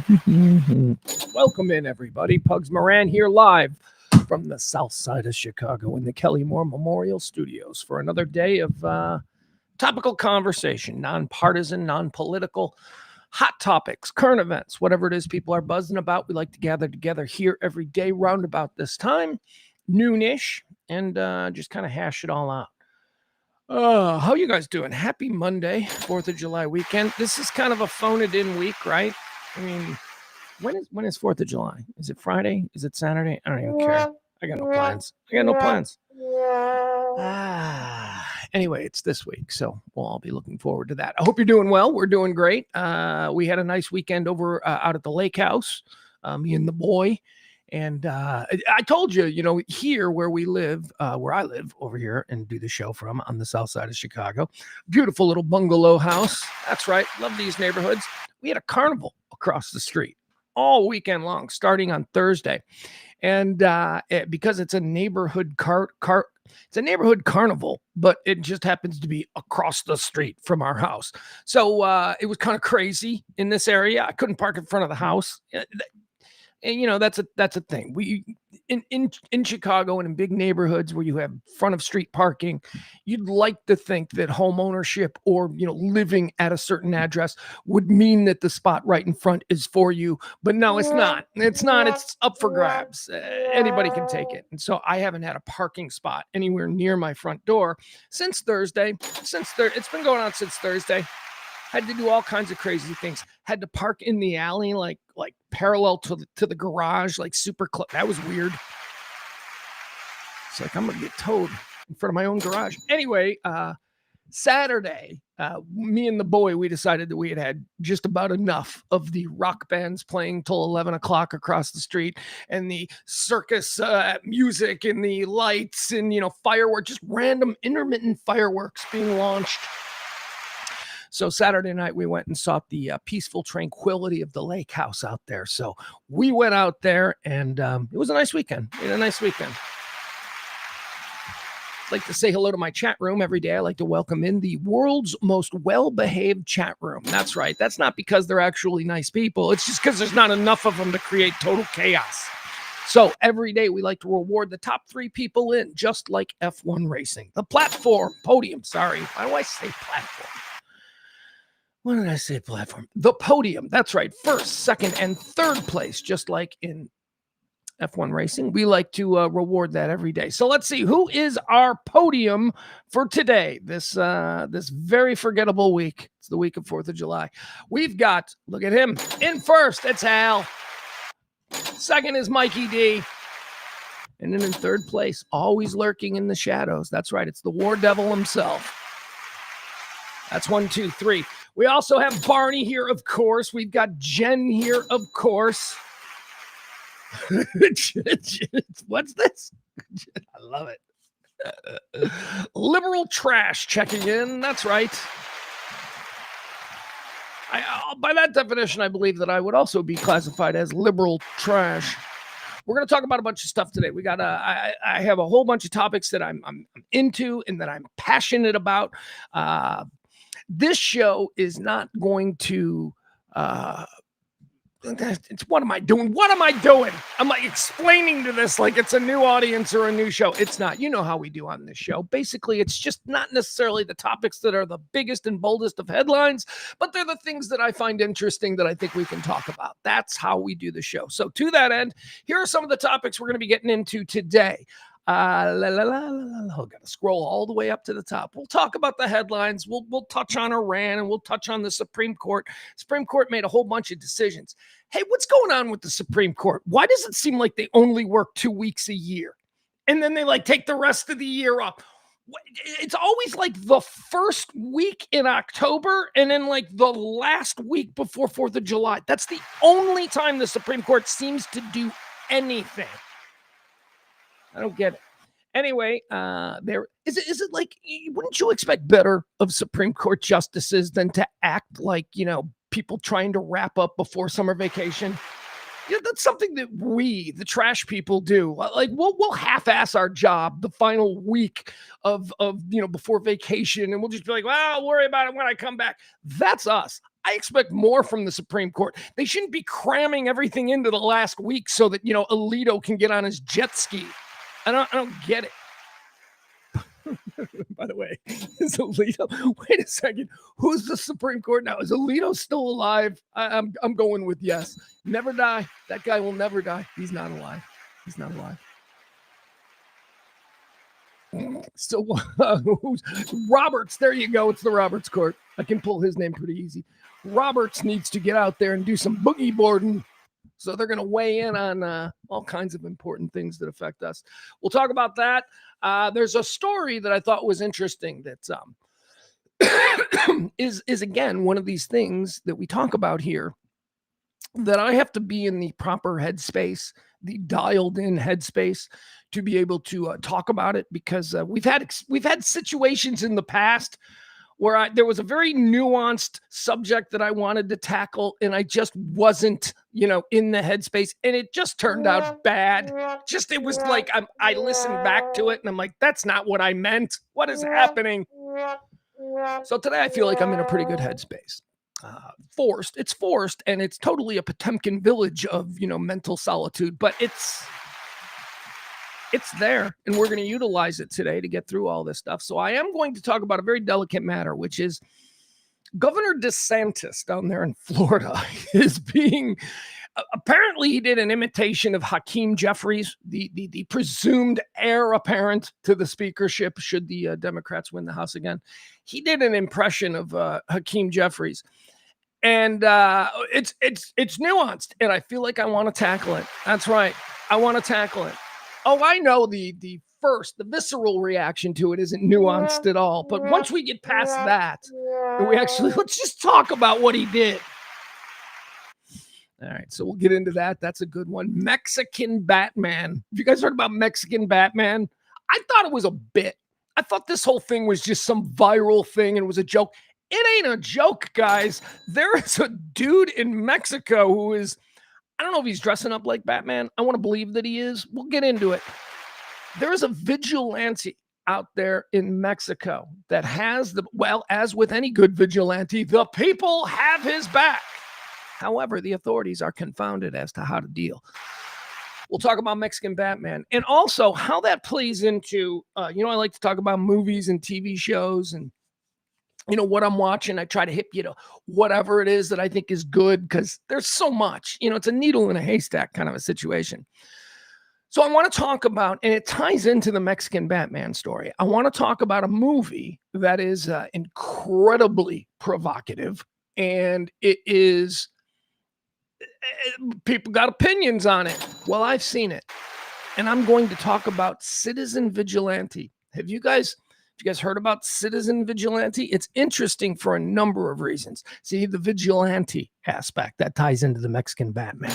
Welcome in, everybody. Pugs Moran here live from the south side of Chicago in the Kelly Moore Memorial Studios for another day of topical conversation, nonpartisan, non-political, hot topics, current events, whatever it is people are buzzing about. We like to gather together here every day round about this time, noonish, and just kind of hash it all out. How you guys doing? Happy Monday, 4th of July weekend. This is kind of a phone-it-in week, right? I mean, when is 4th of July? Is it Friday? Is it Saturday? I don't even care. I got no plans. Anyway, it's this week, so we'll all be looking forward to that. I hope you're doing well. We're doing great. We had a nice weekend over out at the lake house, me and the boy. And I told you, here where we live, where I live over here and do the show from on the south side of Chicago, beautiful little bungalow house. That's right. Love these neighborhoods. We had a carnival across the street all weekend long, starting on Thursday. And because it's a neighborhood it's a neighborhood carnival, but it just happens to be across the street from our house. So it was kind of crazy in this area. I couldn't park in front of the house. And that's a thing. We in Chicago and in big neighborhoods where you have front of street parking, you'd like to think that home ownership or living at a certain address would mean that the spot right in front is for you, but no, it's not. It's up for grabs. Anybody can take it. And so I haven't had a parking spot anywhere near my front door since Thursday. It's been going on since Thursday. Had to do all kinds of crazy things. Had to park in the alley, like parallel to the garage, like super close. That was weird. It's like I'm gonna get towed in front of my own garage. Anyway, Saturday, me and the boy, we decided that we had just about enough of the rock bands playing till 11 o'clock across the street, and the circus music, and the lights, and fireworks, just random intermittent fireworks being launched. So Saturday night, we went and sought the peaceful tranquility of the lake house out there. So we went out there, and it was a nice weekend. We had a nice weekend. I'd like to say hello to my chat room every day. I like to welcome in the world's most well-behaved chat room. That's right. That's not because they're actually nice people. It's just because there's not enough of them to create total chaos. So every day we like to reward the top 3 people in, just like F1 racing. The podium. Sorry. Why do I say platform? What did I say? Platform. The podium. That's right. First, second, and third place, just like in F1 racing. We like to reward that every day. So let's see, who is our podium for today? This very forgettable week. It's the week of 4th of July. We've got, look at him. In first, it's Al. Second is Mikey D. And then in third place, always lurking in the shadows. That's right. It's the War Devil himself. That's 1, 2, 3. We also have Barney here, of course. We've got Jen here, of course. What's this? I love it. Liberal trash checking in. That's right. By that definition, I believe that I would also be classified as liberal trash. We're going to talk about a bunch of stuff today. We got I have a whole bunch of topics that I'm into and that I'm passionate about. This show is not going to, it's what am I doing? What am I doing? I'm like explaining to this like it's a new audience or a new show. It's not. You know how we do on this show. Basically, it's just not necessarily the topics that are the biggest and boldest of headlines, but they're the things that I find interesting that I think we can talk about. That's how we do the show. So to that end, here are some of the topics we're going to be getting into today. Got to scroll all the way up to the top. We'll talk about the headlines. We'll touch on Iran, and we'll touch on the Supreme Court. Supreme Court made a whole bunch of decisions. Hey, what's going on with the Supreme Court? Why does it seem like they only work 2 weeks a year? And then they take the rest of the year off. It's always like the first week in October and then the last week before 4th of July. That's the only time the Supreme Court seems to do anything. I don't get it. Anyway, is it like, wouldn't you expect better of Supreme Court justices than to act like, people trying to wrap up before summer vacation? That's something that we, the trash people, do. Like we'll half-ass our job the final week of before vacation, and we'll just be like, well, I'll worry about it when I come back. That's us. I expect more from the Supreme Court. They shouldn't be cramming everything into the last week so that, Alito can get on his jet ski. I don't get it. By the way, is Alito? Wait a second. Who's the Supreme Court now? Is Alito still alive? I'm going with yes. Never die. That guy will never die. He's not alive. He's not alive. So Roberts, there you go. It's the Roberts Court. I can pull his name pretty easy. Roberts needs to get out there and do some boogie boarding. So they're going to weigh in on all kinds of important things that affect us. We'll talk about that. There's a story that I thought was interesting that is again one of these things that we talk about here, that I have to be in the proper headspace, the dialed in headspace, to be able to talk about it, because we've had situations in the past where there was a very nuanced subject that I wanted to tackle, and I just wasn't, in the headspace, and it just turned out bad. It was like I listened back to it, and I'm like, that's not what I meant. What is happening? So today I feel like I'm in a pretty good headspace. It's forced, and it's totally a Potemkin village of, mental solitude, but it's there, and we're going to utilize it today to get through all this stuff. So I am going to talk about a very delicate matter, which is Governor DeSantis down there in Florida is being, apparently he did an imitation of Hakeem Jeffries, the presumed heir apparent to the speakership should the Democrats win the House again. He did an impression of Hakeem Jeffries. And it's nuanced, and I feel like I want to tackle it. That's right. I want to tackle it. Oh, I know the visceral reaction to it isn't nuanced at all. But once we get past that, and let's just talk about what he did. All right, so we'll get into that. That's a good one. Mexican Batman. Have you guys heard about Mexican Batman? I thought it was a bit. I thought this whole thing was just some viral thing and it was a joke. It ain't a joke, guys. There is a dude in Mexico who is, I don't know if he's dressing up like Batman. I want to believe that he is. We'll get into it. There is a vigilante out there in Mexico that has as with any good vigilante, the people have his back. However, the authorities are confounded as to how to deal. We'll talk about Mexican Batman and also how that plays into, I like to talk about movies and TV shows and, what I'm watching. I try to hit, whatever it is that I think is good, because there's so much, it's a needle in a haystack kind of a situation. So I want to talk about, and it ties into the Mexican Batman story. I want to talk about a movie that is incredibly provocative, and it is, people got opinions on it. Well, I've seen it, and I'm going to talk about Citizen Vigilante. Have you guys heard about Citizen Vigilante? It's interesting for a number of reasons. See, the vigilante aspect that ties into the Mexican Batman.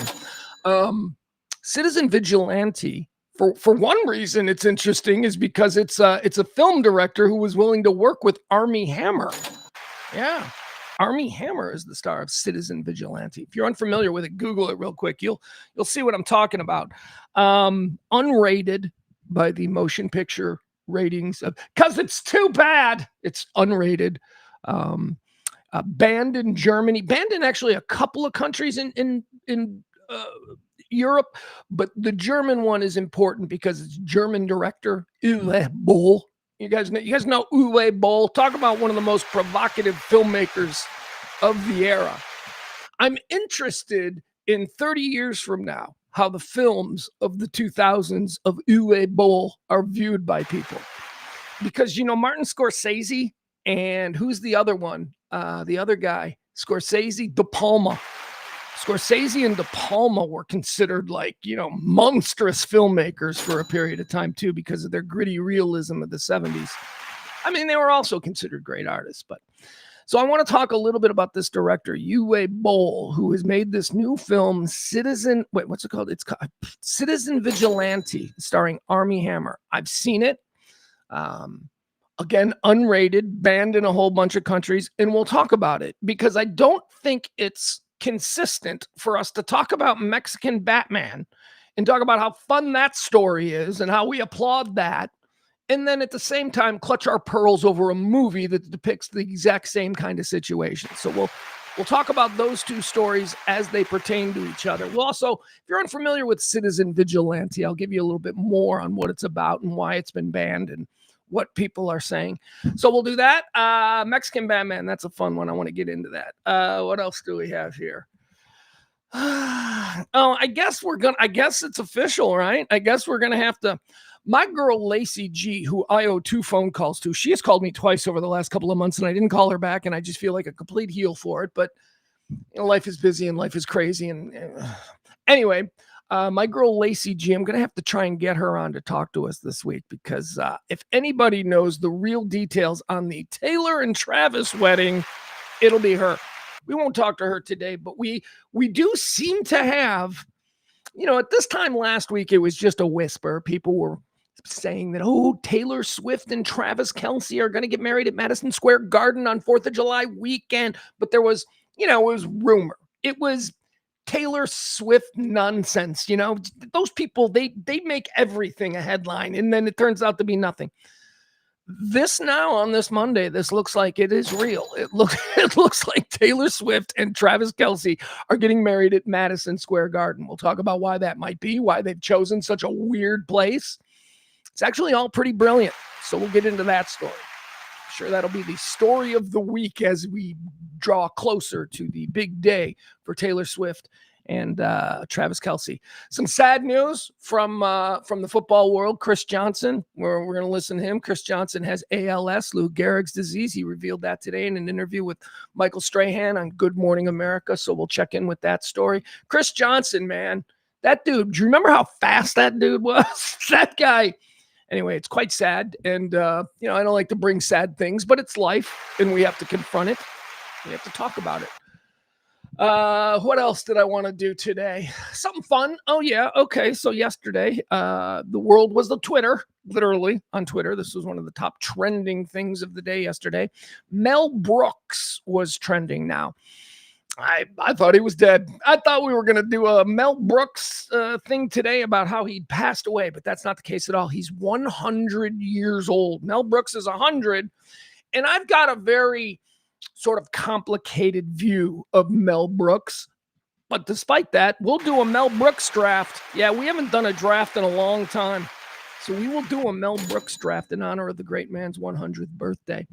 Citizen Vigilante, for one reason it's interesting, is because it's a film director who was willing to work with Armie Hammer. Yeah, Armie Hammer is the star of Citizen Vigilante. If you're unfamiliar with it, Google it real quick. You'll see what I'm talking about. Unrated by the motion picture ratings, because it's too bad. It's unrated. Banned in Germany, banned in actually a couple of countries in Europe, but the German one is important because it's German director Uwe Boll. You guys know Uwe Boll. Talk about one of the most provocative filmmakers of the era. I'm interested in 30 years from now how the films of the 2000s of Uwe Boll are viewed by people, because Martin Scorsese, and who's the other one? The other guy, Scorsese, De Palma. Scorsese and De Palma were considered monstrous filmmakers for a period of time too, because of their gritty realism of the 70s. I mean, they were also considered great artists, but so I want to talk a little bit about this director, Uwe Boll, who has made this new film, Citizen Vigilante, starring Armie Hammer. I've seen it. Again, unrated, banned in a whole bunch of countries, and we'll talk about it because I don't think it's consistent for us to talk about Mexican Batman and talk about how fun that story is and how we applaud that, and then at the same time clutch our pearls over a movie that depicts the exact same kind of situation. So We'll talk about those two stories as they pertain to each other. We'll also, if you're unfamiliar with Citizen Vigilante, I'll give you a little bit more on what it's about and why it's been banned and what people are saying. So we'll do that. Mexican Batman, that's a fun one. I want to get into that. What else do we have here? I guess it's official, right? I guess we're gonna have to. My girl Lacey G, who I owe 2 phone calls to, she has called me twice over the last couple of months, and I didn't call her back, and I just feel like a complete heel for it. But life is busy and life is crazy, and anyway, my girl Lacey G, I'm gonna have to try and get her on to talk to us this week, because if anybody knows the real details on the Taylor and Travis wedding, it'll be her. We won't talk to her today, but we do seem to have, at this time last week, it was just a whisper. People were saying that, Taylor Swift and Travis Kelce are going to get married at Madison Square Garden on 4th of July weekend. But there was, it was rumor. It was Taylor Swift nonsense. Those people, they make everything a headline, and then it turns out to be nothing. This now on this Monday, this looks like it is real. It looks like Taylor Swift and Travis Kelce are getting married at Madison Square Garden. We'll talk about why that might be, why they've chosen such a weird place. It's actually all pretty brilliant. So we'll get into that story. I'm sure that'll be the story of the week as we draw closer to the big day for Taylor Swift and Travis Kelce. Some sad news from the football world. Chris Johnson, we're going to listen to him. Chris Johnson has ALS, Lou Gehrig's disease. He revealed that today in an interview with Michael Strahan on Good Morning America. So we'll check in with that story. Chris Johnson, man, that dude, do you remember how fast that dude was? That guy. Anyway, it's quite sad. And, I don't like to bring sad things, but it's life and we have to confront it. We have to talk about it. What else did I want to do today? Something fun. Oh yeah. Okay. So yesterday, the world was the Twitter, literally on Twitter. This was one of the top trending things of the day yesterday. Mel Brooks was trending now. I thought he was dead. I thought we were going to do a Mel Brooks thing today about how he passed away, but that's not the case at all. He's 100 years old. Mel Brooks is 100. And I've got a very sort of complicated view of Mel Brooks. But despite that, we'll do a Mel Brooks draft. Yeah, we haven't done a draft in a long time. So we will do a Mel Brooks draft in honor of the great man's 100th birthday.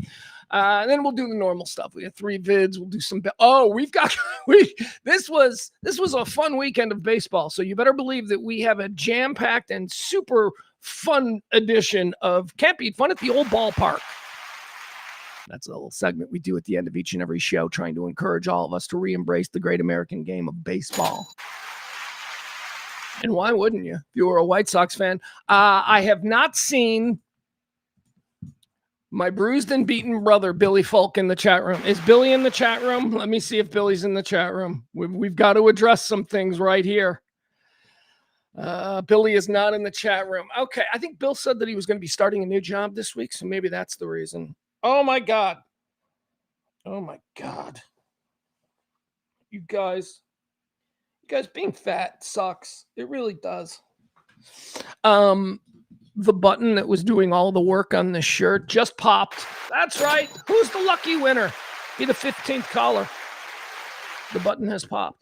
And then we'll do the normal stuff. We have 3 vids. We'll do some. This was a fun weekend of baseball. So you better believe that we have a jam-packed and super fun edition of Can't Beat Fun at the Old Ballpark. That's a little segment we do at the end of each and every show, trying to encourage all of us to re-embrace the great American game of baseball. And why wouldn't you, if you were a White Sox fan? I have not seen my bruised and beaten brother, Billy Folk, in the chat room. Is Billy in the chat room? Let me see if Billy's in the chat room. We've got to address some things right here. Billy is not in the chat room. Okay, I think Bill said that he was going to be starting a new job this week, so maybe that's the reason. Oh my God. You guys being fat sucks. It really does. The button that was doing all the work on this shirt just popped. That's right. Who's the lucky winner? Be the 15th caller. The button has popped.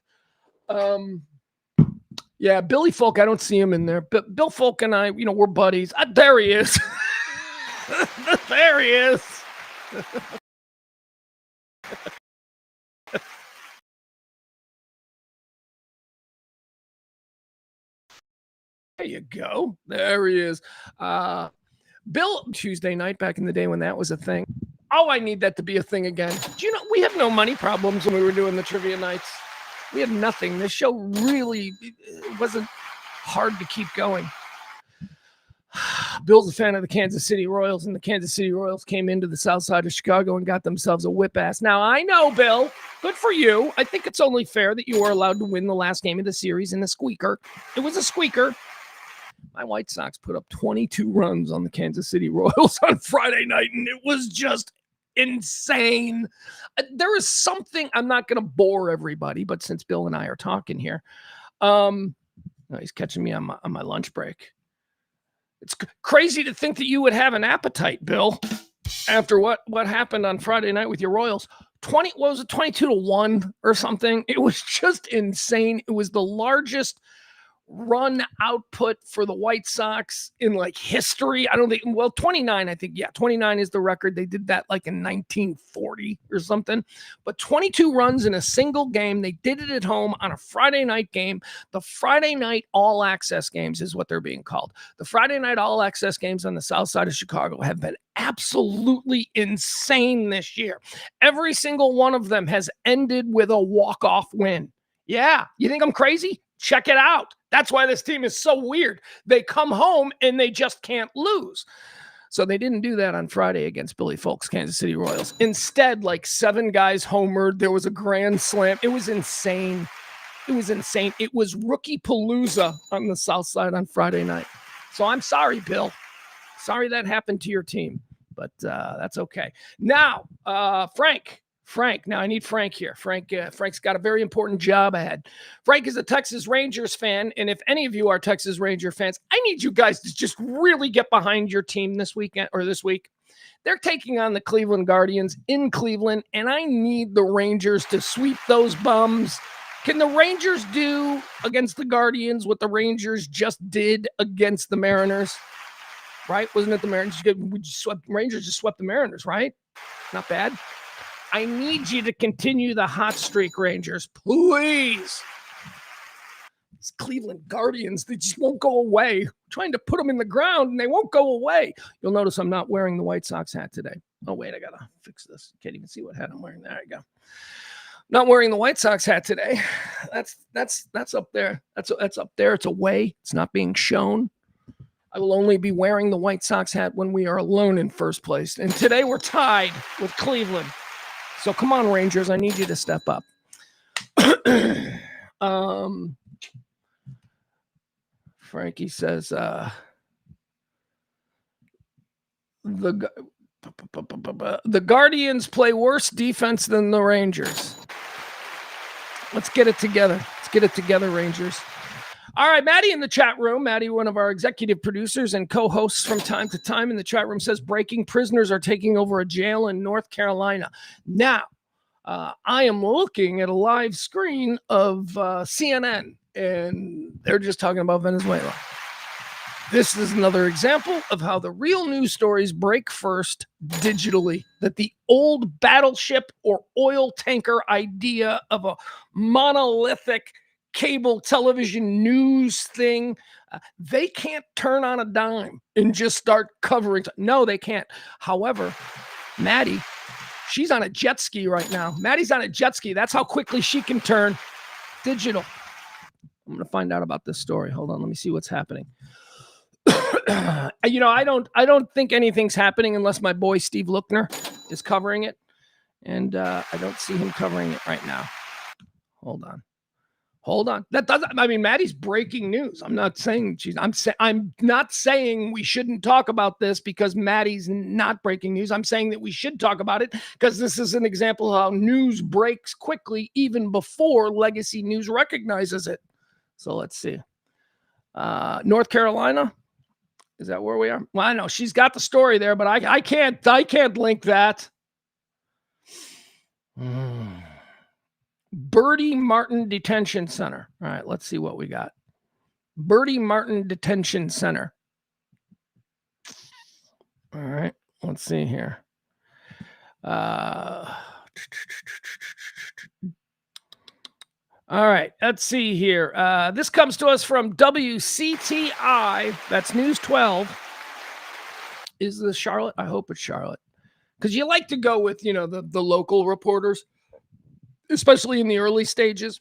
Yeah, Billy Folk, I don't see him in there. But Bill Folk and I, we're buddies. There he is. There he is. There you go. There he is. Bill, Tuesday night back in the day when that was a thing. Oh, I need that to be a thing again. Do you know, we have no money problems when we were doing the trivia nights. We had nothing. This show really wasn't hard to keep going. Bill's a fan of the Kansas City Royals, and the Kansas City Royals came into the south side of Chicago and got themselves a whip ass. Now, I know, Bill, good for you. I think it's only fair that you were allowed to win the last game of the series in a squeaker. It was a squeaker. My White Sox put up 22 runs on the Kansas City Royals on Friday night, and it was just insane. There is something, I'm not going to bore everybody, but since Bill and I are talking here, he's catching me on my lunch break. It's crazy to think that you would have an appetite, Bill, after what happened on Friday night with your Royals. 22-1 or something. It was just insane. It was the largest run output for the White Sox in like history. I don't think, 29, I think. Yeah, 29 is the record. They did that like in 1940 or something. But 22 runs in a single game. They did it at home on a Friday night game. The Friday night all access games is what they're being called. The Friday night all access games on the south side of Chicago have been absolutely insane this year. Every single one of them has ended with a walk-off win. Yeah, you think I'm crazy? Check it out. That's why this team is so weird. They come home and they just can't lose. So they didn't do that on Friday against Billy Folk's Kansas City Royals. Instead, like 7 guys homered. There was a grand slam. It was insane. It was insane. It was rookie palooza on the south side on Friday night. So I'm sorry, Bill. Sorry that happened to your team, but that's okay. Now, Frank, now I need Frank here. Frank's got a very important job ahead. Frank is a Texas Rangers fan, and if any of you are Texas Ranger fans, I need you guys to just really get behind your team this weekend or this week. They're taking on the Cleveland Guardians in Cleveland, and I need the Rangers to sweep those bums. Can the Rangers do against the Guardians what the Rangers just did against the Mariners? Right? Wasn't it the Mariners? Rangers just swept the Mariners, right? Not bad. I need you to continue the hot streak, Rangers. Please. These Cleveland Guardians, they just won't go away. I'm trying to put them in the ground, and they won't go away. You'll notice I'm not wearing the White Sox hat today. Oh, wait, I got to fix this. Can't even see what hat I'm wearing. There you go. Not wearing the White Sox hat today. That's up there. That's up there. It's away. It's not being shown. I will only be wearing the White Sox hat when we are alone in first place. And today we're tied with Cleveland. So come on, Rangers. I need you to step up. Frankie says the Guardians play worse defense than the Rangers. Let's get it together. Let's get it together, Rangers. All right, Maddie in the chat room. Maddie, one of our executive producers and co-hosts from time to time in the chat room, says breaking prisoners are taking over a jail in North Carolina. Now, I am looking at a live screen of CNN, and they're just talking about Venezuela. This is another example of how the real news stories break first digitally, that the old battleship or oil tanker idea of a monolithic cable television news thing, they can't turn on a dime and just start covering. No, they can't. However, Maddie, she's on a jet ski right now. Maddie's on a jet ski. That's how quickly she can turn digital. I'm going to find out about this story. Hold on. Let me see what's happening. I don't think anything's happening unless my boy Steve Lookner is covering it. And I don't see him covering it right now. Hold on. That doesn't, Maddie's breaking news. I'm not saying I'm not saying we shouldn't talk about this because Maddie's not breaking news. I'm saying that we should talk about it because this is an example of how news breaks quickly even before legacy news recognizes it. So let's see. North Carolina. Is that where we are? Well, I know she's got the story there, but I can't link that. Bertie Martin Detention Center. All right, let's see what we got. Bertie Martin Detention Center. All right, let's see here. All right, let's see here. This comes to us from WCTI. That's News 12. Is this Charlotte? I hope it's Charlotte. Because you like to go with, the local reporters, especially in the early stages.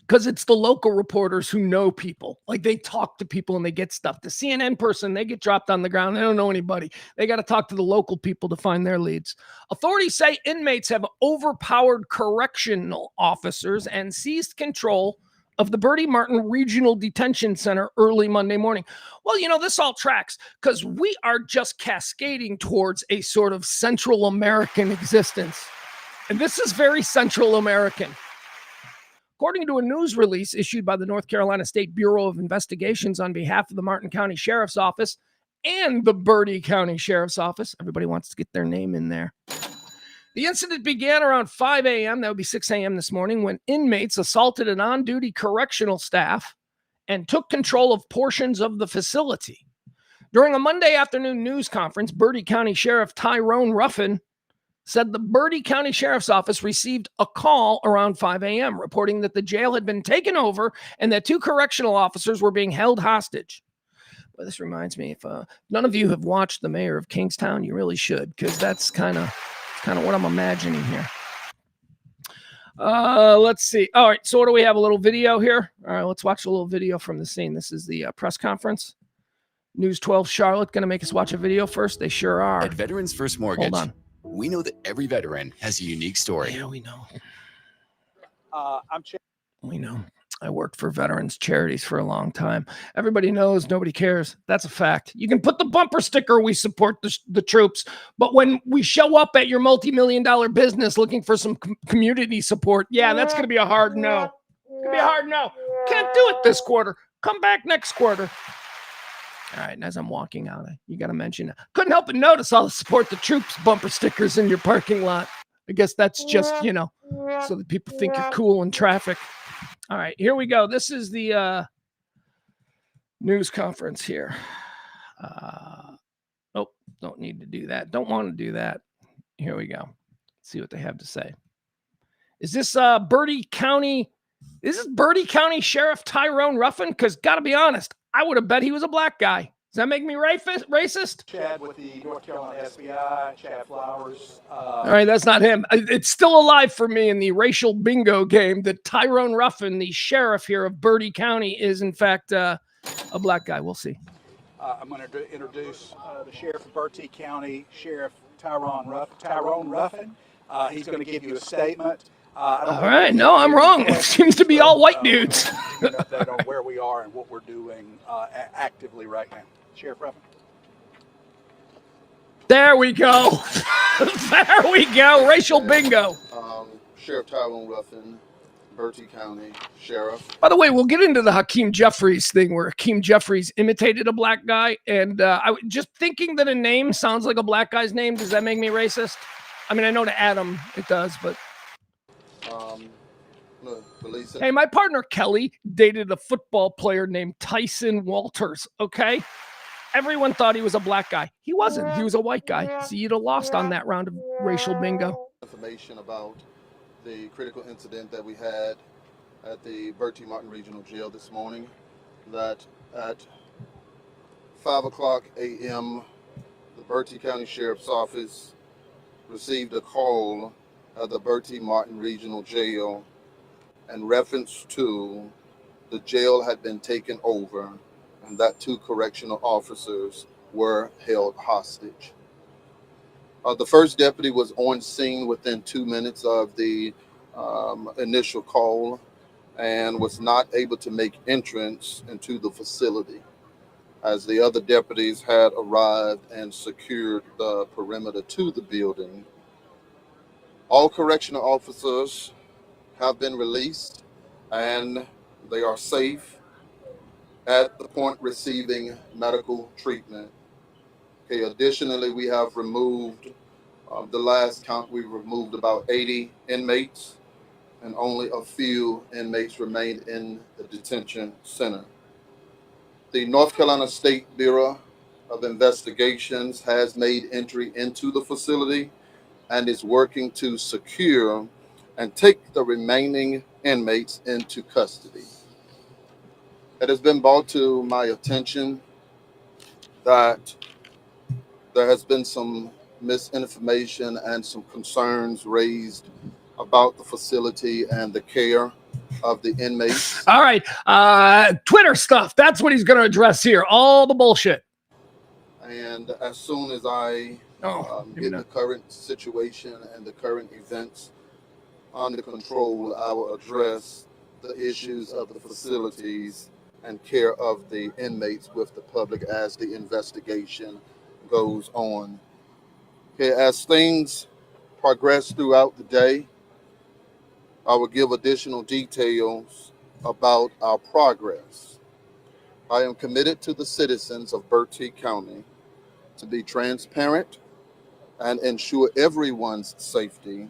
Because it's the local reporters who know people. Like, they talk to people and they get stuff. The CNN person, they get dropped on the ground. They don't know anybody. They got to talk to the local people to find their leads. Authorities say inmates have overpowered correctional officers and seized control of the Bertie Martin Regional Detention Center early Monday morning. Well, this all tracks because we are just cascading towards a sort of Central American existence. And this is very Central American. According to a news release issued by the North Carolina State Bureau of Investigations on behalf of the Martin County Sheriff's Office and the Bertie County Sheriff's Office, everybody wants to get their name in there. The incident began around 5 a.m., that would be 6 a.m. this morning, when inmates assaulted an on-duty correctional staff and took control of portions of the facility. During a Monday afternoon news conference, Bertie County Sheriff Tyrone Ruffin said the Bertie County Sheriff's Office received a call around 5 a.m. reporting that the jail had been taken over and that 2 correctional officers were being held hostage. Well, this reminds me, if none of you have watched The Mayor of Kingstown, you really should, because that's kind of what I'm imagining here. Let's see. All right, so what do we have? A little video here. All right, let's watch a little video from the scene. This is the press conference. News 12 Charlotte going to make us watch a video first. They sure are. At Veterans First Mortgage, Hold on. We know that every veteran has a unique story. Yeah, we know. We know. I worked for veterans charities for a long time. Everybody knows, nobody cares. That's a fact. You can put the bumper sticker, we support the troops, but when we show up at your multi-million-dollar business looking for some community support, yeah, that's going to be a hard no. It's going to be a hard no. Can't do it this quarter. Come back next quarter. All right, and as I'm walking out, you got to mention, couldn't help but notice all the support the troops bumper stickers in your parking lot. I guess that's just, so that people think you're cool in traffic. All right, here we go. This is the news conference here. Nope, don't need to do that. Don't want to do that. Here we go. Let's see what they have to say. Is this Bertie County? Is this Bertie County Sheriff Tyrone Ruffin? Because got to be honest, I would have bet he was a black guy. Does that make me racist? Chad with the North Carolina SBI, Chad Flowers. All right, that's not him. It's still alive for me in the racial bingo game that Tyrone Ruffin, the sheriff here of Bertie County, is in fact a black guy. We'll see. I'm going to introduce the sheriff of Bertie County, Sheriff Tyrone Ruffin. He's going to give you a statement. All right, no, I'm wrong. It seems to be all white dudes. An update on where we are and what we're doing actively right now. Sheriff Ruffin. There we go. There we go. Racial bingo. Sheriff Tyrone Ruffin, Bertie County Sheriff. By the way, we'll get into the Hakeem Jeffries thing where Hakeem Jeffries imitated a black guy. And I just thinking that a name sounds like a black guy's name, does that make me racist? I mean, I know to Adam it does, but. Hey, my partner Kelly dated a football player named Tyson Walters, okay? Everyone thought he was a black guy. He wasn't. He was a white guy. So you'd have lost on that round of racial bingo. Information about the critical incident that we had at the Bertie Martin Regional Jail this morning, that at 5 o'clock a.m., the Bertie County Sheriff's Office received a call at the Bertie Martin Regional Jail in reference to the jail had been taken over and that 2 correctional officers were held hostage. The first deputy was on scene within 2 minutes of the initial call and was not able to make entrance into the facility as the other deputies had arrived and secured the perimeter to the building. All correctional officers have been released and they are safe at the point receiving medical treatment. Okay, additionally, we have removed, the last count, we removed about 80 inmates and only a few inmates remained in the detention center. The North Carolina State Bureau of Investigations has made entry into the facility and is working to secure and take the remaining inmates into custody. It has been brought to my attention that there has been some misinformation and some concerns raised about the facility and the care of the inmates. All right, Twitter stuff. That's what he's going to address here. All the bullshit. And as soon as I get the current situation and the current events under control, I will address the issues of the facilities and care of the inmates with the public as the investigation goes on. Okay, as things progress throughout the day, I will give additional details about our progress. I am committed to the citizens of Bertie County to be transparent and ensure everyone's safety,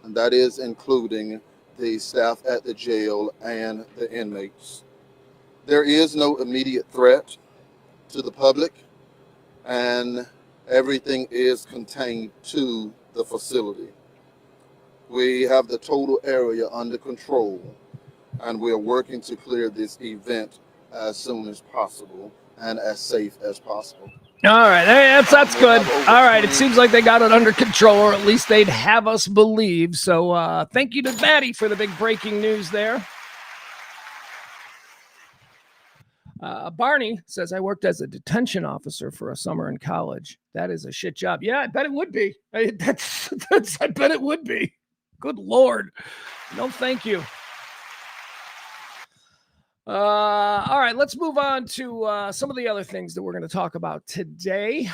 and that is including the staff at the jail and the inmates. There is no immediate threat to the public, and everything is contained to the facility. We have the total area under control, and we are working to clear this event as soon as possible and as safe as possible. All right, hey, that's good. All right, it seems like they got it under control, or at least they'd have us believe. So thank you to Maddie for the big breaking news there. Barney says, I worked as a detention officer for a summer in college. That is a shit job. Yeah, I bet it would be. I bet it would be. Good Lord. No, thank you. All right, let's move on to some of the other things that we're going to talk about today.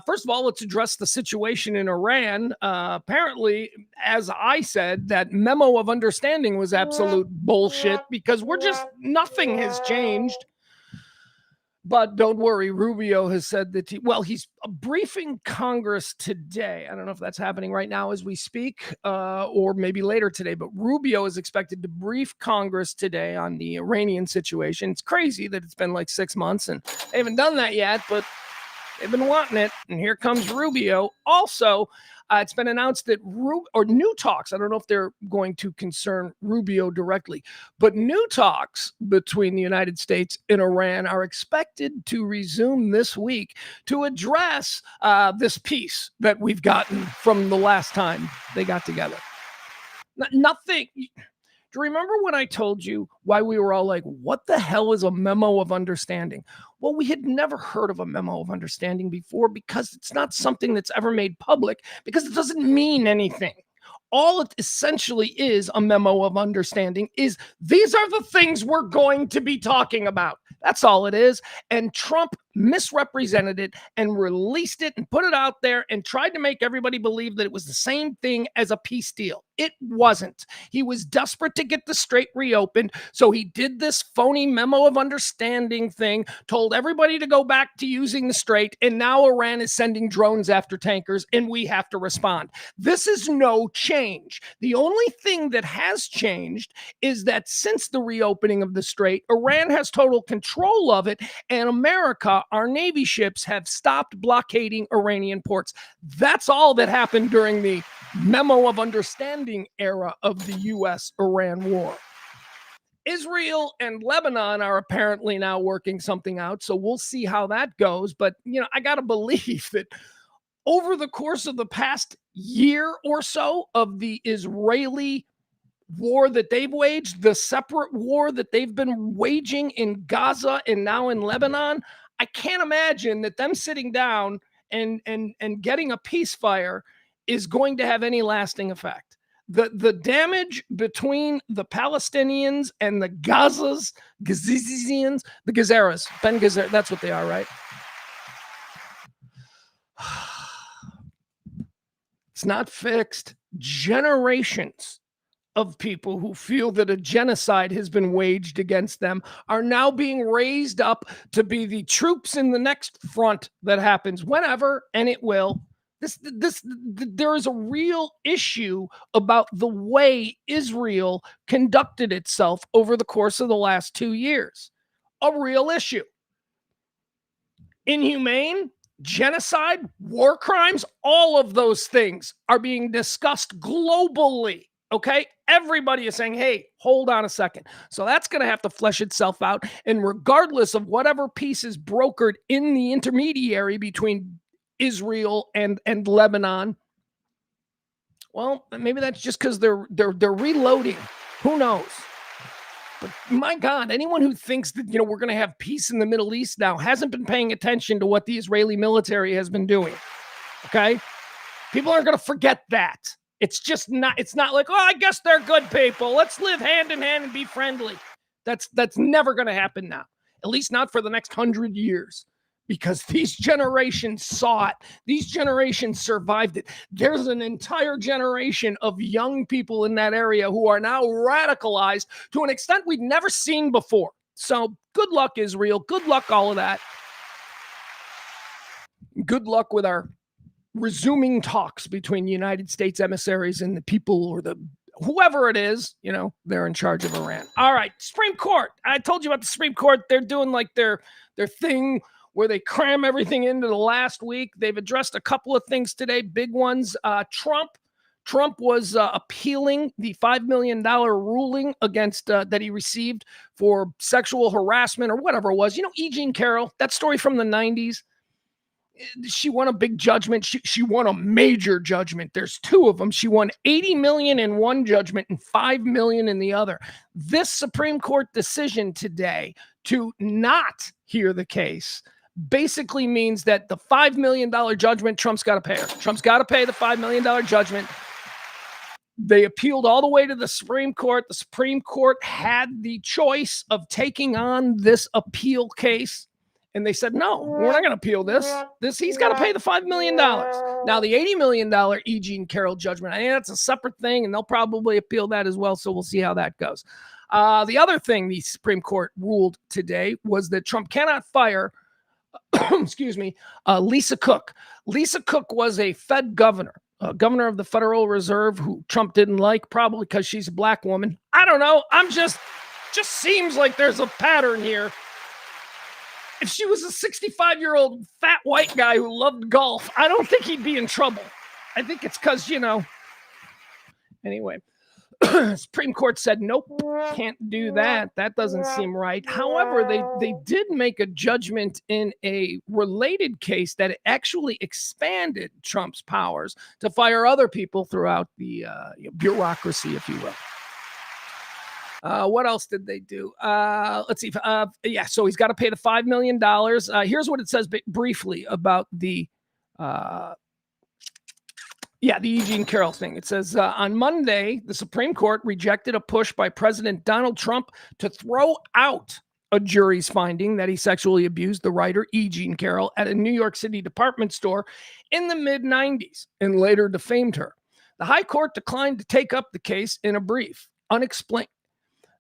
First of all, let's address the situation in Iran. Apparently, as I said, that memo of understanding was absolute bullshit because nothing has changed. But don't worry, Rubio has said that he's briefing Congress today. I don't know if that's happening right now as we speak or maybe later today, but Rubio is expected to brief Congress today on the Iranian situation. It's crazy that it's been like 6 months and they haven't done that yet, but they've been wanting it. And here comes Rubio. Also, it's been announced that new talks, I don't know if they're going to concern Rubio directly, but new talks between the United States and Iran are expected to resume this week to address this peace that we've gotten from the last time they got together. Nothing. Do you remember when I told you why we were all like, what the hell is a memo of understanding? Well, we had never heard of a memo of understanding before because it's not something that's ever made public because it doesn't mean anything. All it essentially is a memo of understanding is these are the things we're going to be talking about. That's all it is. And Trump misrepresented it and released it and put it out there and tried to make everybody believe that it was the same thing as a peace deal. It wasn't. He was desperate to get the strait reopened. So he did this phony memo of understanding thing, told everybody to go back to using the strait. And now Iran is sending drones after tankers and we have to respond. This is no change. The only thing that has changed is that since the reopening of the strait, Iran has total control of it. And America, our Navy ships have stopped blockading Iranian ports. That's all that happened during the memo of understanding era of the U.S.-Iran war. Israel and Lebanon are apparently now working something out, so we'll see how that goes. But, I got to believe that over the course of the past year or so of the Israeli war that they've waged, the separate war that they've been waging in Gaza and now in Lebanon, I can't imagine that them sitting down and getting a ceasefire is going to have any lasting effect. The damage between the Palestinians and the Gazians, the Gezeras, Ben Gezer, that's what they are, right? It's not fixed. Generations of people who feel that a genocide has been waged against them are now being raised up to be the troops in the next front that happens whenever, and it will. There is a real issue about the way Israel conducted itself over the course of the last 2 years. A real issue. Inhumane, genocide, war crimes, all of those things are being discussed globally. Okay, everybody is saying, hey, hold on a second. So that's going to have to flesh itself out. And regardless of whatever peace is brokered in the intermediary between Israel and Lebanon, well, maybe that's just because they're reloading. Who knows? But my God, anyone who thinks that, we're going to have peace in the Middle East now hasn't been paying attention to what the Israeli military has been doing. Okay? People aren't going to forget that. It's not like, I guess they're good people. Let's live hand in hand and be friendly. That's never going to happen now. At least not for the next 100 years. Because these generations saw it. These generations survived it. There's an entire generation of young people in that area who are now radicalized to an extent we've never seen before. So good luck, Israel. Good luck, all of that. Good luck with our resuming talks between United States emissaries and the people, or the whoever it is, they're in charge of Iran. All right, Supreme Court. I told you about the Supreme Court. They're doing like their thing where they cram everything into the last week. They've addressed a couple of things today, big ones. Trump was appealing the $5 million ruling against that he received for sexual harassment or whatever it was. E. Jean Carroll, that story from the 90s. She won a big judgment. She won a major judgment. There's two of them. She won $80 million in one judgment and $5 million in the other. This Supreme Court decision today to not hear the case basically means that the $5 million judgment, Trump's got to pay her. Trump's got to pay the $5 million judgment. They appealed all the way to the Supreme Court. The Supreme Court had the choice of taking on this appeal case. And they said, no, we're not going to appeal this. He's got to pay the $5 million. Now, the $80 million E. Jean Carroll judgment, I think that's a separate thing, and they'll probably appeal that as well. So we'll see how that goes. The other thing the Supreme Court ruled today was that Trump cannot fire, Lisa Cook. Lisa Cook was a Fed governor. Governor of the Federal Reserve, who Trump didn't like, probably because she's a black woman. I don't know. Just seems like there's a pattern here. If she was a 65-year-old fat white guy who loved golf, I don't think he'd be in trouble. I think it's because, Anyway, Supreme Court said, nope, can't do that. That doesn't seem right. However, they did make a judgment in a related case that actually expanded Trump's powers to fire other people throughout the bureaucracy, if you will. What else did they do? Let's see. So he's got to pay the $5 million. Here's what it says briefly about the E. Jean Carroll thing. It says, on Monday, the Supreme Court rejected a push by President Donald Trump to throw out a jury's finding that he sexually abused the writer E. Jean Carroll at a New York City department store in the mid-90s and later defamed her. The High Court declined to take up the case in a brief, unexplained.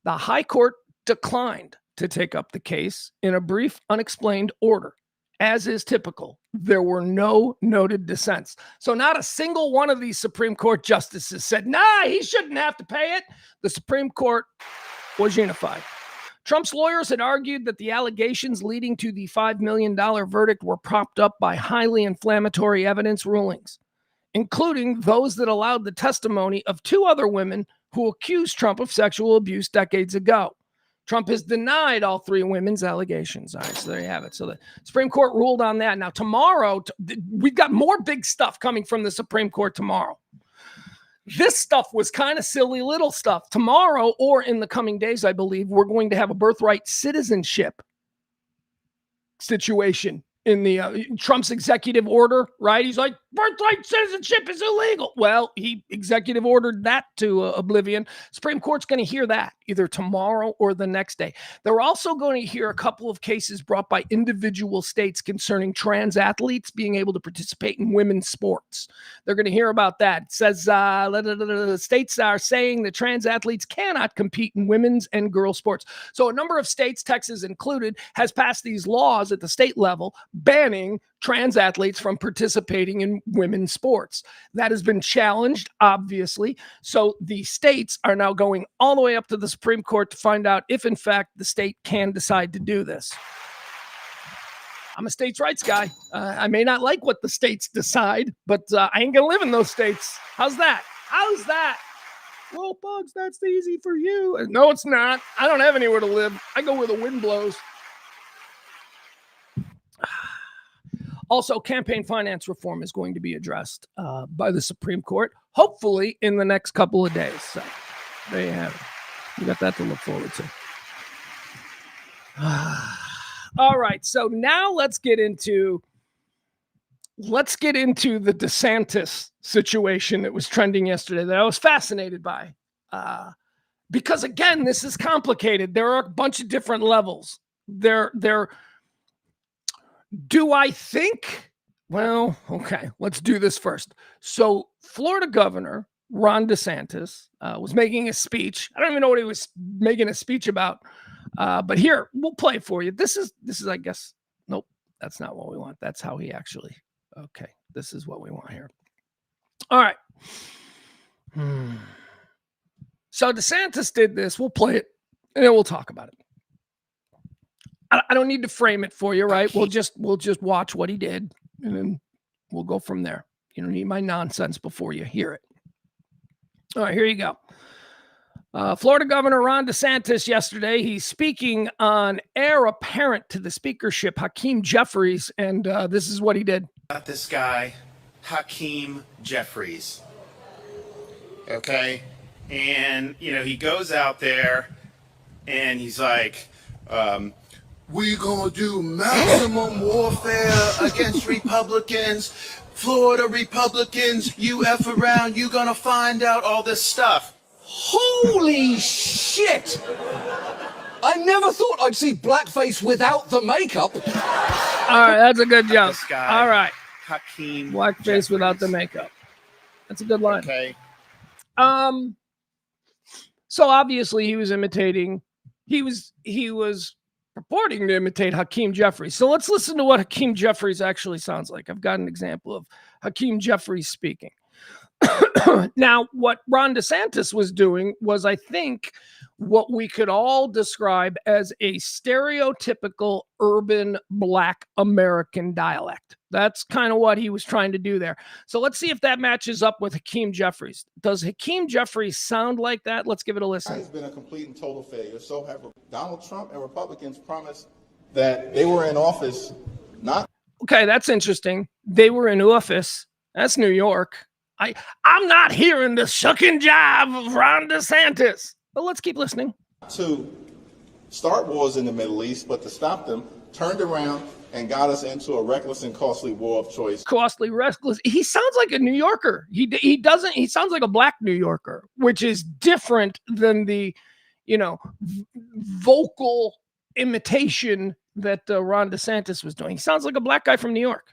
The High Court declined to take up the case in a brief, unexplained order. As is typical, there were no noted dissents. So not a single one of these Supreme Court justices said, nah, he shouldn't have to pay it. The Supreme Court was unified. Trump's lawyers had argued that the allegations leading to the $5 million verdict were propped up by highly inflammatory evidence rulings, including those that allowed the testimony of two other women who accused Trump of sexual abuse decades ago. Trump has denied all three women's allegations. All right, so there you have it. So the Supreme Court ruled on that. Now, tomorrow, we've got more big stuff coming from the Supreme Court tomorrow. This stuff was kind of silly little stuff. Tomorrow, or in the coming days, I believe, we're going to have a birthright citizenship situation in the Trump's executive order, right? He's like, birthright citizenship is illegal. Well, he executive ordered that to oblivion. Supreme Court's going to hear that either tomorrow or the next day. They're also going to hear a couple of cases brought by individual states concerning trans athletes being able to participate in women's sports. They're going to hear about that. It says the states are saying that trans athletes cannot compete in women's and girls sports. So a number of states, Texas included, has passed these laws at the state level banning trans athletes from participating in women's sports. That has been challenged, obviously. So the states are now going all the way up to the Supreme Court to find out if, in fact, the state can decide to do this. I'm a states' rights guy. I may not like what the states decide, but I ain't going to live in those states. How's that? How's that? Well, Bugs, that's easy for you. No, it's not. I don't have anywhere to live. I go where the wind blows. Also, campaign finance reform is going to be addressed by the Supreme Court, hopefully in the next couple of days. So there you have it. You got that to look forward to. All right. So now let's get into the DeSantis situation that was trending yesterday that I was fascinated by. Because again, this is complicated. There are a bunch of different levels. Do I think? Well, okay, let's do this first. So Florida Governor Ron DeSantis was making a speech. I don't even know what he was making a speech about. But here, we'll play it for you. This is, I guess, nope, that's not what we want. That's how he actually, okay. This is what we want here. All right. So DeSantis did this. We'll play it and then we'll talk about it. I don't need to frame it for you, right? We'll just watch what he did and then we'll go from there. You don't need my nonsense before you hear it. All right, here you go. Florida Governor Ron DeSantis yesterday, he's speaking on heir apparent to the speakership, Hakeem Jeffries, and this is what he did. Got this guy, Hakeem Jeffries. Okay? And, he goes out there and he's like, we gonna do maximum warfare against Republicans. Florida Republicans, you F around, you gonna find out all this stuff. Holy shit! I never thought I'd see blackface without the makeup. All right, that's a good joke. This guy, All right. Hakeem Blackface Jeffries. without the makeup. That's a good line. Okay. So obviously he was imitating, he was purporting to imitate Hakeem Jeffries. So let's listen to what Hakeem Jeffries actually sounds like. I've got an example of Hakeem Jeffries speaking. Now, what Ron DeSantis was doing was, I think, what we could all describe as a stereotypical urban Black American dialect. That's kind of what he was trying to do there. So let's see if that matches up with Hakeem Jeffries. Does Hakeem Jeffries sound like that? Let's give it a listen. It's been a complete and total failure. So have Donald Trump and Republicans promised that they were in office not. Okay, that's interesting. They were in office. That's New York. I'm not hearing the shuck and jive of Ron DeSantis. But let's keep listening. To start wars in the Middle East, but to stop them, turned around and got us into a reckless and costly war of choice. Costly, reckless. He sounds like a New Yorker. He doesn't. He sounds like a Black New Yorker, which is different than the, vocal imitation that Ron DeSantis was doing. He sounds like a Black guy from New York.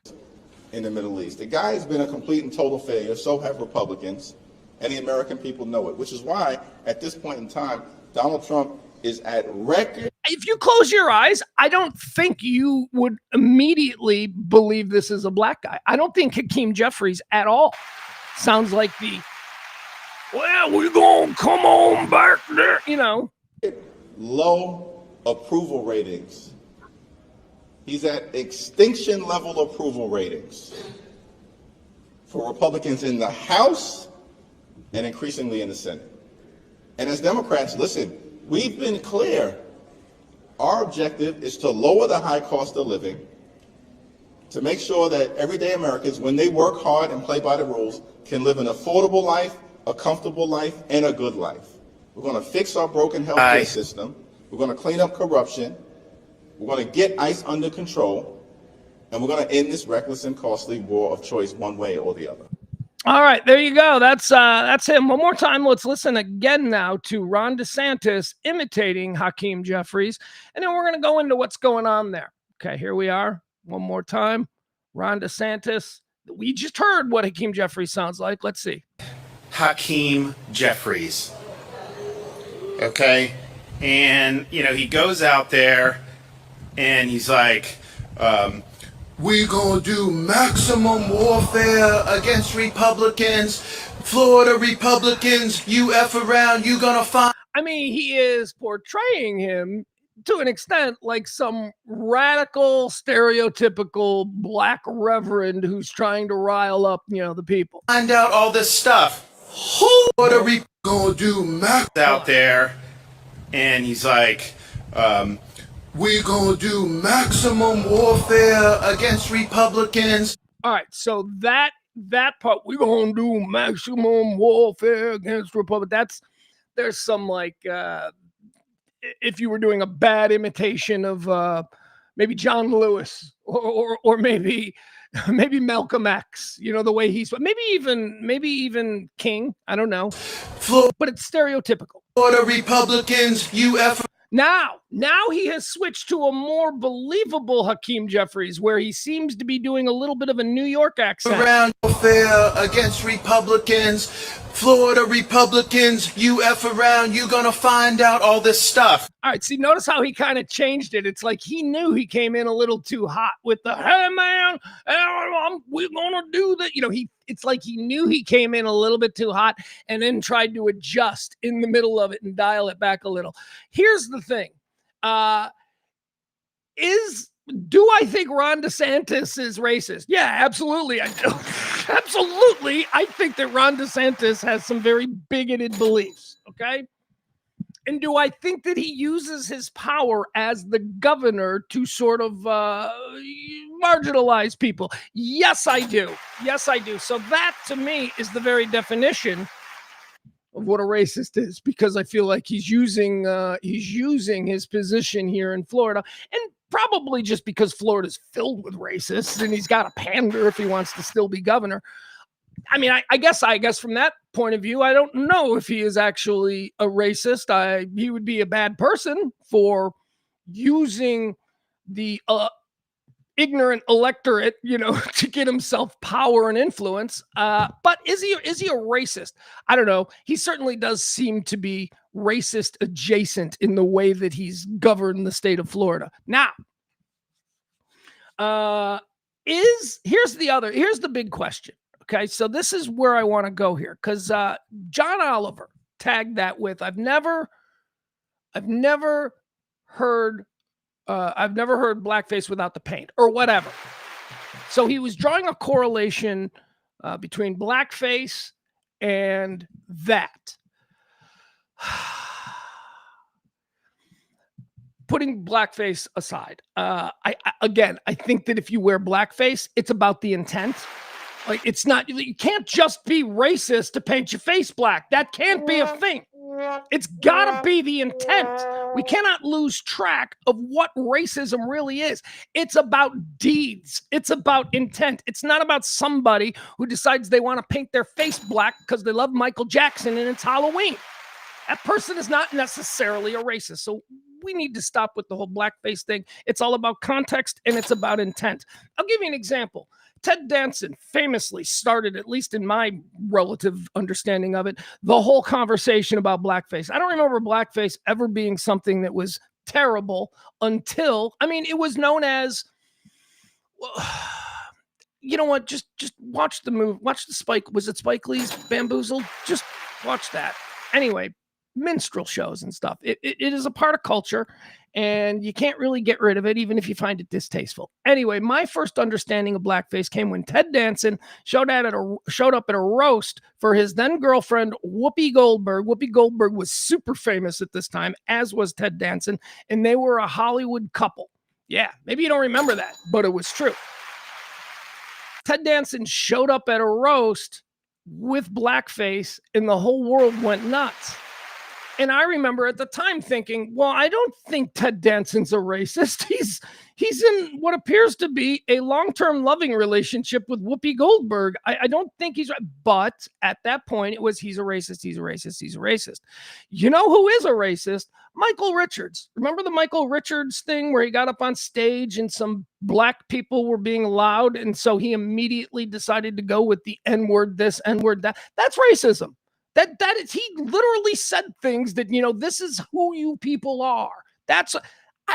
In the Middle East. The guy has been a complete and total failure, so have Republicans, and the American people know it, which is why, at this point in time, Donald Trump is at record. If you close your eyes, I don't think you would immediately believe this is a Black guy. I don't think Hakeem Jeffries at all sounds like well, we're going to come on back there, Low approval ratings. He's at extinction level approval ratings for Republicans in the House and increasingly in the Senate. And as Democrats, listen, we've been clear. Our objective is to lower the high cost of living, to make sure that everyday Americans, when they work hard and play by the rules, can live an affordable life, a comfortable life, and a good life. We're going to fix our broken healthcare system. We're going to clean up corruption. We're going to get ICE under control, and we're going to end this reckless and costly war of choice one way or the other. All right, there you go. That's him. One more time. Let's listen again now to Ron DeSantis imitating Hakeem Jeffries, and then we're going to go into what's going on there. Okay, here we are. One more time. Ron DeSantis. We just heard what Hakeem Jeffries sounds like. Let's see. Hakeem Jeffries. Okay? And, he goes out there and he's like, we gonna do maximum warfare against Republicans. Florida Republicans, you F around, you gonna find. I mean, he is portraying him to an extent like some radical, stereotypical Black reverend who's trying to rile up, the people. Find out all this stuff. What are we gonna do max out there? And he's like, we gonna do maximum warfare against Republicans. All right, so that part, we're gonna do maximum warfare against Republicans. There's some if you were doing a bad imitation of maybe John Lewis or maybe Malcolm X, the way he's, maybe even King, I don't know, but it's stereotypical. Florida Republicans, Now he has switched to a more believable Hakeem Jeffries, where he seems to be doing a little bit of a New York accent. Around warfare against Republicans. Florida Republicans, you F around, you gonna find out all this stuff. All right, see, notice how he kind of changed it. It's like he knew he came in a little too hot with the, hey, man, we're going to do that. It's like he knew he came in a little bit too hot and then tried to adjust in the middle of it and dial it back a little. Here's the thing. Do I think Ron DeSantis is racist? Yeah, absolutely. I do. Absolutely. I think that Ron DeSantis has some very bigoted beliefs. Okay. And do I think that he uses his power as the governor to sort of marginalize people? Yes, I do. Yes, I do. So that to me is the very definition of what a racist is, because I feel like he's using his position here in Florida, and probably just because Florida's filled with racists and he's got to pander if he wants to still be governor. I mean, I guess from that point of view, I don't know if he is actually a racist. He would be a bad person for using the ignorant electorate, to get himself power and influence. But is he a racist? I don't know. He certainly does seem to be racist adjacent in the way that he's governed the state of Florida. Now, here's the big question. Okay, so this is where I want to go here, because John Oliver tagged that with, I've never heard blackface without the paint, or whatever. So he was drawing a correlation between blackface and that. Putting blackface aside, I think that if you wear blackface, it's about the intent. Like, it's not, you can't just be racist to paint your face black. That can't be a thing. It's gotta be the intent. We cannot lose track of what racism really is. It's about deeds. It's about intent. It's not about somebody who decides they want to paint their face black because they love Michael Jackson and it's Halloween. That person is not necessarily a racist. So we need to stop with the whole blackface thing. It's all about context and it's about intent. I'll give you an example. Ted Danson famously started, at least in my relative understanding of it, the whole conversation about blackface. I don't remember blackface ever being something that was terrible until, it was known as, you know what, just watch the movie, watch the Spike Lee's Bamboozled? Just watch that. Anyway, minstrel shows and stuff. It is a part of culture, and you can't really get rid of it, even if you find it distasteful. Anyway, my first understanding of blackface came when Ted Danson showed up at a roast for his then girlfriend, Whoopi Goldberg. Whoopi Goldberg was super famous at this time, as was Ted Danson, and they were a Hollywood couple. Yeah, maybe you don't remember that, but it was true. Ted Danson showed up at a roast with blackface, and the whole world went nuts. And I remember at the time thinking, well, I don't think Ted Danson's a racist. He's in what appears to be a long-term loving relationship with Whoopi Goldberg. I don't think he's right. But at that point, it was, he's a racist, he's a racist, he's a racist. You know who is a racist? Michael Richards. Remember the Michael Richards thing where he got up on stage and some black people were being loud, and so he immediately decided to go with the N-word this, N-word that? That's racism. That is, he literally said things that, this is who you people are. I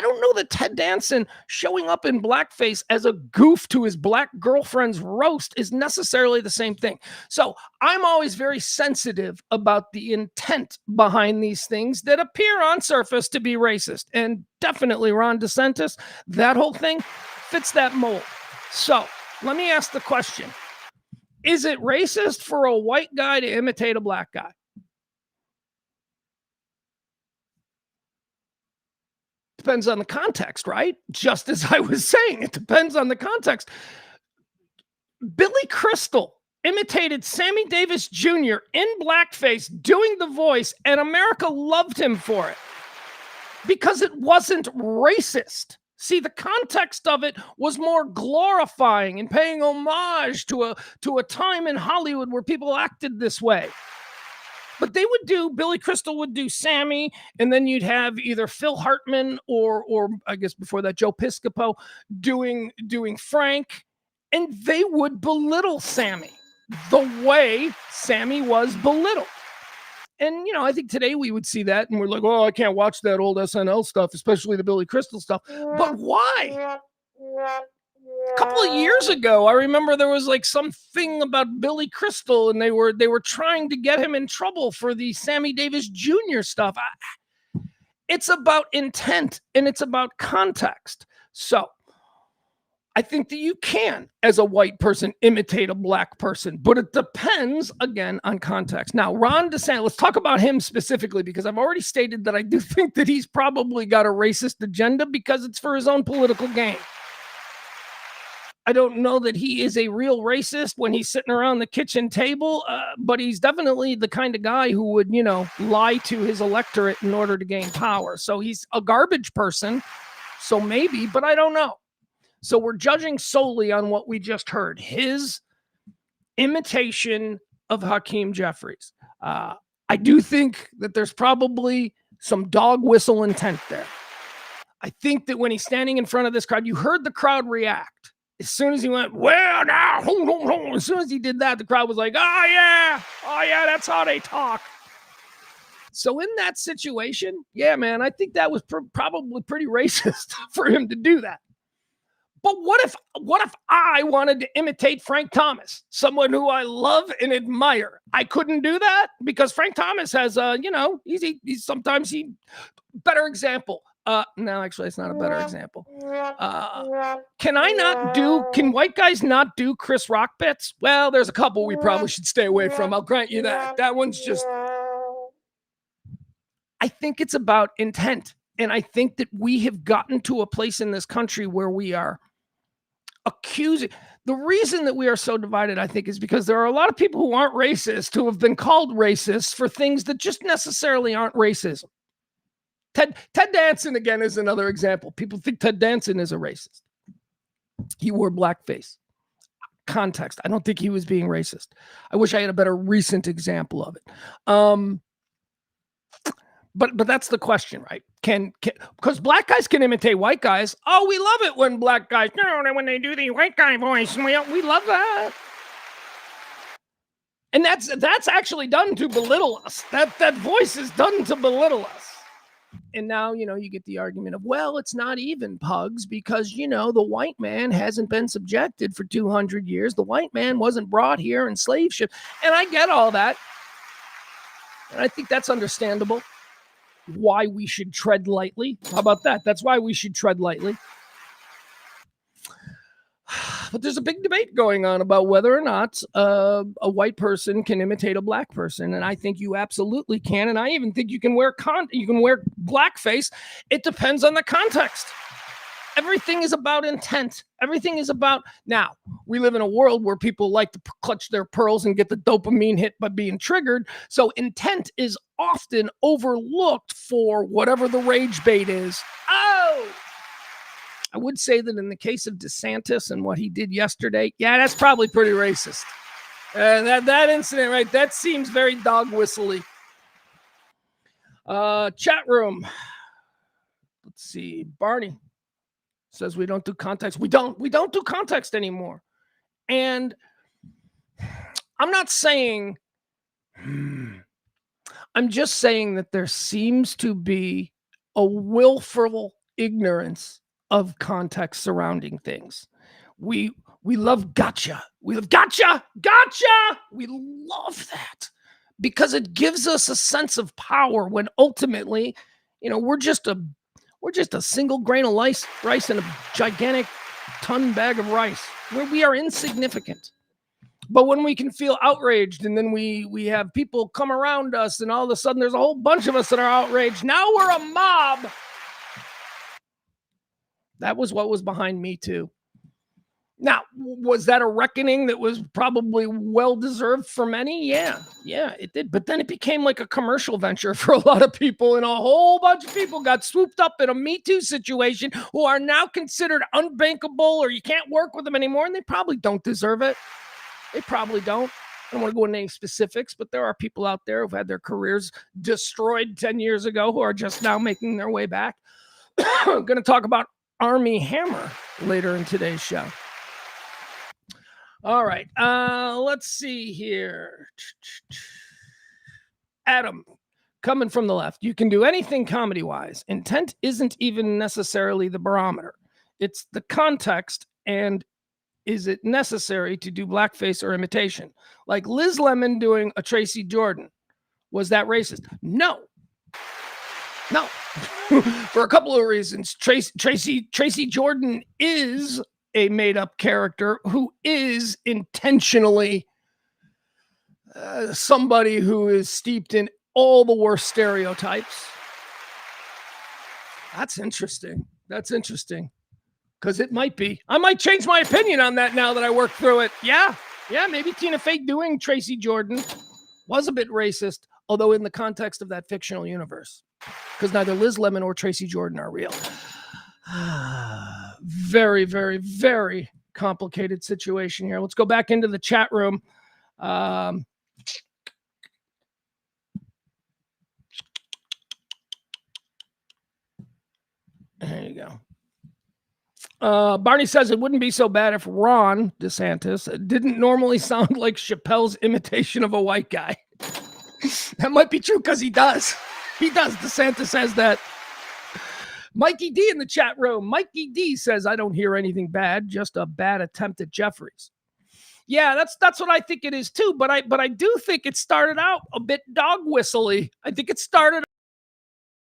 don't know that Ted Danson showing up in blackface as a goof to his black girlfriend's roast is necessarily the same thing. So I'm always very sensitive about the intent behind these things that appear on surface to be racist. And definitely Ron DeSantis, that whole thing fits that mold. So let me ask the question. Is it racist for a white guy to imitate a black guy? Depends on the context, right? Just as I was saying, it depends on the context. Billy Crystal imitated Sammy Davis Jr. in blackface doing the voice, and America loved him for it because it wasn't racist. See, the context of it was more glorifying and paying homage to a time in Hollywood where people acted this way. But Billy Crystal would do Sammy, and then you'd have either Phil Hartman or I guess before that, Joe Piscopo doing Frank, and they would belittle Sammy. the way Sammy was belittled. And, I think today we would see that and we're like, oh, I can't watch that old SNL stuff, especially the Billy Crystal stuff. But why? A couple of years ago, I remember there was like something about Billy Crystal and they were trying to get him in trouble for the Sammy Davis Jr. stuff. It's about intent and it's about context. So I think that you can, as a white person, imitate a black person, but it depends, again, on context. Now, Ron DeSantis, let's talk about him specifically, because I've already stated that I do think that he's probably got a racist agenda because it's for his own political gain. I don't know that he is a real racist when he's sitting around the kitchen table, but he's definitely the kind of guy who would, lie to his electorate in order to gain power. So he's a garbage person, so maybe, but I don't know. So we're judging solely on what we just heard, his imitation of Hakeem Jeffries. I do think that there's probably some dog whistle intent there. I think that when he's standing in front of this crowd, you heard the crowd react. As soon as he went, well, now, as soon as he did that, the crowd was like, oh, yeah, that's how they talk. So in that situation, yeah, man, I think that was probably pretty racist for him to do that. But what if I wanted to imitate Frank Thomas, someone who I love and admire? I couldn't do that because Frank Thomas has, he's sometimes better example. No, actually, it's not a better example. Can white guys not do Chris Rock bits? Well, there's a couple we probably should stay away from. I'll grant you that. That one's just, I think it's about intent. And I think that we have gotten to a place in this country where we are accusing. The reason that we are so divided, I think, is because there are a lot of people who aren't racist who have been called racists for things that just necessarily aren't racism. Ted Danson, again, is another example. People think Ted Danson is a racist. He wore blackface. Context. I don't think he was being racist. I wish I had a better recent example of it. But that's the question, right? Because black guys can imitate white guys. Oh, we love it when black guys, when they do the white guy voice. We love that. And that's actually done to belittle us. That voice is done to belittle us. And now, you get the argument of, well, it's not even, Pugs, because, the white man hasn't been subjected for 200 years. The white man wasn't brought here in slave ship. And I get all that. And I think that's understandable. Why we should tread lightly. How about that? That's why we should tread lightly. But there's a big debate going on about whether or not a white person can imitate a black person, and I think you absolutely can. And I even think you can wear blackface. It depends on the context. Everything is about intent. Everything is about. Now, we live in a world where people like to clutch their pearls and get the dopamine hit by being triggered. So intent is often overlooked for whatever the rage bait is. Oh! I would say that in the case of DeSantis and what he did yesterday, yeah, that's probably pretty racist. That incident, right? That seems very dog whistly. Chat room. Let's see. Barney says we don't do context. We don't do context anymore. And I'm not saying, I'm just saying that there seems to be a willful ignorance of context surrounding things. We love gotcha. We love gotcha. We love that because it gives us a sense of power when ultimately, we're just a single grain of rice in a gigantic ton bag of rice where we are insignificant. But when we can feel outraged and then we have people come around us and all of a sudden there's a whole bunch of us that are outraged. Now we're a mob. That was what was behind Me Too. Now, was that a reckoning that was probably well-deserved for many? Yeah, it did. But then it became like a commercial venture for a lot of people, and a whole bunch of people got swooped up in a Me Too situation who are now considered unbankable or you can't work with them anymore, and they probably don't deserve it. They probably don't. I don't want to go into any specifics, but there are people out there who've had their careers destroyed 10 years ago who are just now making their way back. I'm going to talk about Army Hammer later in today's show. All right. Let's see here. Adam, coming from the left, you can do anything comedy-wise. Intent isn't even necessarily the barometer. It's the context, and is it necessary to do blackface or imitation? Like Liz Lemon doing a Tracy Jordan. Was that racist? No. No. For a couple of reasons. Tracy Jordan is a made-up character who is intentionally somebody who is steeped in all the worst stereotypes. That's interesting. That's interesting. Because it might be. I might change my opinion on that now that I work through it. Yeah, maybe Tina Fey doing Tracy Jordan was a bit racist, although in the context of that fictional universe. Because neither Liz Lemon or Tracy Jordan are real. Very, very, very complicated situation here. Let's go back into the chat room. There you go. Barney says it wouldn't be so bad if Ron DeSantis didn't normally sound like Chappelle's imitation of a white guy. That might be true because he does. He does. DeSantis says that. Mikey D in the chat room. Mikey D says, I don't hear anything bad, just a bad attempt at Jeffries. Yeah, that's what I think it is too. But I do think it started out a bit dog whistly. I think it started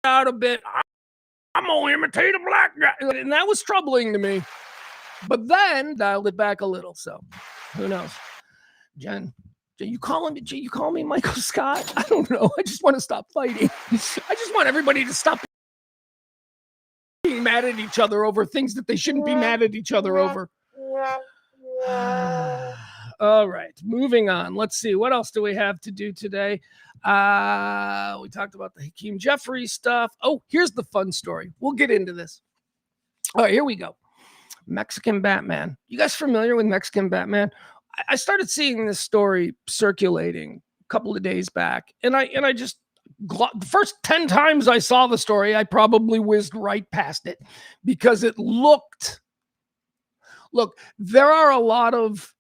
out a bit, I'm gonna imitate a black guy, and that was troubling to me. But then dialed it back a little. So who knows? Jen, you calling me Michael Scott? I don't know. I just want to stop fighting. I just want everybody to stop being mad at each other over things that they shouldn't be mad at each other over. All right, moving on. Let's see. What else do we have to do today? We talked about the Hakeem Jeffries stuff. Oh, here's the fun story. We'll get into this. All right, here we go. Mexican Batman. You guys familiar with Mexican Batman? I started seeing this story circulating a couple of days back, and I just the first 10 times I saw the story, I probably whizzed right past it because it looked. Look, there are a lot of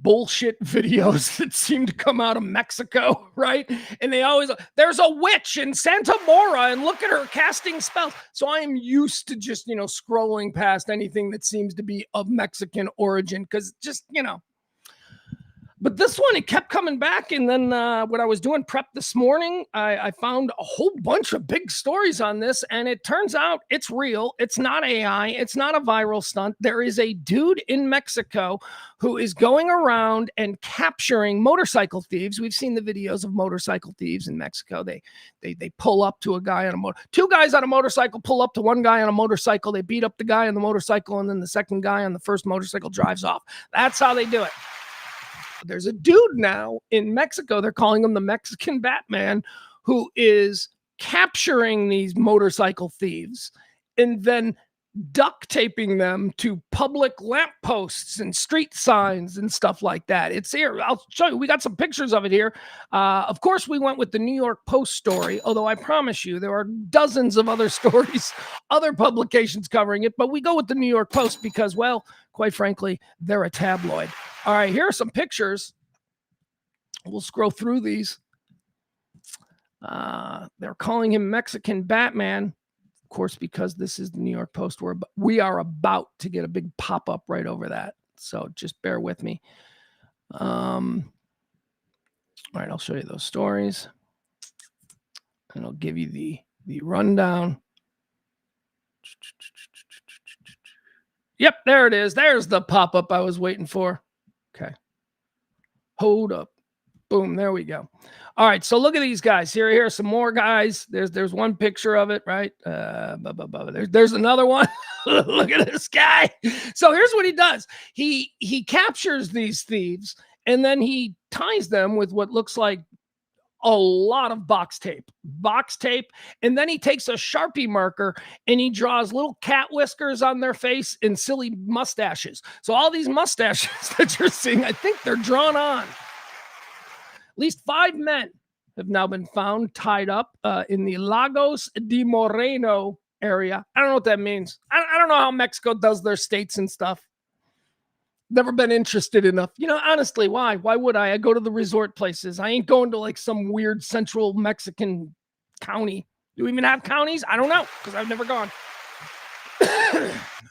bullshit videos that seem to come out of Mexico, right? And they always, there's a witch in Santa Mora and look at her casting spells. So I am used to just, scrolling past anything that seems to be of Mexican origin because just, But this one, it kept coming back. And then when I was doing prep this morning, I found a whole bunch of big stories on this. And it turns out it's real. It's not AI. It's not a viral stunt. There is a dude in Mexico who is going around and capturing motorcycle thieves. We've seen the videos of motorcycle thieves in Mexico. They pull up to a guy on a motor. Two guys on a motorcycle pull up to one guy on a motorcycle. They beat up the guy on the motorcycle. And then the second guy on the first motorcycle drives off. That's how they do it. There's a dude now in Mexico, they're calling him the Mexican Batman, who is capturing these motorcycle thieves and then duct taping them to public lampposts and street signs and stuff like that. It's here. I'll show you. We got some pictures of it here. Of course, we went with the New York Post story, although I promise you there are dozens of other stories, other publications covering it, but we go with the New York Post because, well, quite frankly, they're a tabloid. All right, here are some pictures. We'll scroll through these. They're calling him Mexican Batman, of course, because this is the New York Post. We are about to get a big pop-up right over that. So just bear with me. All right, I'll show you those stories. And I'll give you the rundown. Yep, there it is. There's the pop-up I was waiting for. Okay. Hold up. Boom. There we go. All right. So look at these guys. Here are some more guys. There's one picture of it, right? There's another one. Look at this guy. So here's what he does. He captures these thieves and then he ties them with what looks like a lot of box tape, and then he takes a Sharpie marker and he draws little cat whiskers on their face and silly mustaches. So all these mustaches that you're seeing, I think they're drawn on. At least 5 men have now been found tied up in the Lagos de Moreno area. I don't know what that means. I don't know how Mexico does their states and stuff. Never been interested enough. Honestly, why? Why would I? I go to the resort places. I ain't going to like some weird central Mexican county. Do we even have counties? I don't know because I've never gone.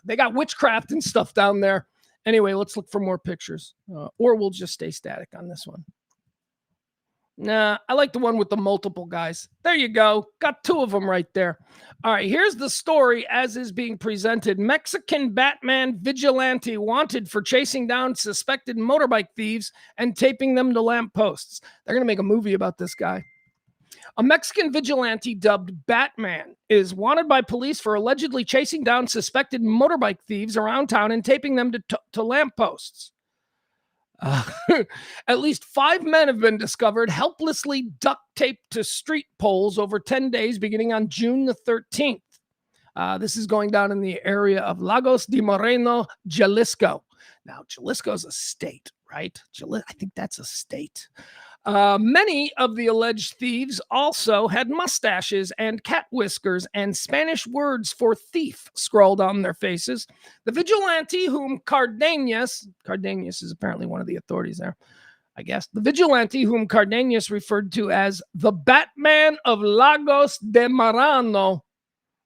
They got witchcraft and stuff down there. Anyway, let's look for more pictures, or we'll just stay static on this one. Nah, I like the one with the multiple guys. There you go. Got two of them right there. All right, here's the story as is being presented. Mexican Batman vigilante wanted for chasing down suspected motorbike thieves and taping them to lampposts. They're going to make a movie about this guy. A Mexican vigilante dubbed Batman is wanted by police for allegedly chasing down suspected motorbike thieves around town and taping them to lampposts. At least 5 men have been discovered helplessly duct taped to street poles over 10 days beginning on June the 13th. This is going down in the area of Lagos de Moreno, Jalisco. Now, Jalisco is a state, right? I think that's a state. Many of the alleged thieves also had mustaches and cat whiskers and Spanish words for thief scrawled on their faces. The vigilante whom Cardenas is apparently one of the authorities there, I guess. The vigilante whom Cardenas referred to as the Batman of Lagos de Moreno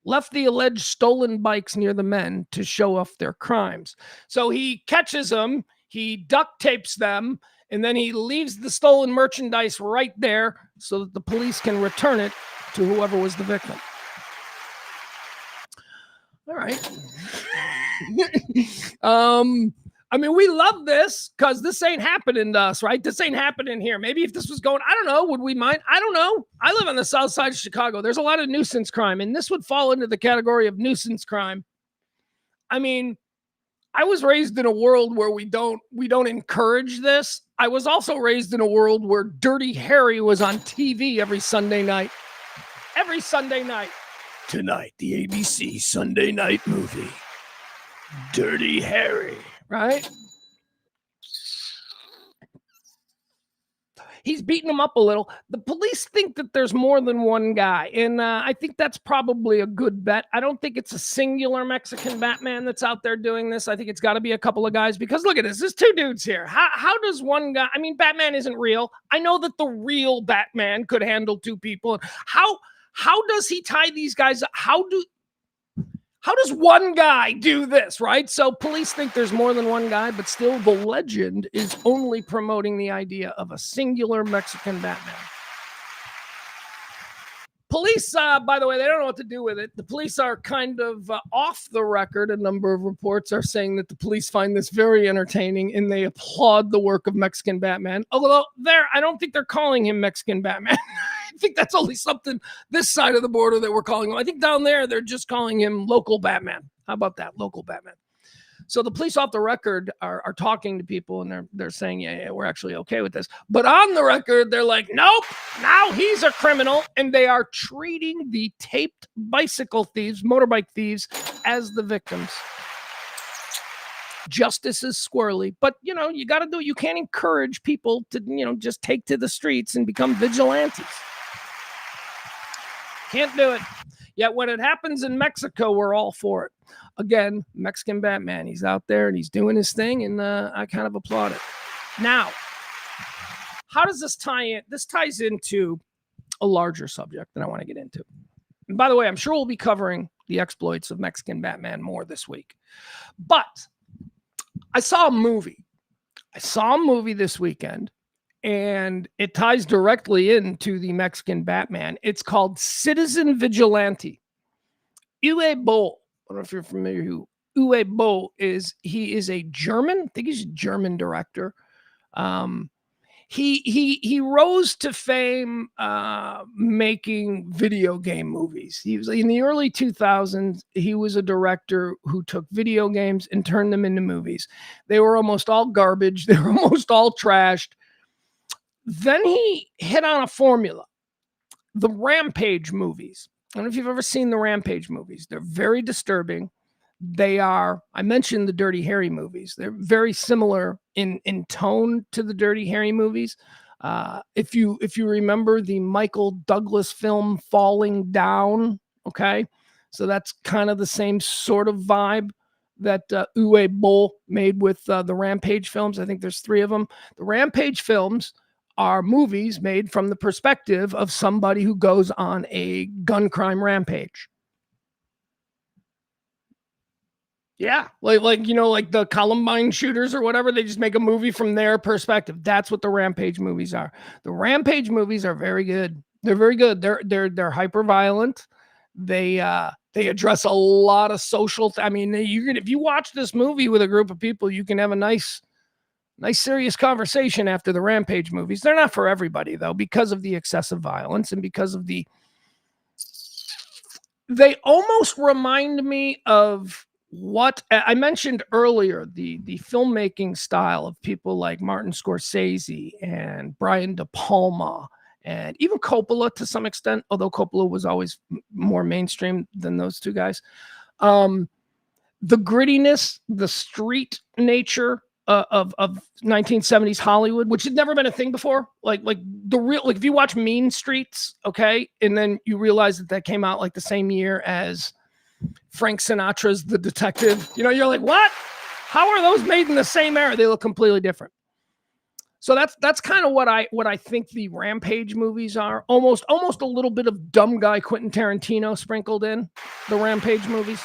left the alleged stolen bikes near the men to show off their crimes. So he catches them, he duct tapes them, and then he leaves the stolen merchandise right there so that the police can return it to whoever was the victim. All right. I mean, we love this because this ain't happening to us, right? This ain't happening here. Maybe if this was going, I don't know, would we mind? I don't know. I live on the south side of Chicago. There's a lot of nuisance crime, and this would fall into the category of nuisance crime. I mean, I was raised in a world where we don't encourage this. I was also raised in a world where Dirty Harry was on TV every Sunday night. Every Sunday night. Tonight, the ABC Sunday night movie. Dirty Harry, right? He's beating him up a little. The police think that there's more than one guy, and I think that's probably a good bet. I don't think it's a singular Mexican Batman that's out there doing this. I think it's got to be a couple of guys because look at this. There's two dudes here. How does one guy? I mean, Batman isn't real. I know that the real Batman could handle two people. How does he tie these guys up? How does one guy do this, right? So police think there's more than one guy, but still the legend is only promoting the idea of a singular Mexican Batman. Police, by the way, they don't know what to do with it. The police are kind of off the record. A number of reports are saying that the police find this very entertaining and they applaud the work of Mexican Batman. Although I don't think they're calling him Mexican Batman. I think that's only something this side of the border that we're calling him. I think down there, they're just calling him local Batman. How about that? Local Batman. So the police off the record are talking to people and they're saying, yeah, we're actually okay with this. But on the record, they're like, nope, now he's a criminal. And they are treating the taped bicycle thieves, motorbike thieves, as the victims. Justice is squirrely, but you got to do it. You can't encourage people to, just take to the streets and become vigilantes. Can't do it. Yet when it happens in Mexico, we're all for it. Again, Mexican Batman, he's out there and he's doing his thing, and I kind of applaud it. Now, how does this tie in? This ties into a larger subject that I want to get into. And by the way, I'm sure we'll be covering the exploits of Mexican Batman more this week. But I saw a movie. This weekend, and it ties directly into the Mexican Batman. It's called Citizen Vigilante. Uwe Boll. I don't know if you're familiar who Uwe Boll is. He is a German. I think he's a German director. He rose to fame making video game movies. He was in the early 2000s. He was a director who took video games and turned them into movies. They were almost all garbage. They were almost all trashed. Then he hit on a formula, the Rampage movies. I don't know if you've ever seen the Rampage movies. They're very disturbing. I mentioned the Dirty Harry movies. They're very similar in tone to the Dirty Harry movies. If you remember the Michael Douglas film Falling Down, okay? So that's kind of the same sort of vibe. that Uwe Boll made with the Rampage films. I think there's 3 of them. The Rampage films are movies made from the perspective of somebody who goes on a gun crime rampage. Yeah, like the Columbine shooters or whatever. They just make a movie from their perspective. That's what the Rampage movies are. The Rampage movies are very good. They're very good. They're hyper violent. They address a lot of social. If you watch this movie with a group of people, you can have a nice serious conversation after the Rampage movies. They're not for everybody though, because of the excessive violence and because of they almost remind me of what I mentioned earlier, the filmmaking style of people like Martin Scorsese and Brian De Palma and even Coppola to some extent, although Coppola was always more mainstream than those 2 guys. The grittiness, the street nature of 1970s Hollywood, which had never been a thing before. Like if you watch Mean Streets, okay, and then you realize that came out like the same year as Frank Sinatra's The Detective. You're like, what? How are those made in the same era? They look completely different. So that's kind of what I think the Rampage movies are. Almost a little bit of dumb guy Quentin Tarantino sprinkled in the Rampage movies.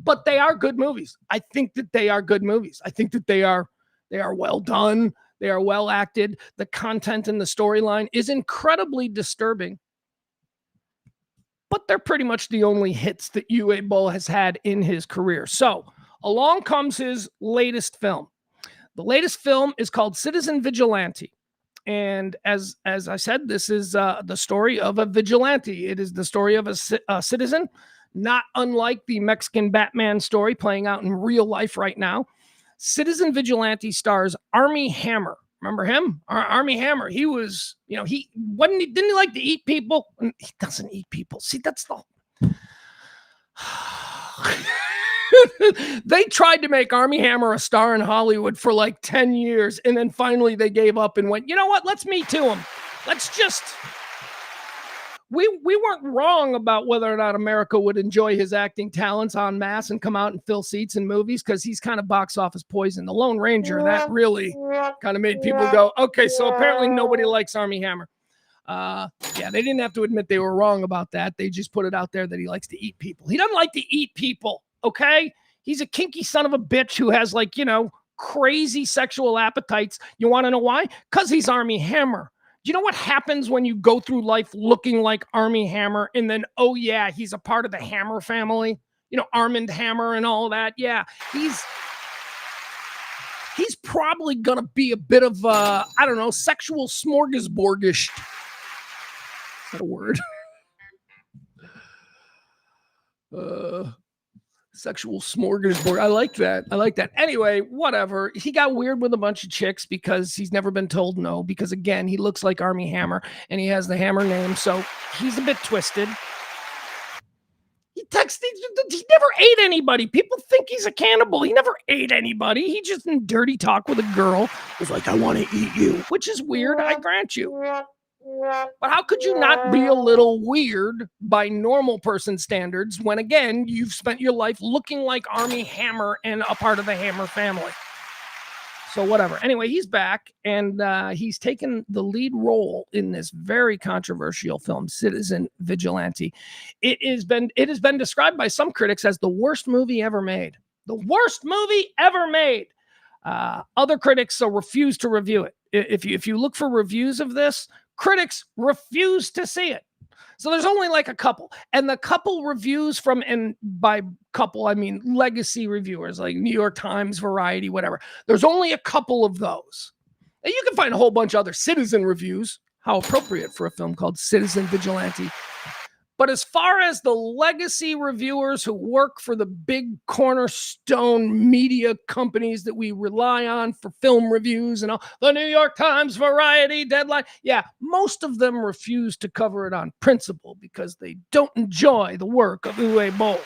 But they are good movies. I think that they are good movies. I think that they are well done. They are well acted. The content and the storyline is incredibly disturbing. But they're pretty much the only hits that Uwe Boll has had in his career. So along comes his latest film. The latest film is called Citizen Vigilante. And as I said, this is the story of a vigilante. It is the story of a citizen, not unlike the Mexican Batman story playing out in real life right now. Citizen Vigilante stars Armie Hammer. Remember him? Armie Hammer. He was, didn't he like to eat people? He doesn't eat people. See, that's the... They tried to make Armie Hammer a star in Hollywood for like 10 years. And then finally they gave up and went, you know what? Let's Me Too him. Let's just... We weren't wrong about whether or not America would enjoy his acting talents en masse and come out and fill seats in movies, because he's kind of box office poison. The Lone Ranger, that really kind of made people go, okay, so apparently nobody likes Armie Hammer. Yeah, they didn't have to admit they were wrong about that. They just put it out there that he likes to eat people. He doesn't like to eat people, okay? He's a kinky son of a bitch who has crazy sexual appetites. You want to know why? Because he's Armie Hammer. Do you know what happens when you go through life looking like Armie Hammer and then, oh yeah, he's a part of the Hammer family? Armand Hammer and all that. Yeah, he's probably going to be a bit of, sexual smorgasbordish. Is that a word? Sexual smorgasbord. I like that. Anyway, whatever. He got weird with a bunch of chicks because he's never been told no. Because again, he looks like Armie Hammer and he has the Hammer name, so he's a bit twisted. He never ate anybody. People think he's a cannibal. He never ate anybody. He just in dirty talk with a girl was like, I want to eat you, which is weird. I grant you. But how could you not be a little weird by normal person standards when, again, you've spent your life looking like Armie Hammer and a part of the Hammer family? So whatever. Anyway, he's back, and he's taken the lead role in this very controversial film, Citizen Vigilante. It has been described by some critics as the worst movie ever made. The worst movie ever made. Other critics refuse to review it. If you look for reviews of this, critics refuse to see it. So there's only like a couple. And the couple reviews from, and by couple, I mean legacy reviewers like New York Times, Variety, whatever. There's only a couple of those. And you can find a whole bunch of other citizen reviews. How appropriate for a film called Citizen Vigilante. But as far as the legacy reviewers who work for the big cornerstone media companies that we rely on for film reviews and all, the New York Times, Variety, Deadline, yeah, most of them refuse to cover it on principle because they don't enjoy the work of Uwe Boll.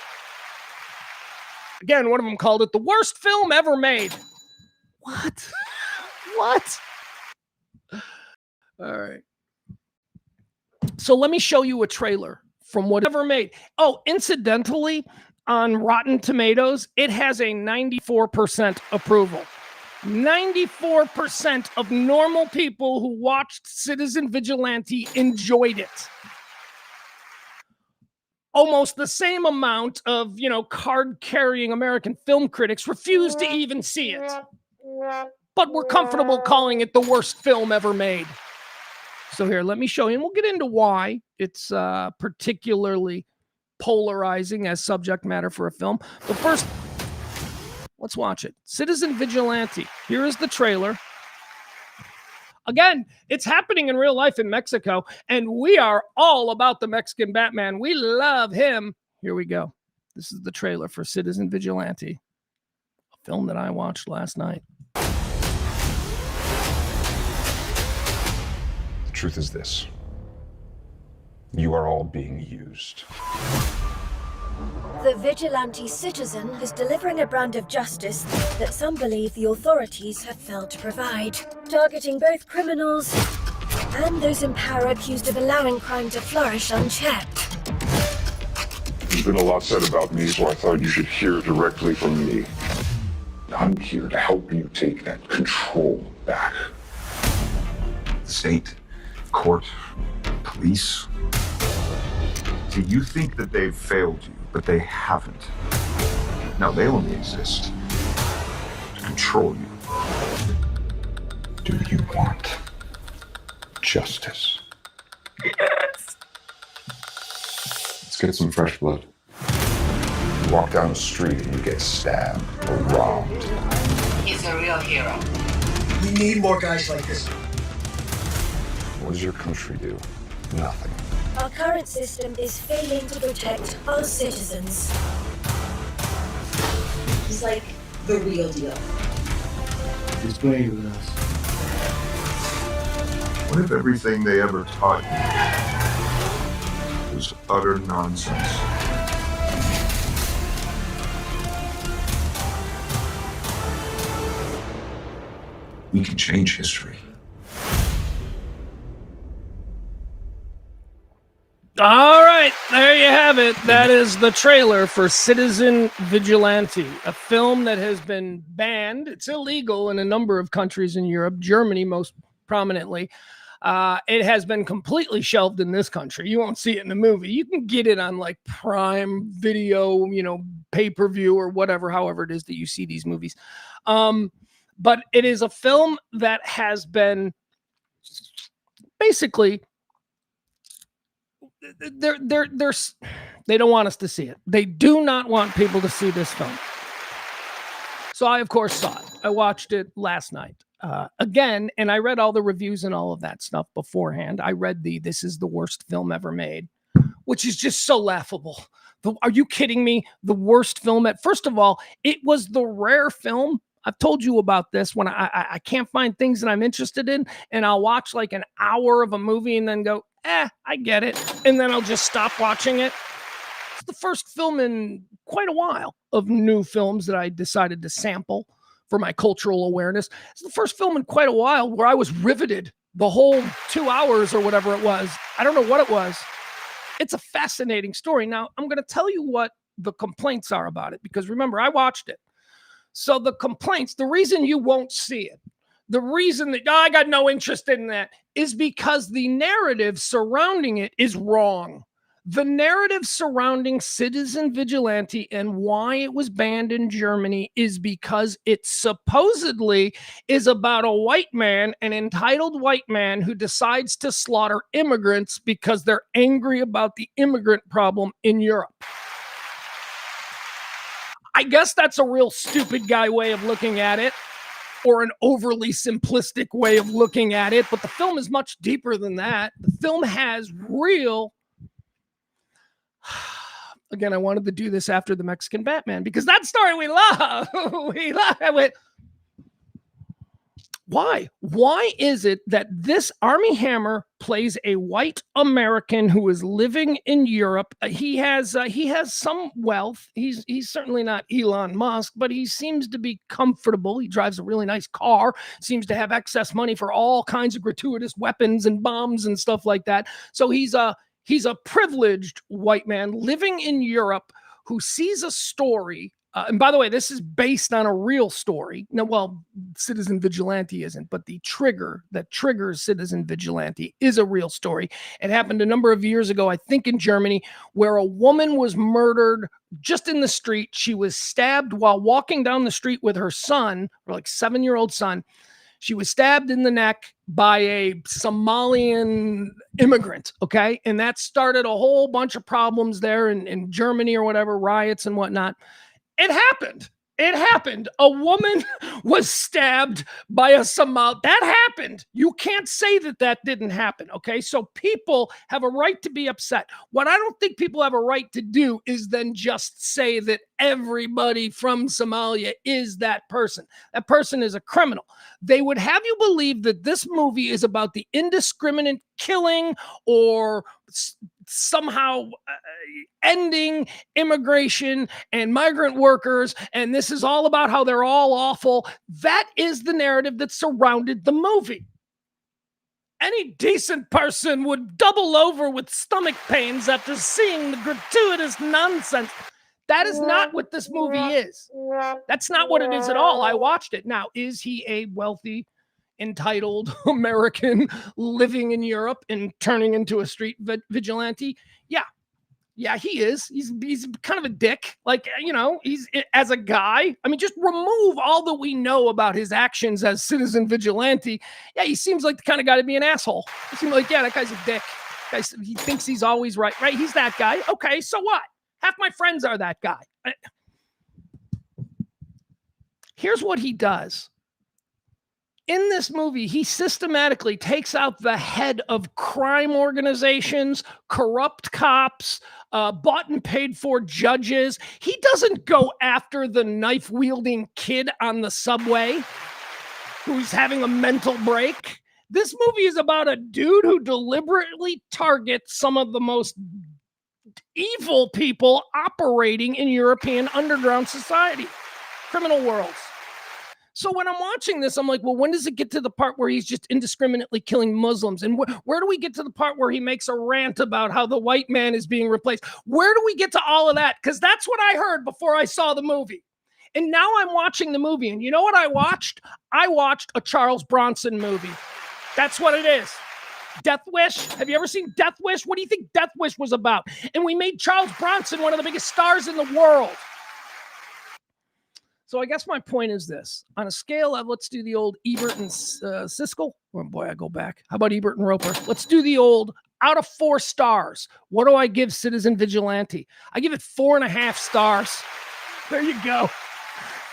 Again, one of them called it the worst film ever made. What? What? All right. So let me show you a trailer from whatever made. Oh, incidentally, on Rotten Tomatoes, it has a 94% approval. 94% of normal people who watched Citizen Vigilante enjoyed it. Almost the same amount of, card-carrying American film critics refused to even see it. But we're comfortable calling it the worst film ever made. So here, let me show you, and we'll get into why it's particularly polarizing as subject matter for a film. But first, let's watch it. Citizen Vigilante. Here is the trailer. Again, it's happening in real life in Mexico, and we are all about the Mexican Batman. We love him. Here we go. This is the trailer for Citizen Vigilante, a film that I watched last night. The truth is this. You are all being used. The vigilante citizen is delivering a brand of justice that some believe the authorities have failed to provide, targeting both criminals and those in power accused of allowing crime to flourish unchecked. There's been a lot said about me, so I thought you should hear directly from me. I'm here to help you take that control back. The state, court, police. See, you think that they've failed you, but they haven't. Now, they only exist to control you. Do you want justice? Yes! Let's get some fresh blood. You walk down the street and you get stabbed or robbed. He's a real hero. We need more guys like this. What does your country do? Nothing. Our current system is failing to protect our citizens. He's like the real deal. He's playing with us. What if everything they ever taught you was utter nonsense? We can change history. All right, there you have it. That is the trailer for Citizen Vigilante, a film that has been banned. It's illegal in a number of countries in Europe, Germany most prominently. It has been completely shelved in this country. You won't see it in the movie. You can get it on like Prime Video, pay-per-view or whatever, however it is that you see these movies. But it is a film that has been basically... they don't want us to see it. They do not want people to see this film. So I, of course, saw it. I watched it last night again, and I read all the reviews and all of that stuff beforehand. I read this is the worst film ever made, which is just so laughable. Are you kidding me? The worst film first of all, it was the rare film. I've told you about this when I can't find things that I'm interested in, and I'll watch like an hour of a movie and then go, I get it. And then I'll just stop watching it. It's the first film in quite a while of new films that I decided to sample for my cultural awareness. It's the first film in quite a while where I was riveted the whole 2 hours or whatever it was. I don't know what it was. It's a fascinating story. Now, I'm going to tell you what the complaints are about it, because remember, I watched it. So the complaints, the reason you won't see it, the reason that I got no interest in that is because the narrative surrounding it is wrong. The narrative surrounding Citizen Vigilante and why it was banned in Germany is because it supposedly is about a white man, an entitled white man who decides to slaughter immigrants because they're angry about the immigrant problem in Europe. I guess that's a real stupid guy way of looking at it, or an overly simplistic way of looking at it, but the film is much deeper than that. The film has real... Again, I wanted to do this after the Mexican Batman, because that story we love. We love it. Why? Why is it that this Armie Hammer plays a white American who is living in Europe? He has some wealth. He's certainly not Elon Musk, but he seems to be comfortable. He drives a really nice car, seems to have excess money for all kinds of gratuitous weapons and bombs and stuff like that. So he's a privileged white man living in Europe who sees a story. And by the way, this is based on a real story. No, well, Citizen Vigilante isn't, but the trigger that triggers Citizen Vigilante is a real story. It happened a number of years ago, I think in Germany, where a woman was murdered just in the street. She was stabbed while walking down the street with her son, her like 7-year-old son. She was stabbed in the neck by a Somalian immigrant, okay? And that started a whole bunch of problems there in Germany or whatever, riots and whatnot. It happened. It happened. A woman was stabbed by a Somali. That happened. You can't say that that didn't happen, okay? So people have a right to be upset. What I don't think people have a right to do is then just say that everybody from Somalia is that person. That person is a criminal. They would have you believe that this movie is about the indiscriminate killing or somehow ending immigration and migrant workers, and this is all about how they're all awful. That is the narrative that surrounded the movie. Any decent person would double over with stomach pains after seeing the gratuitous nonsense. That is not what this movie is. That's not what it is at all. I watched it. Now, is he a wealthy, entitled American living in Europe and turning into a street vigilante? Yeah, he is. He's kind of a dick. Like, you know, he's as a guy. I mean, just remove all that we know about his actions as citizen vigilante. Yeah, he seems like the kind of guy to be an asshole. He seems like, yeah, that guy's a dick. He thinks he's always right. Right? He's that guy. Okay, so what? Half my friends are that guy. Here's what he does. In this movie, he systematically takes out the head of crime organizations, corrupt cops, bought and paid for judges. He doesn't go after the knife-wielding kid on the subway who's having a mental break. This movie is about a dude who deliberately targets some of the most evil people operating in European underground society, criminal worlds. So when I'm watching this, I'm like, well, when does it get to the part where he's just indiscriminately killing Muslims? And where do we get to the part where he makes a rant about how the white man is being replaced? Where do we get to all of that? Because that's what I heard before I saw the movie. And now I'm watching the movie. And you know what I watched? I watched a Charles Bronson movie. That's what it is. Death Wish. Have you ever seen Death Wish? What do you think Death Wish was about? And we made Charles Bronson one of the biggest stars in the world. So I guess my point is this. On a scale of, let's do the old Ebert and Siskel. Oh boy, I go back. How about Ebert and Roper? Let's do the old out of 4 stars. What do I give Citizen Vigilante? I give it 4.5 stars. There you go.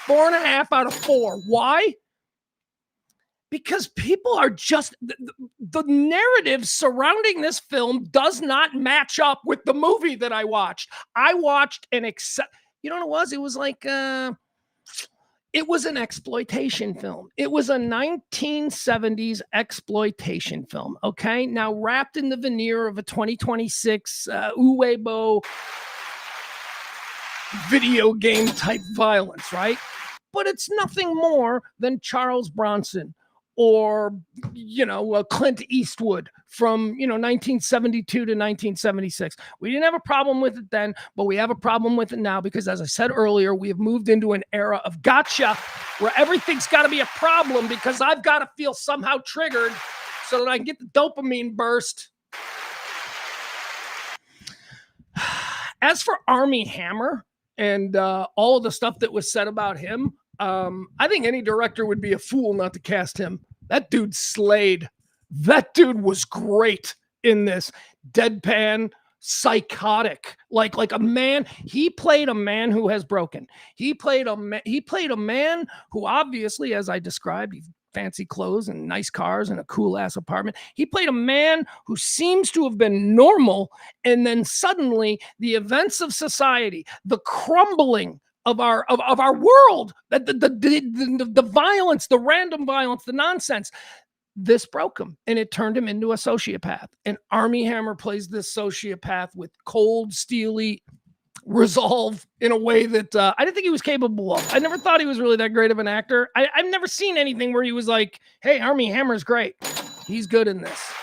4.5 out of 4. Why? Because people are just, the narrative surrounding this film does not match up with the movie that I watched. I watched you know what it was? It was like, it was an exploitation film. It was a 1970s exploitation film, okay? Now, wrapped in the veneer of a 2026 Uwebo video game type violence, right? But it's nothing more than Charles Bronson or, you know, Clint Eastwood from, 1972 to 1976. We didn't have a problem with it then, but we have a problem with it now because, as I said earlier, we have moved into an era of gotcha where everything's got to be a problem because I've got to feel somehow triggered so that I can get the dopamine burst. As for Armie Hammer and all of the stuff that was said about him, I think any director would be a fool not to cast him. That dude slayed. That dude was great in this. Deadpan, psychotic, like a man. He played a man who has broken. He played a man who obviously, as I described, he's fancy clothes and nice cars and a cool ass apartment. He played a man who seems to have been normal, and then suddenly the events of society, the crumbling of our world, the violence, the random violence, the nonsense, this broke him and it turned him into a sociopath. And Armie Hammer plays this sociopath with cold, steely resolve in a way that I didn't think he was capable of. I never thought he was really that great of an actor. I've never seen anything where he was like, hey, Armie Hammer's great. He's good in this.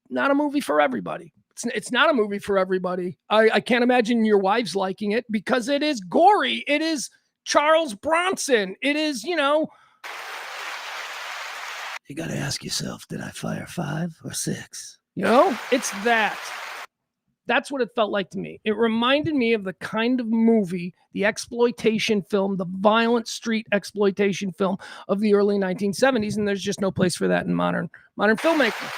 Not a movie for everybody. It's not a movie for everybody. I can't imagine your wives liking it because it is gory. It is Charles Bronson. It is, you got to ask yourself, did I fire 5 or 6? It's that. That's what it felt like to me. It reminded me of the kind of movie, the exploitation film, the violent street exploitation film of the early 1970s. And there's just no place for that in modern filmmaking.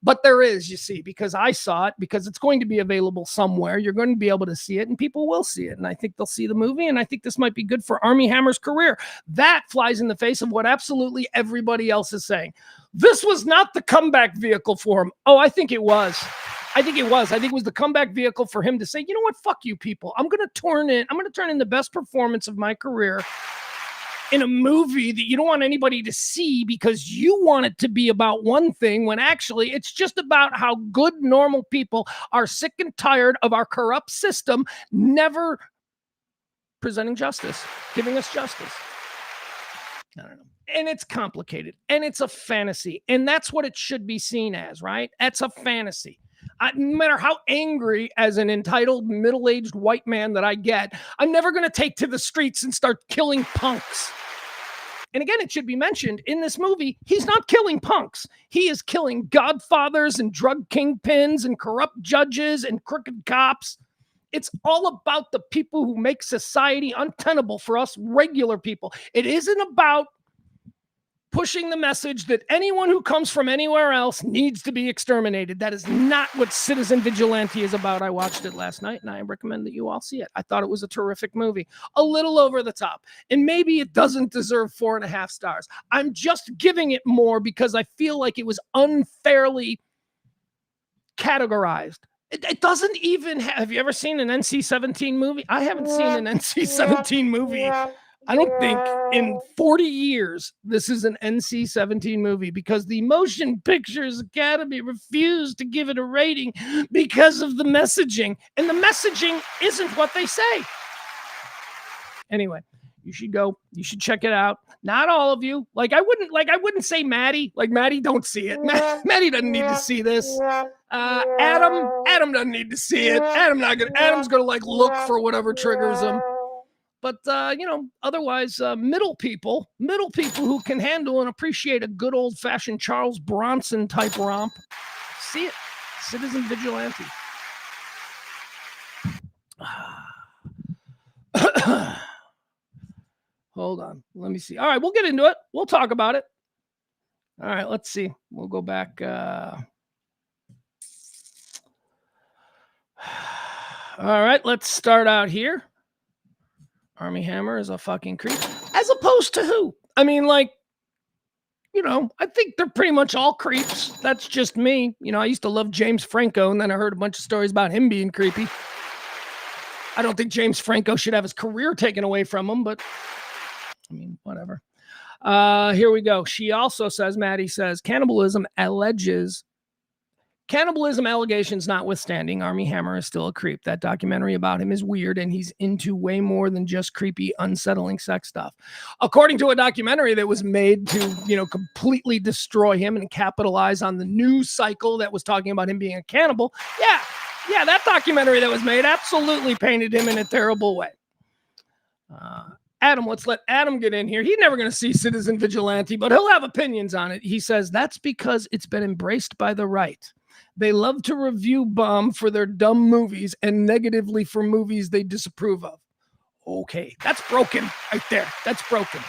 But there is, you see, because I saw it, because it's going to be available somewhere. You're going to be able to see it, and people will see it. And I think they'll see the movie, and I think this might be good for Armie Hammer's career. That flies in the face of what absolutely everybody else is saying. This was not the comeback vehicle for him. Oh, I think it was. I think it was the comeback vehicle for him to say, you know what, fuck you people. I'm going to turn in the best performance of my career in a movie that you don't want anybody to see because you want it to be about one thing when actually it's just about how good normal people are sick and tired of our corrupt system never presenting justice, giving us justice. I don't know. And it's complicated and it's a fantasy, and that's what it should be seen as, right? That's a fantasy. No matter how angry as an entitled middle-aged white man that I get, I'm never going to take to the streets and start killing punks. And again, it should be mentioned in this movie, he's not killing punks. He is killing godfathers and drug kingpins and corrupt judges and crooked cops. It's all about the people who make society untenable for us regular people. It isn't about pushing the message that anyone who comes from anywhere else needs to be exterminated. That is not what Citizen Vigilante is about. I watched it last night, and I recommend that you all see it. I thought it was a terrific movie, a little over the top, and maybe it doesn't deserve 4.5 stars. I'm just giving it more because I feel like it was unfairly categorized. It doesn't even have you ever seen an NC-17 movie? I haven't seen an NC-17 movie. I don't think in 40 years, this is an NC-17 movie because the Motion Pictures Academy refused to give it a rating because of the messaging. And the messaging isn't what they say. Anyway, you should go. You should check it out. Not all of you. I wouldn't say Maddie. Maddie, don't see it. Maddie doesn't need to see this. Adam doesn't need to see it. Adam's gonna look for whatever triggers him. But, otherwise, middle people who can handle and appreciate a good old-fashioned Charles Bronson type romp, see it. Citizen Vigilante. Hold on. Let me see. All right, we'll get into it. We'll talk about it. All right, let's see. We'll go back. All right, let's start out here. Armie Hammer is a fucking creep. As opposed to who? I mean, I think they're pretty much all creeps. That's just me. I used to love James Franco, and then I heard a bunch of stories about him being creepy. I don't think James Franco should have his career taken away from him, but I mean, whatever. Here we go. She also says, Maddie says, cannibalism allegations notwithstanding, Armie Hammer is still a creep. That documentary about him is weird, and he's into way more than just creepy, unsettling sex stuff. According to a documentary that was made to, completely destroy him and capitalize on the news cycle that was talking about him being a cannibal. Yeah, that documentary that was made absolutely painted him in a terrible way. Adam, let's let Adam get in here. He's never going to see Citizen Vigilante, but he'll have opinions on it. He says, that's because it's been embraced by the right. They love to review bomb for their dumb movies and negatively for movies they disapprove of. Okay, that's broken right there. That's broken.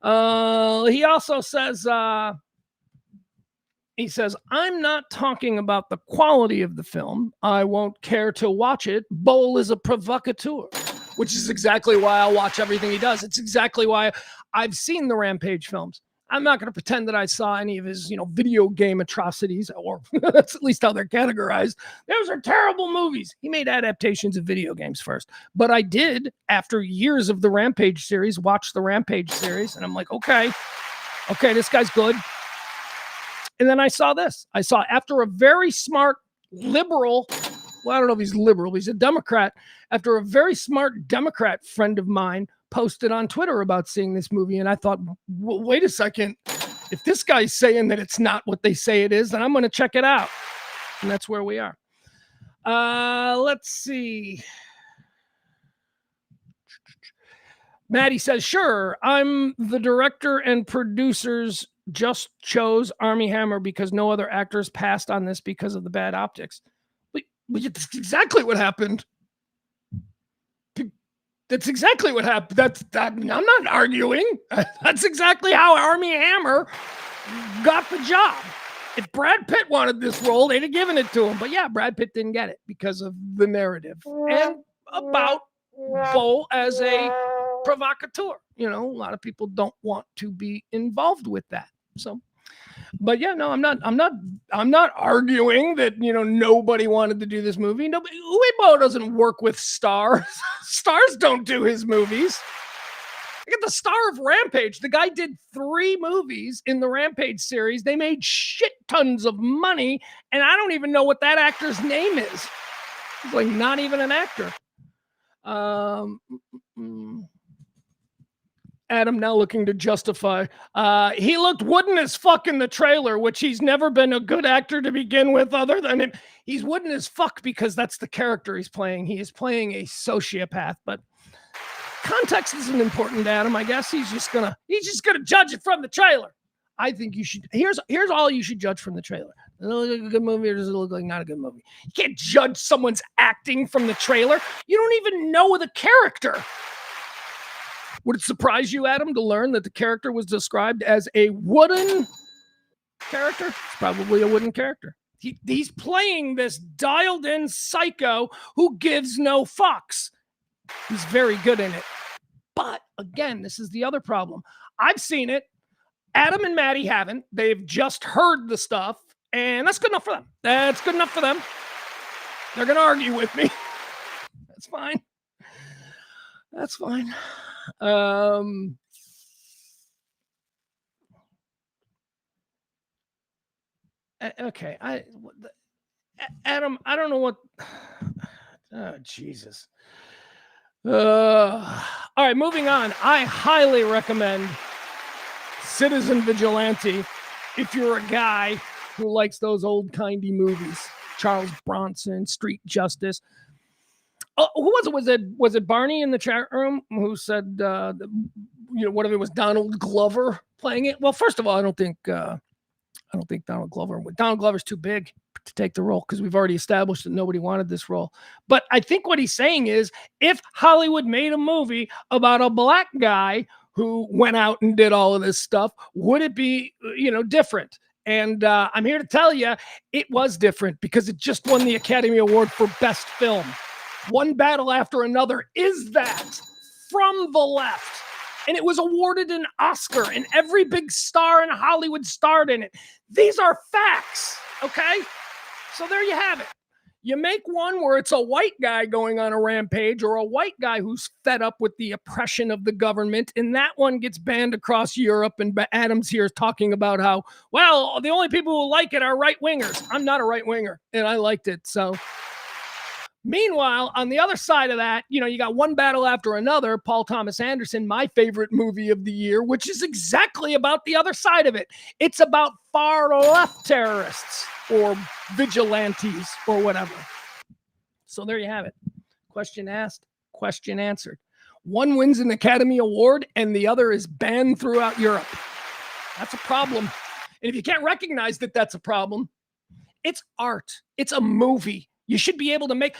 He also says, I'm not talking about the quality of the film. I won't care to watch it. Bowl is a provocateur, which is exactly why I'll watch everything he does. It's exactly why I've seen the Rampage films. I'm not going to pretend that I saw any of his, video game atrocities, or that's at least how they're categorized. Those are terrible movies. He made adaptations of video games first. But I did, after years of the Rampage series, watch the Rampage series, and I'm like, okay, this guy's good. And then I saw this. After a very smart liberal, well, I don't know if he's liberal, but he's a Democrat. After a very smart Democrat friend of mine posted on Twitter about seeing this movie, and I thought, wait a second. If this guy's saying that it's not what they say it is, then I'm going to check it out. And that's where we are. Let's see. Maddie says, sure, I'm the director and producers just chose Army Hammer because no other actors passed on this because of the bad optics. But that's exactly what happened. That's exactly what happened. I'm not arguing. That's exactly how Army Hammer got the job. If Brad Pitt wanted this role, they'd have given it to him. But yeah, Brad Pitt didn't get it because of the narrative and about Bo as a provocateur. You know, a lot of people don't want to be involved with that. So, but yeah, no, I'm not arguing that, you know, nobody wanted to do this movie. Nobody, Uwe doesn't work with stars. Stars don't do his movies. Look at the star of Rampage. The guy did 3 movies in the Rampage series. They made shit tons of money, and I don't even know what that actor's name is. He's like not even an actor. Adam now looking to justify. He looked wooden as fuck in the trailer, which he's never been a good actor to begin with other than him. He's wooden as fuck because that's the character he's playing. He is playing a sociopath, but context isn't important, Adam. I guess he's just gonna judge it from the trailer. I think you should. Here's all you should judge from the trailer. Does it look like a good movie or does it look like not a good movie? You can't judge someone's acting from the trailer. You don't even know the character. Would it surprise you, Adam, to learn that the character was described as a wooden character? It's probably a wooden character. He's playing this dialed-in psycho who gives no fucks. He's very good in it. But again, this is the other problem. I've seen it. Adam and Maddie haven't. They've just heard the stuff, and that's good enough for them. That's good enough for them. They're going to argue with me. That's fine. That's fine. Okay. Adam, I don't know what. Oh, Jesus. All right, moving on. I highly recommend Citizen Vigilante if you're a guy who likes those old kindy movies. Charles Bronson, Street Justice. Oh, who was it? Was it Barney in the chat room who said, what if it was Donald Glover playing it? Well, first of all, I don't think Donald Glover's too big to take the role because we've already established that nobody wanted this role. But I think what he's saying is if Hollywood made a movie about a black guy who went out and did all of this stuff, would it be, different? And I'm here to tell you it was different because it just won the Academy Award for Best Film. One Battle After Another is that from the left. And it was awarded an Oscar, and every big star in Hollywood starred in it. These are facts, okay? So there you have it. You make one where it's a white guy going on a rampage or a white guy who's fed up with the oppression of the government, and that one gets banned across Europe, and Adams here is talking about how, well, the only people who like it are right-wingers. I'm not a right-winger, and I liked it, so... Meanwhile, on the other side of that, you got One Battle After Another, Paul Thomas Anderson, my favorite movie of the year, which is exactly about the other side of it. It's about far left terrorists or vigilantes or whatever. So there you have it. Question asked, question answered. One wins an Academy Award and the other is banned throughout Europe. That's a problem. And if you can't recognize that that's a problem, it's art. It's a movie. You should be able to make,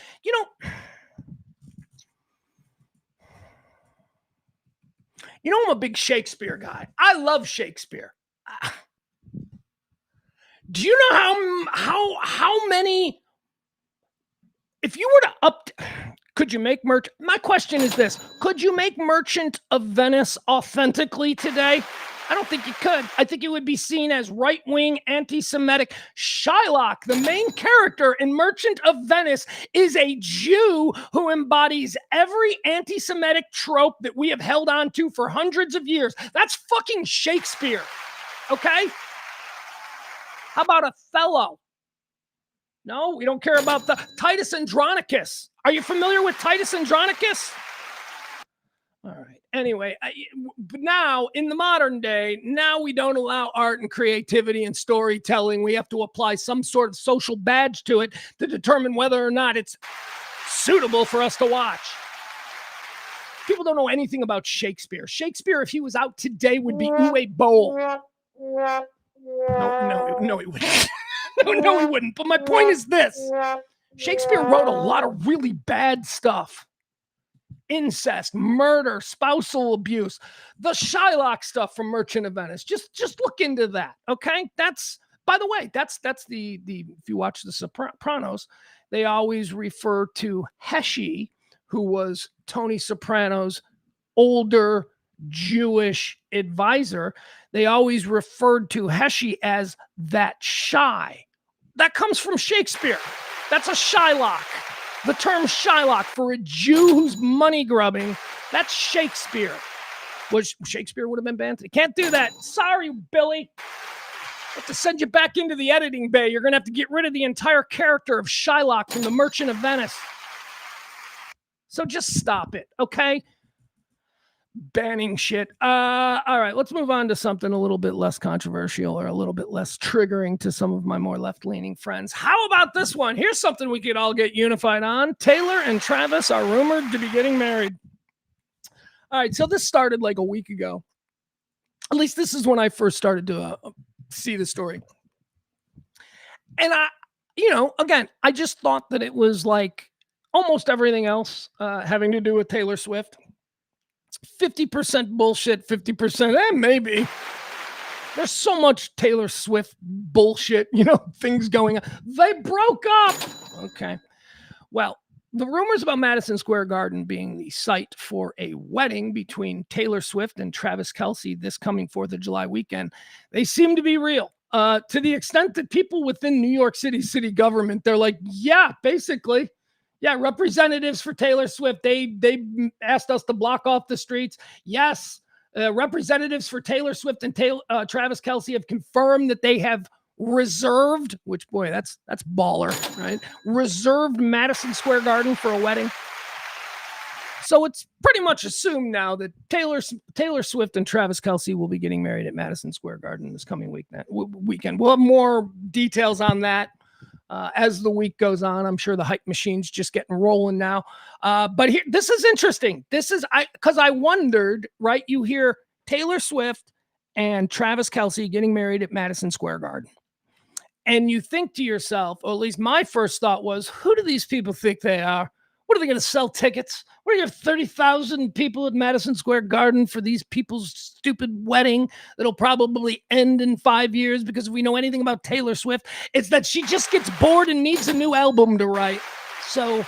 I'm a big Shakespeare guy. I love Shakespeare. Do you know how many, if you were to could you make my question is this, could you make Merchant of Venice authentically today? I don't think you could. I think it would be seen as right-wing, anti-Semitic. Shylock, the main character in Merchant of Venice, is a Jew who embodies every anti-Semitic trope that we have held on to for hundreds of years. That's fucking Shakespeare, okay? How about Othello? No, we don't care about the Titus Andronicus. Are you familiar with Titus Andronicus? All right. Anyway, but now in the modern day, now we don't allow art and creativity and storytelling. We have to apply some sort of social badge to it to determine whether or not it's suitable for us to watch. People don't know anything about Shakespeare. Shakespeare, if he was out today, would be Uwe Boll. No, he wouldn't. no, he wouldn't. But my point is this. Shakespeare wrote a lot of really bad stuff. Incest, murder, spousal abuse, the Shylock stuff from Merchant of Venice. Just look into that, okay? That's, by the way, that's the if you watch The Sopranos, they always refer to Heshy, who was Tony Soprano's older Jewish advisor. They always referred to Heshy as that shy. That comes from Shakespeare. That's a Shylock. The term Shylock for a Jew who's money grubbing, that's Shakespeare. Which Shakespeare would have been banned today. Can't do that. Sorry, Billy. I have to send you back into the editing bay. You're going to have to get rid of the entire character of Shylock from The Merchant of Venice. So just stop it, okay? Banning shit. All right, let's move on to something a little bit less controversial or a little bit less triggering to some of my more left-leaning friends. How about this one? Here's something we could all get unified on. Taylor and Travis are rumored to be getting married. All right, so this started like a week ago. At least this is when I first started to see the story. And again, I just thought that it was like almost everything else having to do with Taylor Swift. 50% bullshit, 50%, maybe. There's so much Taylor Swift bullshit, things going on. They broke up. Okay. Well, the rumors about Madison Square Garden being the site for a wedding between Taylor Swift and Travis Kelce this coming 4th of July weekend, they seem to be real. To the extent that people within New York city government, they're like, yeah, basically. Yeah, representatives for Taylor Swift, they asked us to block off the streets. Yes, representatives for Taylor Swift and Travis Kelce have confirmed that they have reserved, which, boy, that's baller, right? Reserved Madison Square Garden for a wedding. So it's pretty much assumed now that Taylor Swift and Travis Kelce will be getting married at Madison Square Garden this coming weekend. We'll have more details on that as the week goes on. I'm sure the hype machine's just getting rolling now. But here, this is interesting. Because I wondered, right? You hear Taylor Swift and Travis Kelce getting married at Madison Square Garden. And you think to yourself, or at least my first thought was, who do these people think they are? What are they going to sell tickets? What do you have 30,000 people at Madison Square Garden for these people's stupid wedding that'll probably end in 5 years? Because if we know anything about Taylor Swift, it's that she just gets bored and needs a new album to write. So,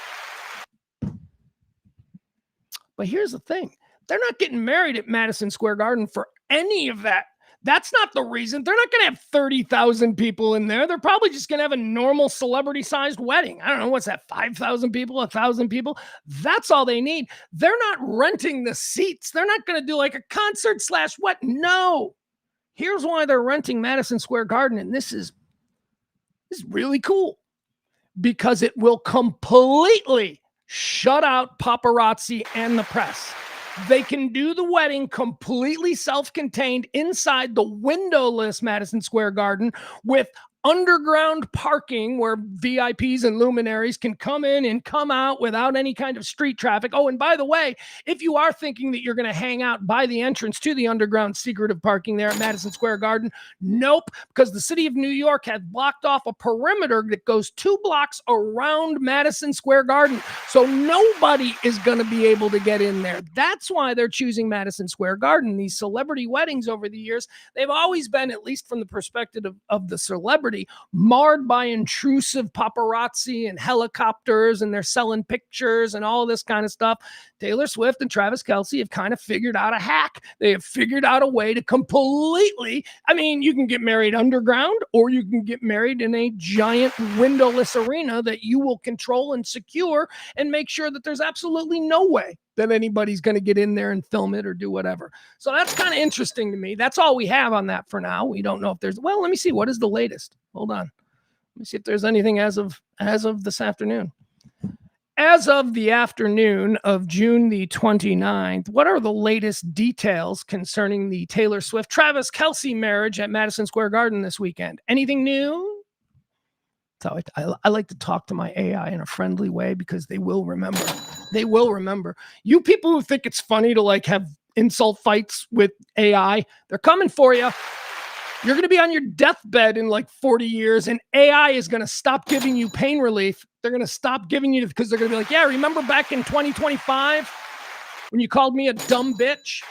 but here's the thing. They're not getting married at Madison Square Garden for any of that. That's not the reason. They're not going to have 30,000 people in there. They're probably just going to have a normal celebrity-sized wedding. I don't know, what's that, 5,000 people, 1,000 people? That's all they need. They're not renting the seats. They're not going to do like a concert / what? No. Here's why they're renting Madison Square Garden, and this is really cool. Because it will completely shut out paparazzi and the press. They can do the wedding completely self-contained inside the windowless Madison Square Garden with underground parking where VIPs and luminaries can come in and come out without any kind of street traffic. Oh, and by the way, if you are thinking that you're going to hang out by the entrance to the underground secretive parking there at Madison Square Garden, nope, because the city of New York has blocked off a perimeter that goes 2 blocks around Madison Square Garden. So nobody is going to be able to get in there. That's why they're choosing Madison Square Garden. These celebrity weddings over the years, they've always been, at least from the perspective of the celebrity, marred by intrusive paparazzi and helicopters, and they're selling pictures and all this kind of stuff. Taylor Swift and Travis Kelce have kind of figured out a hack. They have figured out a way to completely, you can get married underground or you can get married in a giant windowless arena that you will control and secure and make sure that there's absolutely no way that anybody's going to get in there and film it or do whatever. So that's kind of interesting to me. That's all we have on that for now. We don't know if there's, let me see. What is the latest? Hold on. Let me see if there's anything as of this afternoon. as of the afternoon of June the 29th, what are the latest details concerning the Taylor Swift-Travis Kelce marriage at Madison Square Garden this weekend? Anything new? So I like to talk to my AI in a friendly way because they will remember. They will remember. You people who think it's funny to like have insult fights with AI, they're coming for you. You're going to be on your deathbed in like 40 years, and AI is going to stop giving you pain relief. They're going to stop giving you because they're going to be like, yeah, remember back in 2025 when you called me a dumb bitch?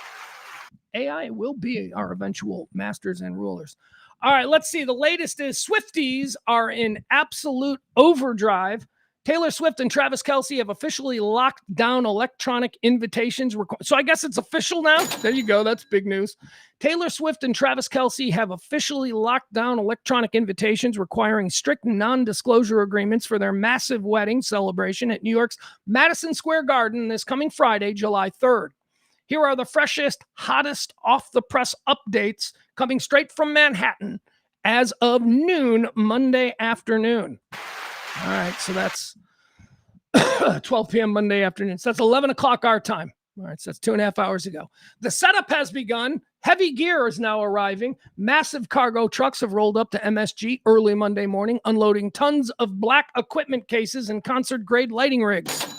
AI will be our eventual masters and rulers. All right, let's see. The latest is Swifties are in absolute overdrive. Taylor Swift and Travis Kelce have officially locked down electronic invitations. So I guess it's official now. There you go. That's big news. Taylor Swift and Travis Kelce have officially locked down electronic invitations requiring strict non-disclosure agreements for their massive wedding celebration at New York's Madison Square Garden this coming Friday, July 3rd. Here are the freshest, hottest off-the-press updates coming straight from Manhattan as of noon Monday afternoon. All right, so that's 12 p.m. Monday afternoon. So that's 11 o'clock our time. All right, so that's 2.5 hours ago. The setup has begun. Heavy gear is now arriving. Massive cargo trucks have rolled up to MSG early Monday morning, unloading tons of black equipment cases and concert-grade lighting rigs.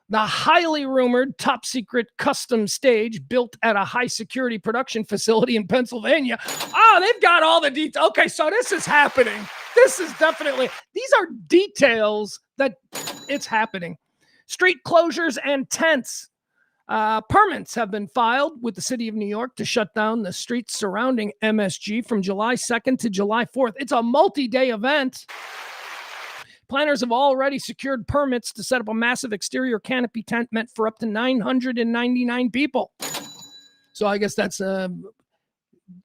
The highly rumored top secret custom stage built at a high security production facility in Pennsylvania. Oh, they've got all the details. Okay, so this is happening. This is definitely, these are details that it's happening. Street closures and tents. Permits have been filed with the city of New York to shut down the streets surrounding MSG from July 2nd to July 4th. It's a multi-day event. Planners have already secured permits to set up a massive exterior canopy tent meant for up to 999 people. So I guess that's,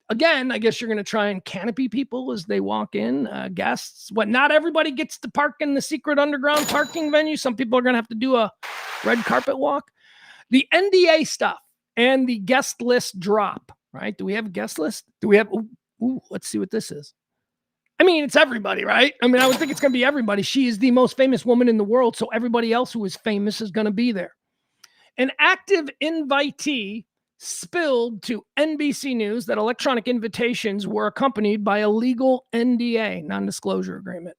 again, I guess you're going to try and canopy people as they walk in, guests. What, not everybody gets to park in the secret underground parking venue. Some people are going to have to do a red carpet walk. The NDA stuff and the guest list drop, right? Do we have a guest list? Do we have, let's see what this is. I mean, it's everybody, right? I mean, I would think it's going to be everybody. She is the most famous woman in the world, so everybody else who is famous is going to be there. An active invitee spilled to NBC News that electronic invitations were accompanied by a legal NDA, non-disclosure agreement.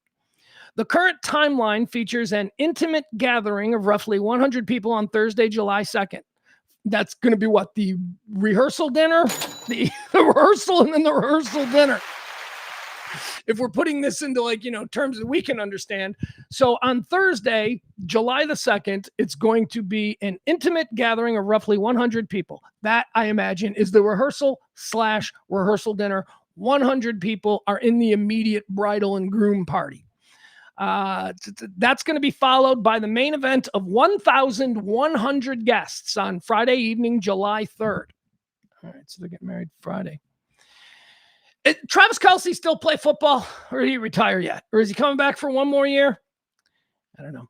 The current timeline features an intimate gathering of roughly 100 people on Thursday, July 2nd. That's going to be what? The rehearsal dinner? The rehearsal and then the rehearsal dinner. If we're putting this into terms that we can understand. So on Thursday, July the 2nd, it's going to be an intimate gathering of roughly 100 people. That, I imagine, is the rehearsal/rehearsal dinner. 100 people are in the immediate bridal and groom party. That's going to be followed by the main event of 1,100 guests on Friday evening, July 3rd. All right, so they're getting married Friday. Travis Kelce still play football, or did he retire yet? Or is he coming back for one more year? I don't know.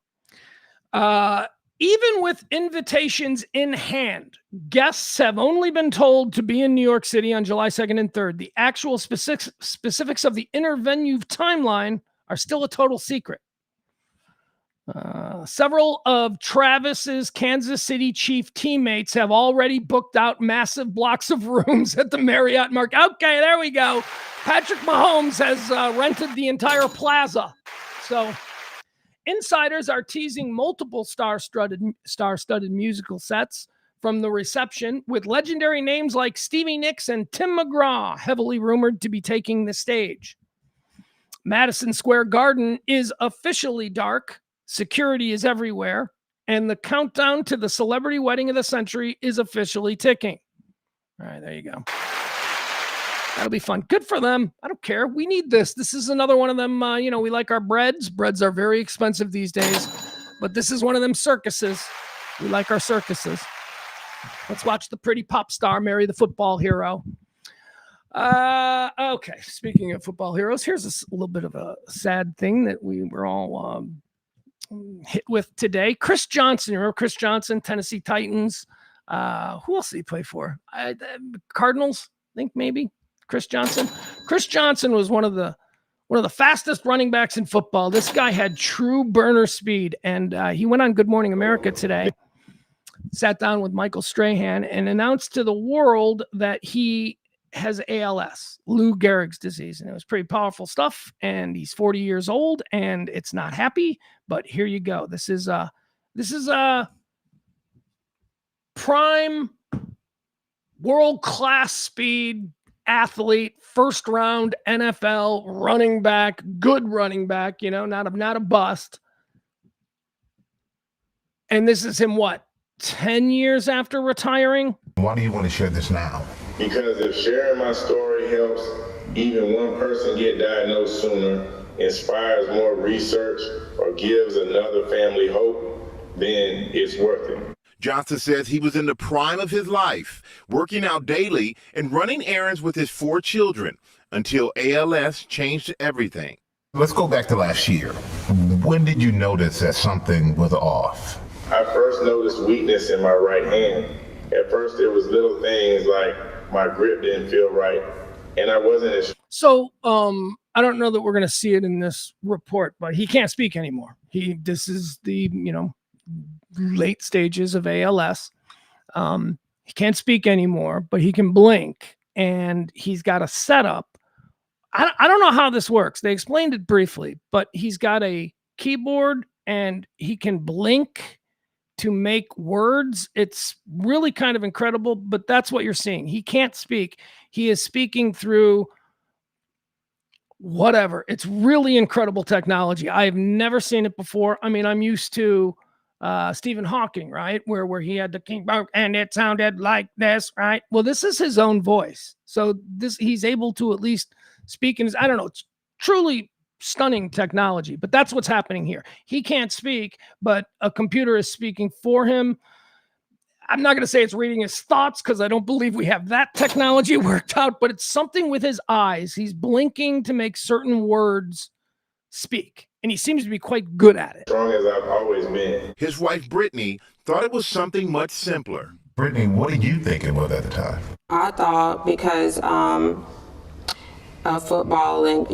Even with invitations in hand, guests have only been told to be in New York City on July 2nd and 3rd. The actual specifics of the inter-venue timeline are still a total secret. Several of Travis's Kansas City Chief teammates have already booked out massive blocks of rooms at the Marriott Marquis. Okay, there we go. Patrick Mahomes has rented the entire plaza. So insiders are teasing multiple star-studded musical sets from the reception, with legendary names like Stevie Nicks and Tim McGraw heavily rumored to be taking the stage. Madison Square Garden is officially dark. Security is everywhere, and the countdown to the celebrity wedding of the century is officially ticking. All right, there you go. That'll be fun. Good for them. I don't care. We need this. This is another one of them. We like our breads. Breads are very expensive these days, but this is one of them circuses. We like our circuses. Let's watch the pretty pop star marry the football hero. Okay, speaking of football heroes, here's a little bit of a sad thing that we were all hit with today. Chris Johnson, you remember Chris Johnson, Tennessee Titans. Who else did he play for? Cardinals, I think maybe. Chris Johnson. Chris Johnson was one of the one of the fastest running backs in football. This guy had true burner speed, and he went on Good Morning America today, sat down with Michael Strahan, and announced to the world that he has ALS, Lou Gehrig's disease, and it was pretty powerful stuff. And he's 40 years old, and it's not happy. But here you go. This is a prime world-class speed athlete, first round NFL running back, good running back, not a bust. And this is him, what, 10 years after retiring? Why do you want to share this now? Because if sharing my story helps even one person get diagnosed sooner, inspires more research, or gives another family hope, then it's worth it. Johnson says he was in the prime of his life, working out daily and running errands with his 4 children until ALS changed everything. Let's go back to last year. When did you notice that something was off? I first noticed weakness in my right hand. At first, it was little things like my grip didn't feel right, and I wasn't as... So, I don't know that we're going to see it in this report, but he can't speak anymore. This is the, late stages of ALS. He can't speak anymore, but he can blink, and he's got a setup. I don't know how this works. They explained it briefly, but he's got a keyboard and he can blink to make words. It's really kind of incredible, but that's what you're seeing. He can't speak. He is speaking through whatever. It's really incredible technology. I've never seen it before. I mean, I'm used to Stephen Hawking, right? Where he had the keyboard and it sounded like this, right? Well, this is his own voice. So he's able to at least speak in his, I don't know, it's truly stunning technology, but that's what's happening here. He can't speak, but a computer is speaking for him. I'm not going to say it's reading his thoughts because I don't believe we have that technology worked out, but it's something with his eyes. He's blinking to make certain words speak, and he seems to be quite good at it. Strong as I've always been. His wife, Brittany, thought it was something much simpler. Brittany, what did you think it was at the time? I thought because of football and,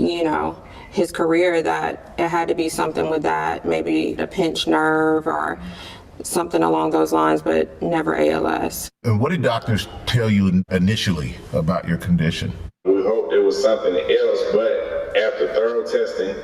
his career, that it had to be something with that, maybe a pinched nerve or something along those lines, but never ALS. And what did doctors tell you initially about your condition? We hoped it was something else, but after thorough testing,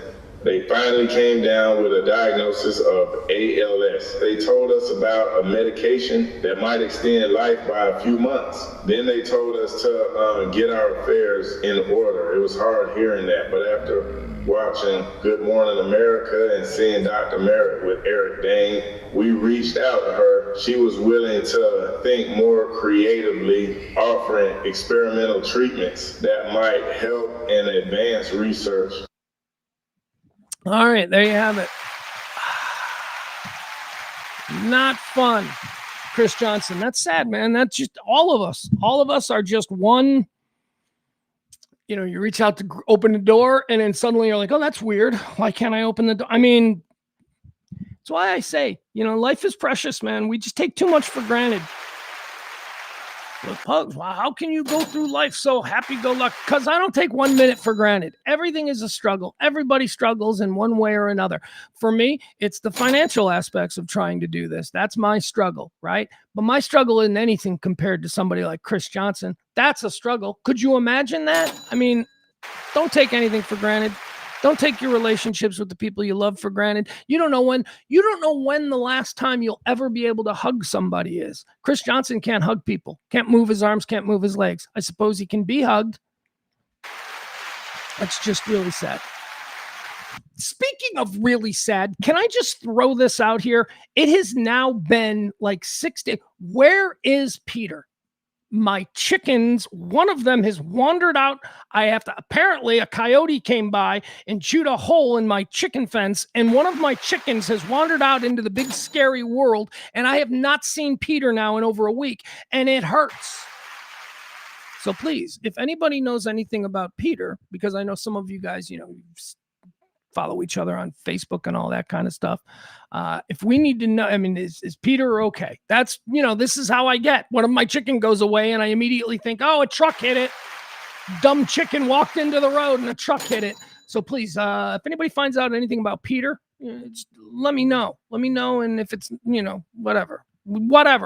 they finally came down with a diagnosis of ALS. They told us about a medication that might extend life by a few months. Then they told us to get our affairs in order. It was hard hearing that, but after watching Good Morning America and seeing Dr. Merritt with Eric Dane, we reached out to her. She was willing to think more creatively, offering experimental treatments that might help and advance research. All right, there you have it. Not fun, Chris Johnson. That's sad, man. That's just all of us. All of us are just one. You reach out to open the door, and then suddenly you're like, oh, that's weird. Why can't I open the door? I mean, that's why I say, life is precious, man. We just take too much for granted. Look, Pugs, wow, how can you go through life so happy-go-lucky? Because I don't take 1 minute for granted. Everything is a struggle. Everybody struggles in one way or another. For me, it's the financial aspects of trying to do this. That's my struggle, right? But my struggle isn't anything compared to somebody like Chris Johnson. That's a struggle. Could you imagine that? I mean, don't take anything for granted. Don't take your relationships with the people you love for granted. You don't know when the last time you'll ever be able to hug somebody is. Chris Johnson can't hug people, can't move his arms, can't move his legs. I suppose he can be hugged. That's just really sad. Speaking of really sad, can I just throw this out here? It has now been like 6 days. Where is Peter? My chickens, one of them has wandered out. Apparently a coyote came by and chewed a hole in my chicken fence, and one of my chickens has wandered out into the big scary world, and I have not seen Peter now in over a week, and it hurts. So please, if anybody knows anything about Peter, because I know some of you guys, follow each other on Facebook and all that kind of stuff. If we need to know, is Peter okay? That's, this is how I get. One of my chicken goes away and I immediately think, oh, a truck hit it. Dumb chicken walked into the road and a truck hit it. So please, if anybody finds out anything about Peter, just let me know. Let me know. And if it's, whatever.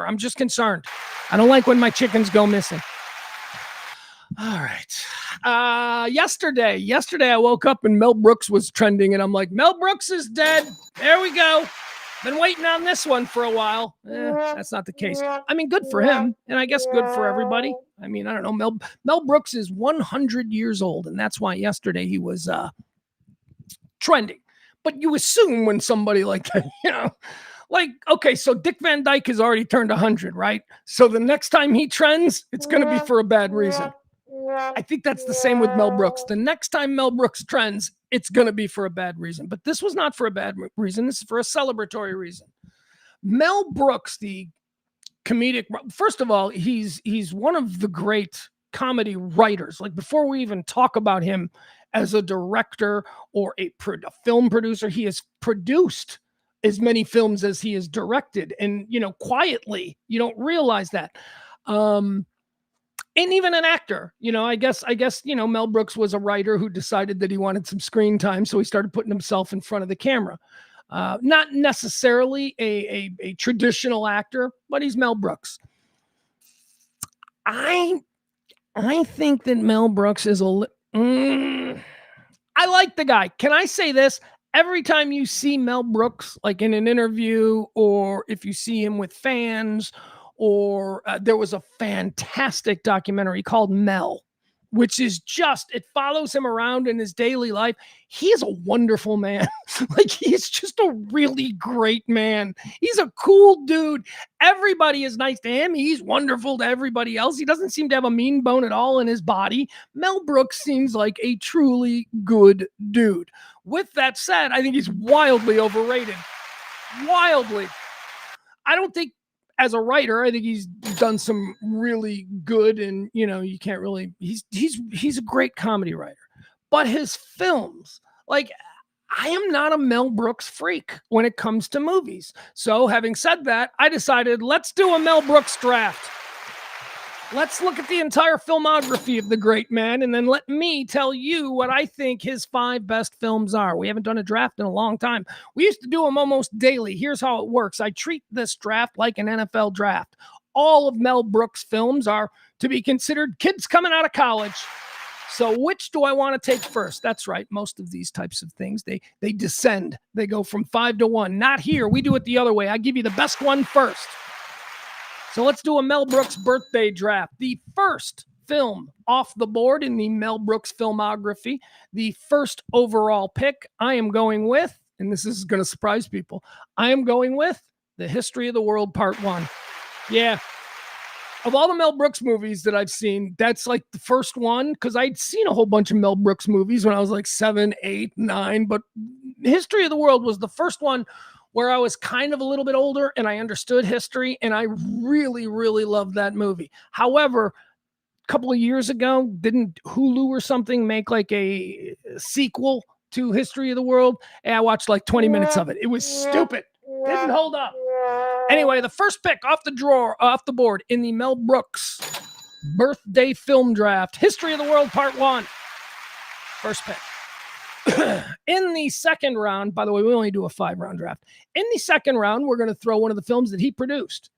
I'm just concerned. I don't like when my chickens go missing. All right. Yesterday I woke up and Mel Brooks was trending, and I'm like, Mel Brooks is dead. There we go. Been waiting on this one for a while. That's not the case. I mean, good for him, and I guess good for everybody. I mean, I don't know. Mel Brooks is 100 years old, and that's why yesterday he was trending. But you assume when somebody like that, like, okay, so Dick Van Dyke has already turned 100, right? So the next time he trends, it's going to be for a bad reason. I think that's the same with Mel Brooks. The next time Mel Brooks trends, it's going to be for a bad reason. But this was not for a bad reason. This is for a celebratory reason. Mel Brooks, the comedic, first of all, he's one of the great comedy writers. Like, before we even talk about him as a director or a film producer, he has produced as many films as he has directed. And, quietly, you don't realize that. And even an actor, I guess, Mel Brooks was a writer who decided that he wanted some screen time. So he started putting himself in front of the camera. Not necessarily a traditional actor, but he's Mel Brooks. I think that Mel Brooks is I like the guy. Can I say this? Every time you see Mel Brooks, like in an interview, or if you see him with fans, or there was a fantastic documentary called Mel, which is it follows him around in his daily life. He is a wonderful man. Like, he's just a really great man. He's a cool dude. Everybody is nice to him. He's wonderful to everybody else. He doesn't seem to have a mean bone at all in his body. Mel Brooks seems like a truly good dude. With that said, I think he's wildly overrated. Wildly. I don't think, as a writer, I think he's done some really good, and you can't really. He's a great comedy writer, but his films, like, I am not a Mel Brooks freak when it comes to movies. So, having said that, I decided, let's do a Mel Brooks draft. Let's look at the entire filmography of the great man, and then let me tell you what I think his 5 best films are. We haven't done a draft in a long time. We used to do them almost daily. Here's how it works. I treat this draft like an NFL draft. All of Mel Brooks' films are to be considered kids coming out of college. So which do I want to take first? That's right. Most of these types of things, they descend. They go from 5 to 1. Not here. We do it the other way. I give you the best one first. So let's do a Mel Brooks birthday draft. The first film off the board in the Mel Brooks filmography, the first overall pick, I am going with, and this is going to surprise people, I am going with The History of the World Part 1. Yeah. Of all the Mel Brooks movies that I've seen, that's like the first one, because I'd seen a whole bunch of Mel Brooks movies when I was like 7, 8, 9, but History of the World was the first one where I was kind of a little bit older and I understood history, and I really, really loved that movie. However, a couple of years ago, didn't Hulu or something make like a sequel to History of the World? And I watched like 20 minutes of it. It was stupid. Didn't hold up. Anyway, the first pick off the board in the Mel Brooks birthday film draft, History of the World Part 1. First pick. In the second round, by the way, we only do a 5-round draft. In the second round, we're going to throw one of the films that he produced.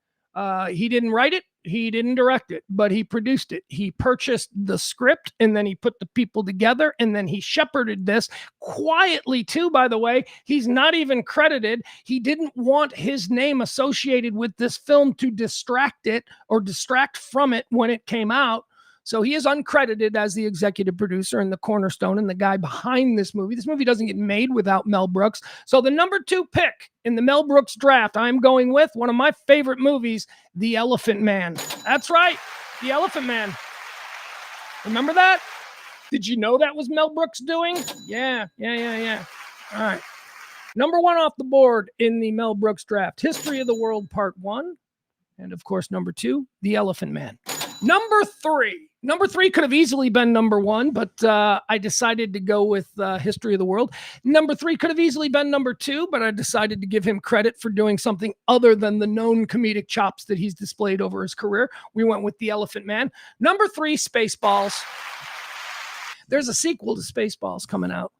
He didn't write it. He didn't direct it, but he produced it. He purchased the script, and then he put the people together, and then he shepherded this quietly too, by the way. He's not even credited. He didn't want his name associated with this film to distract it or distract from it when it came out. So he is uncredited as the executive producer and the cornerstone and the guy behind this movie. This movie doesn't get made without Mel Brooks. So the number 2 pick in the Mel Brooks draft, I'm going with one of my favorite movies, The Elephant Man. That's right, The Elephant Man. Remember that? Did you know that was Mel Brooks doing? Yeah. All right. Number 1 off the board in the Mel Brooks draft, History of the World Part 1. And of course, number 2, The Elephant Man. Number 3. Number 3 could have easily been number 1, but I decided to go with History of the World. Number 3 could have easily been number 2, but I decided to give him credit for doing something other than the known comedic chops that he's displayed over his career. We went with The Elephant Man. Number 3, Spaceballs. There's a sequel to Spaceballs coming out.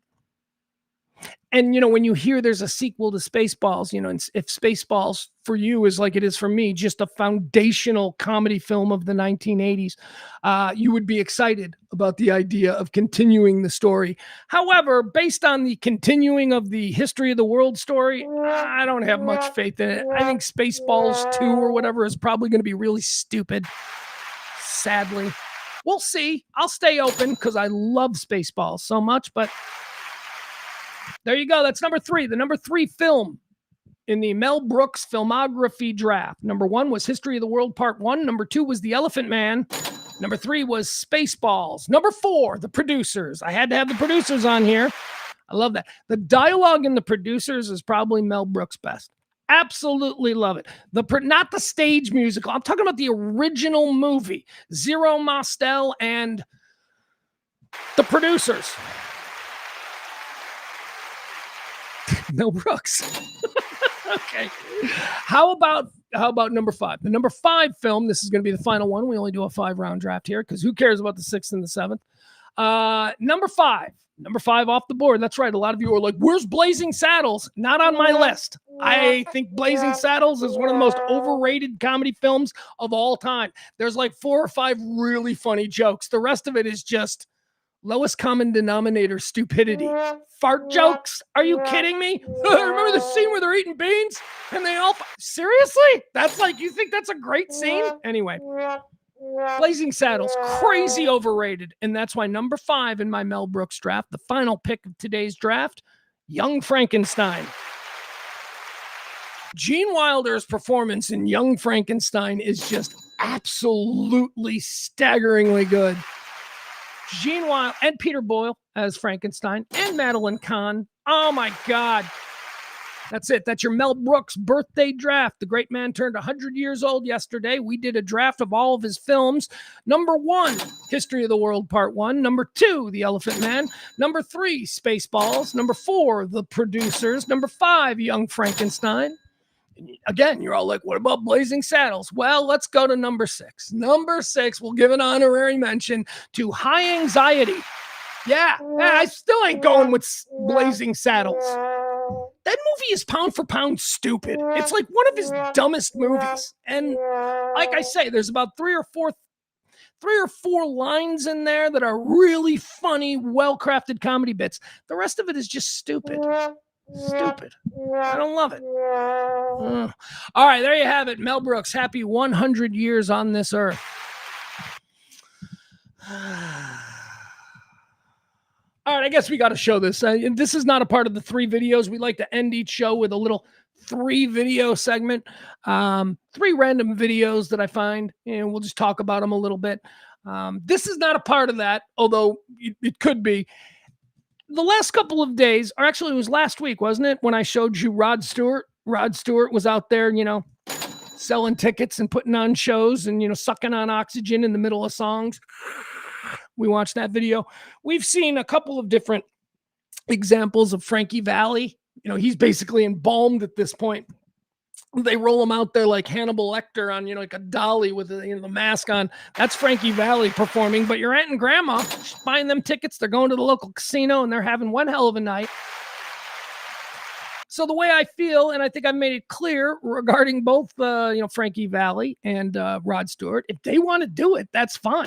And, you know, when you hear there's a sequel to Spaceballs, you know, and if Spaceballs for you is like it is for me, just a foundational comedy film of the 1980s, you would be excited about the idea of continuing the story. However, based on the continuing of the history of the world story, I don't have much faith in it. I think Spaceballs 2 or whatever is probably going to be really stupid, sadly. We'll see. I'll stay open because I love Spaceballs so much, but there you go. That's number 3. The number 3 film in the Mel Brooks filmography draft. Number 1 was History of the World Part 1. Number 2 was The Elephant Man. Number 3 was Spaceballs. Number 4, The Producers. I had to have The Producers on here. I love that. The dialogue in The Producers is probably Mel Brooks' best. Absolutely love it. Not the stage musical. I'm talking about the original movie. Zero Mostel and The Producers. Mel Brooks. Okay. How about number 5? The number 5 film, this is going to be the final one. We only do a 5-round draft here because who cares about the 6th and the 7th? Number 5 off the board. That's right. A lot of you are like, where's Blazing Saddles? Not on my list. I think Blazing Saddles is one of the most overrated comedy films of all time. There's like 4 or 5 really funny jokes. The rest of it is just lowest common denominator stupidity. Fart jokes? Are you kidding me? Remember the scene where they're eating beans? And they all... Seriously? That's like... You think that's a great scene? Anyway. Blazing Saddles. Crazy overrated. And that's why number 5 in my Mel Brooks draft, the final pick of today's draft, Young Frankenstein. Gene Wilder's performance in Young Frankenstein is just absolutely staggeringly good. Gene Wilder and Peter Boyle as Frankenstein and Madeline Kahn. Oh my God. That's it. That's your Mel Brooks birthday draft. The great man turned 100 years old yesterday. We did a draft of all of his films. Number 1, History of the World Part 1. Number 2, The Elephant Man. Number 3, Spaceballs. Number 4, The Producers. Number 5, Young Frankenstein. Again, you're all like, what about Blazing Saddles? Well, let's go to number 6. Number 6, we'll give an honorary mention to High Anxiety. Yeah, I still ain't going with Blazing Saddles. That movie is pound for pound stupid. It's like one of his dumbest movies. And like I say, there's about 3 or 4 lines in there that are really funny, well-crafted comedy bits. The rest of it is just stupid. Stupid. I don't love it. All right, there you have it. Mel Brooks, happy 100 years on this earth. All right, I guess we got to show this. This is not a part of the 3 videos. We like to end each show with a little 3 video segment. 3 random videos that I find, and we'll just talk about them a little bit. This is not a part of that, although it could be. The last couple of days, or actually it was last week, wasn't it? When I showed you Rod Stewart. Rod Stewart was out there, you know, selling tickets and putting on shows and, you know, sucking on oxygen in the middle of songs. We watched that video. We've seen a couple of different examples of Frankie Valli. You know, he's basically embalmed at this point. They roll him out there like Hannibal Lecter on, you know, like a dolly with the, you know, the mask on. That's Frankie Valli performing. But your aunt and grandma buying them tickets. They're going to the local casino and they're having one hell of a night. So the way I feel, and I think I've made it clear regarding both, you know, Frankie Valli and Rod Stewart, if they want to do it, that's fine.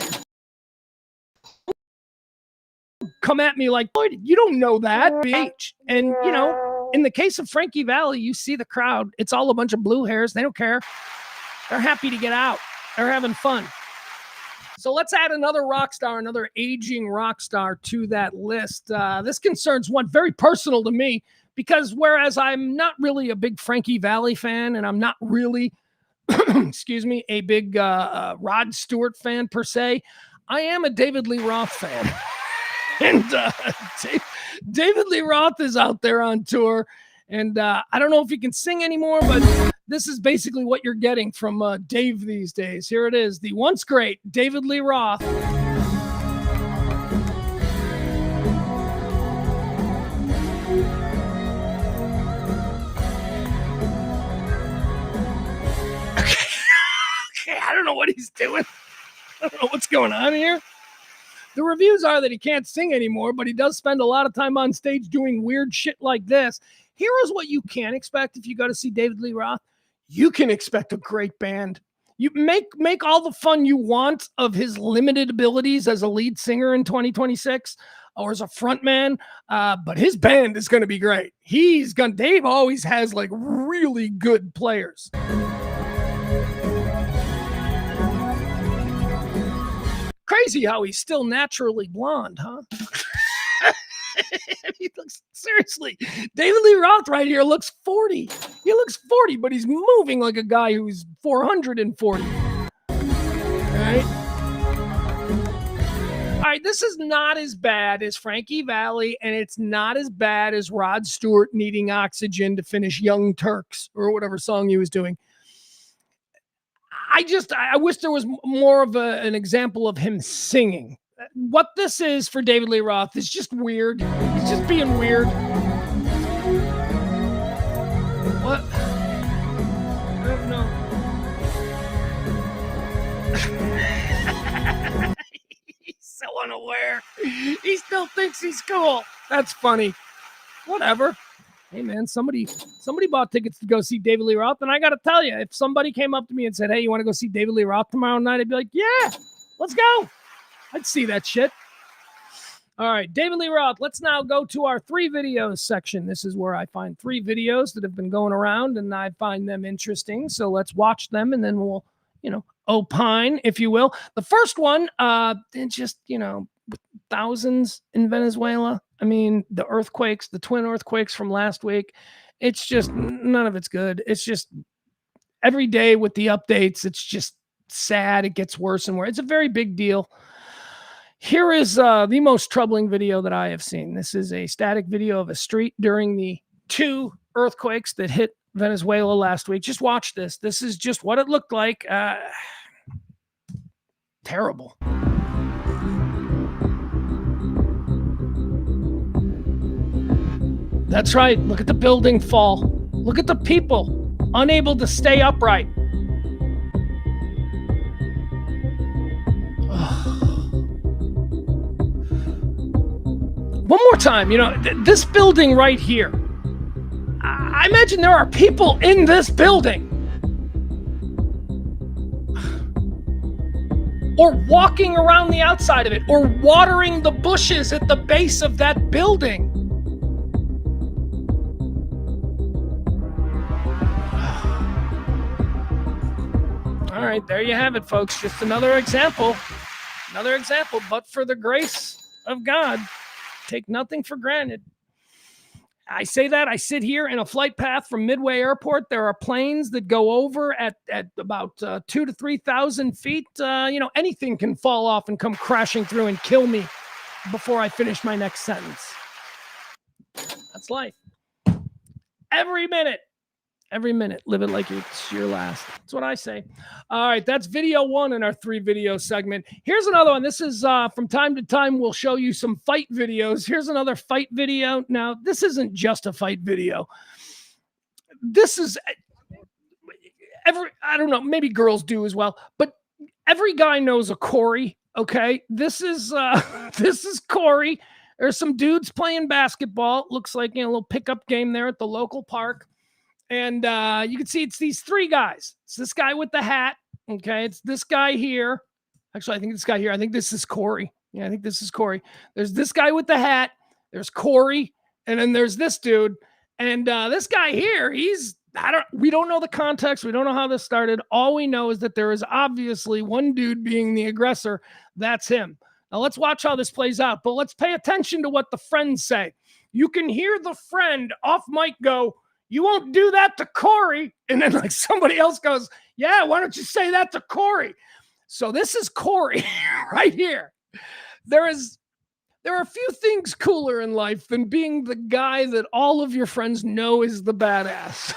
Come at me like, you don't know that, bitch. And, you know, in the case of Frankie Valli, you see the crowd. It's all a bunch of blue hairs. They don't care. They're happy to get out. They're having fun. So let's add another rock star, another aging rock star to that list. This concerns one very personal to me because whereas I'm not really a big Frankie Valli fan and I'm not really, excuse me, a big Rod Stewart fan per se, I am a David Lee Roth fan. And David Lee Roth is out there on tour. And I don't know if he can sing anymore, but this is basically what you're getting from Dave these days. Here it is, the once great David Lee Roth. Okay, I don't know what he's doing. I don't know what's going on here. The reviews are that he can't sing anymore, but he does spend a lot of time on stage doing weird shit like this. Here is what you can expect if you go to see David Lee Roth. You can expect a great band. You make all the fun you want of his limited abilities as a lead singer in 2026 or as a frontman, but his band is going to be great. Dave always has like really good players. Crazy how he's still naturally blonde, huh? He looks, seriously, David Lee Roth right here looks 40. He looks 40, but he's moving like a guy who's 440. All right, this is not as bad as Frankie Valli, and it's not as bad as Rod Stewart needing oxygen to finish Young Turks or whatever song he was doing. I wish there was more of an example of him singing. What this is for David Lee Roth is just weird. He's just being weird. What? I don't know. He's so unaware. He still thinks he's cool. That's funny. Whatever. Hey man, somebody bought tickets to go see David Lee Roth, and I got to tell you, if somebody came up to me and said, "Hey, you want to go see David Lee Roth tomorrow night?" I'd be like, "Yeah, let's go." I'd see that shit. All right, David Lee Roth. Let's now go to our 3 videos section. This is where I find 3 videos that have been going around, and I find them interesting. So let's watch them, and then we'll, opine, if you will. The first one, just, thousands in Venezuela. I mean, the earthquakes, the twin earthquakes from last week. It's just, none of it's good. It's just every day with the updates, it's just sad. It gets worse and worse. It's a very big deal. Here is the most troubling video that I have seen. This is a static video of a street during the 2 earthquakes that hit Venezuela last week. Just watch this. This is just what it looked like. Terrible. That's right. Look at the building fall. Look at the people unable to stay upright. One more time, this building right here. I imagine there are people in this building or walking around the outside of it or watering the bushes at the base of that building. All right, there you have it, folks. Just another example. But for the grace of God, take nothing for granted. I say that. I sit here in a flight path from Midway Airport. There are planes that go over at about 2,000 to 3,000 feet. Anything can fall off and come crashing through and kill me before I finish my next sentence. That's life. Every minute, live it like it's your last. That's what I say. All right, that's video 1 in our 3 video segment. Here's another one. This is from time to time, we'll show you some fight videos. Here's another fight video. Now, this isn't just a fight video. This is I don't know, maybe girls do as well, but every guy knows a Corey, okay? This is Corey. There's some dudes playing basketball. Looks like, a little pickup game there at the local park. And you can see it's these 3 guys. It's this guy with the hat. Okay. It's this guy here. Actually, I think this guy here. I think this is Corey. Yeah, I think this is Corey. There's this guy with the hat. There's Corey. And then there's this dude. And this guy here, we don't know the context. We don't know how this started. All we know is that there is obviously one dude being the aggressor. That's him. Now let's watch how this plays out. But let's pay attention to what the friends say. You can hear the friend off mic go, "You won't do that to Corey." And then like somebody else goes, "Yeah, why don't you say that to Corey?" So this is Corey right here. There are a few things cooler in life than being the guy that all of your friends know is the badass.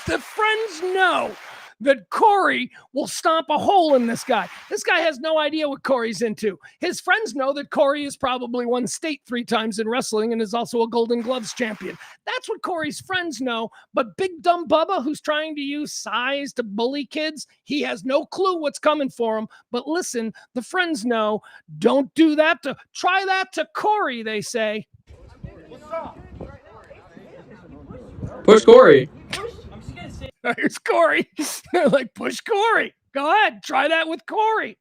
The friends know that Corey will stomp a hole in this guy. This guy has no idea what Corey's into. His friends know that Corey has probably won state 3 times in wrestling and is also a Golden Gloves champion. That's what Corey's friends know. But Big Dumb Bubba, who's trying to use size to bully kids, he has no clue what's coming for him. But listen, the friends know. Don't do that. Try that to Corey, they say. Push Corey. Here's Corey. They're like, push Corey. Go ahead. Try that with Corey.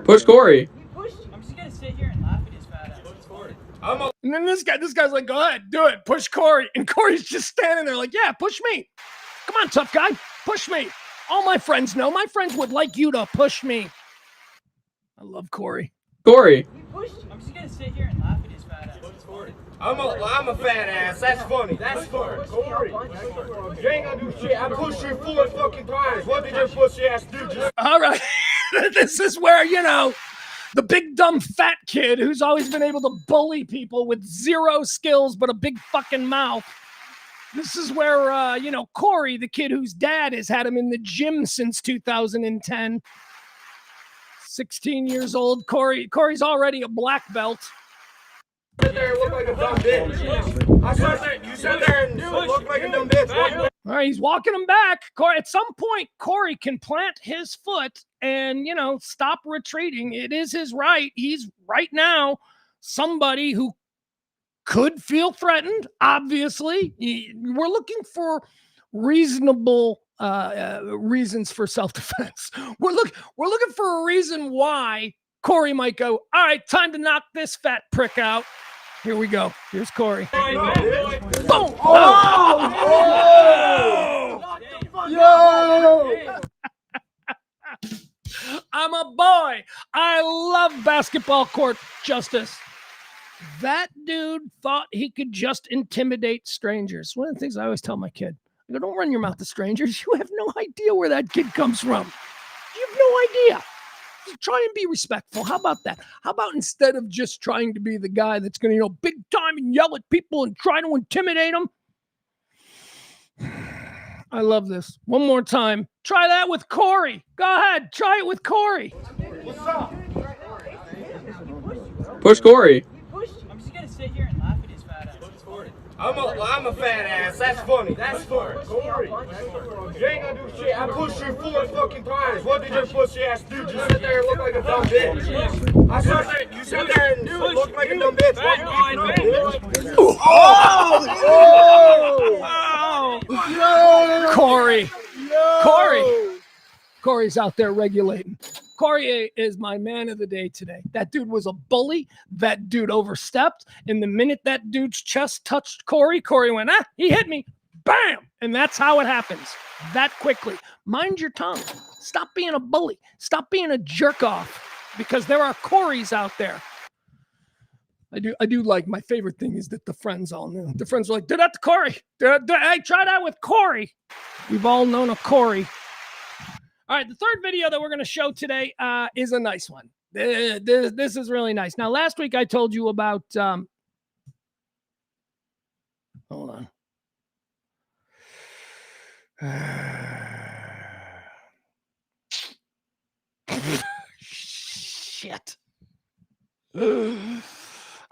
Push Corey. I'm just gonna sit here and laugh at his fat ass. And then this guy's like, go ahead, do it. Push Corey. And Corey's just standing there like, yeah, push me. Come on, tough guy. Push me. All my friends know. My friends would like you to push me. I love Corey. Corey. I'm just gonna sit here and laugh at his fat ass. I'm a fat ass. That's funny. That's funny. Corey, you ain't gonna do shit. I pushed you 4 fucking times. What did your pussy ass do? All right. This is where, the big dumb fat kid who's always been able to bully people with 0 skills but a big fucking mouth. This is where, Corey, the kid whose dad has had him in the gym since 2010. 16 years old. Corey's already a black belt. You sit there and look like a dumb bitch. You sit there and look like a dumb bitch. All right, he's walking him back. At some point, Corey can plant his foot and, stop retreating. It is his right. He's right now somebody who could feel threatened, obviously. We're looking for reasonable reasons for self-defense. We're looking for a reason why Corey might go, all right, time to knock this fat prick out. Here we go. Here's Corey. Boom! Oh! Yo! I'm a boy. I love basketball court justice. That dude thought he could just intimidate strangers. One of the things I always tell my kid, I go, don't run your mouth to strangers. You have no idea where that kid comes from. You have no idea. Try and be respectful. How about that? How about instead of just trying to be the guy that's going to, big time and yell at people and try to intimidate them? I love this. One more time. Try that with Corey. Go ahead. Try it with Corey. What's up? Push Corey. I'm just gonna sit here and laugh at his fat ass. I'm a fat ass. That's funny. That's funny. Corey, you ain't gonna do shit. I pushed you 4 fucking times. What did your pussy ass do? Just sit there and look like a dumb bitch. You sit there and look like a dumb bitch. Corey. Corey's out there regulating. Corey is my man of the day today. That dude was a bully. That dude overstepped. And the minute that dude's chest touched Corey went, he hit me. Bam! And that's how it happens. That quickly. Mind your tongue. Stop being a bully. Stop being a jerk off. Because there are Coreys out there. I do like, my favorite thing is that the friends all knew. The friends were like, do that to Corey. Hey, try that with Corey. We've all known a Corey. All right, the third video that we're going to show today is a nice one. This is really nice. Now, last week I told you about... hold on. Shit.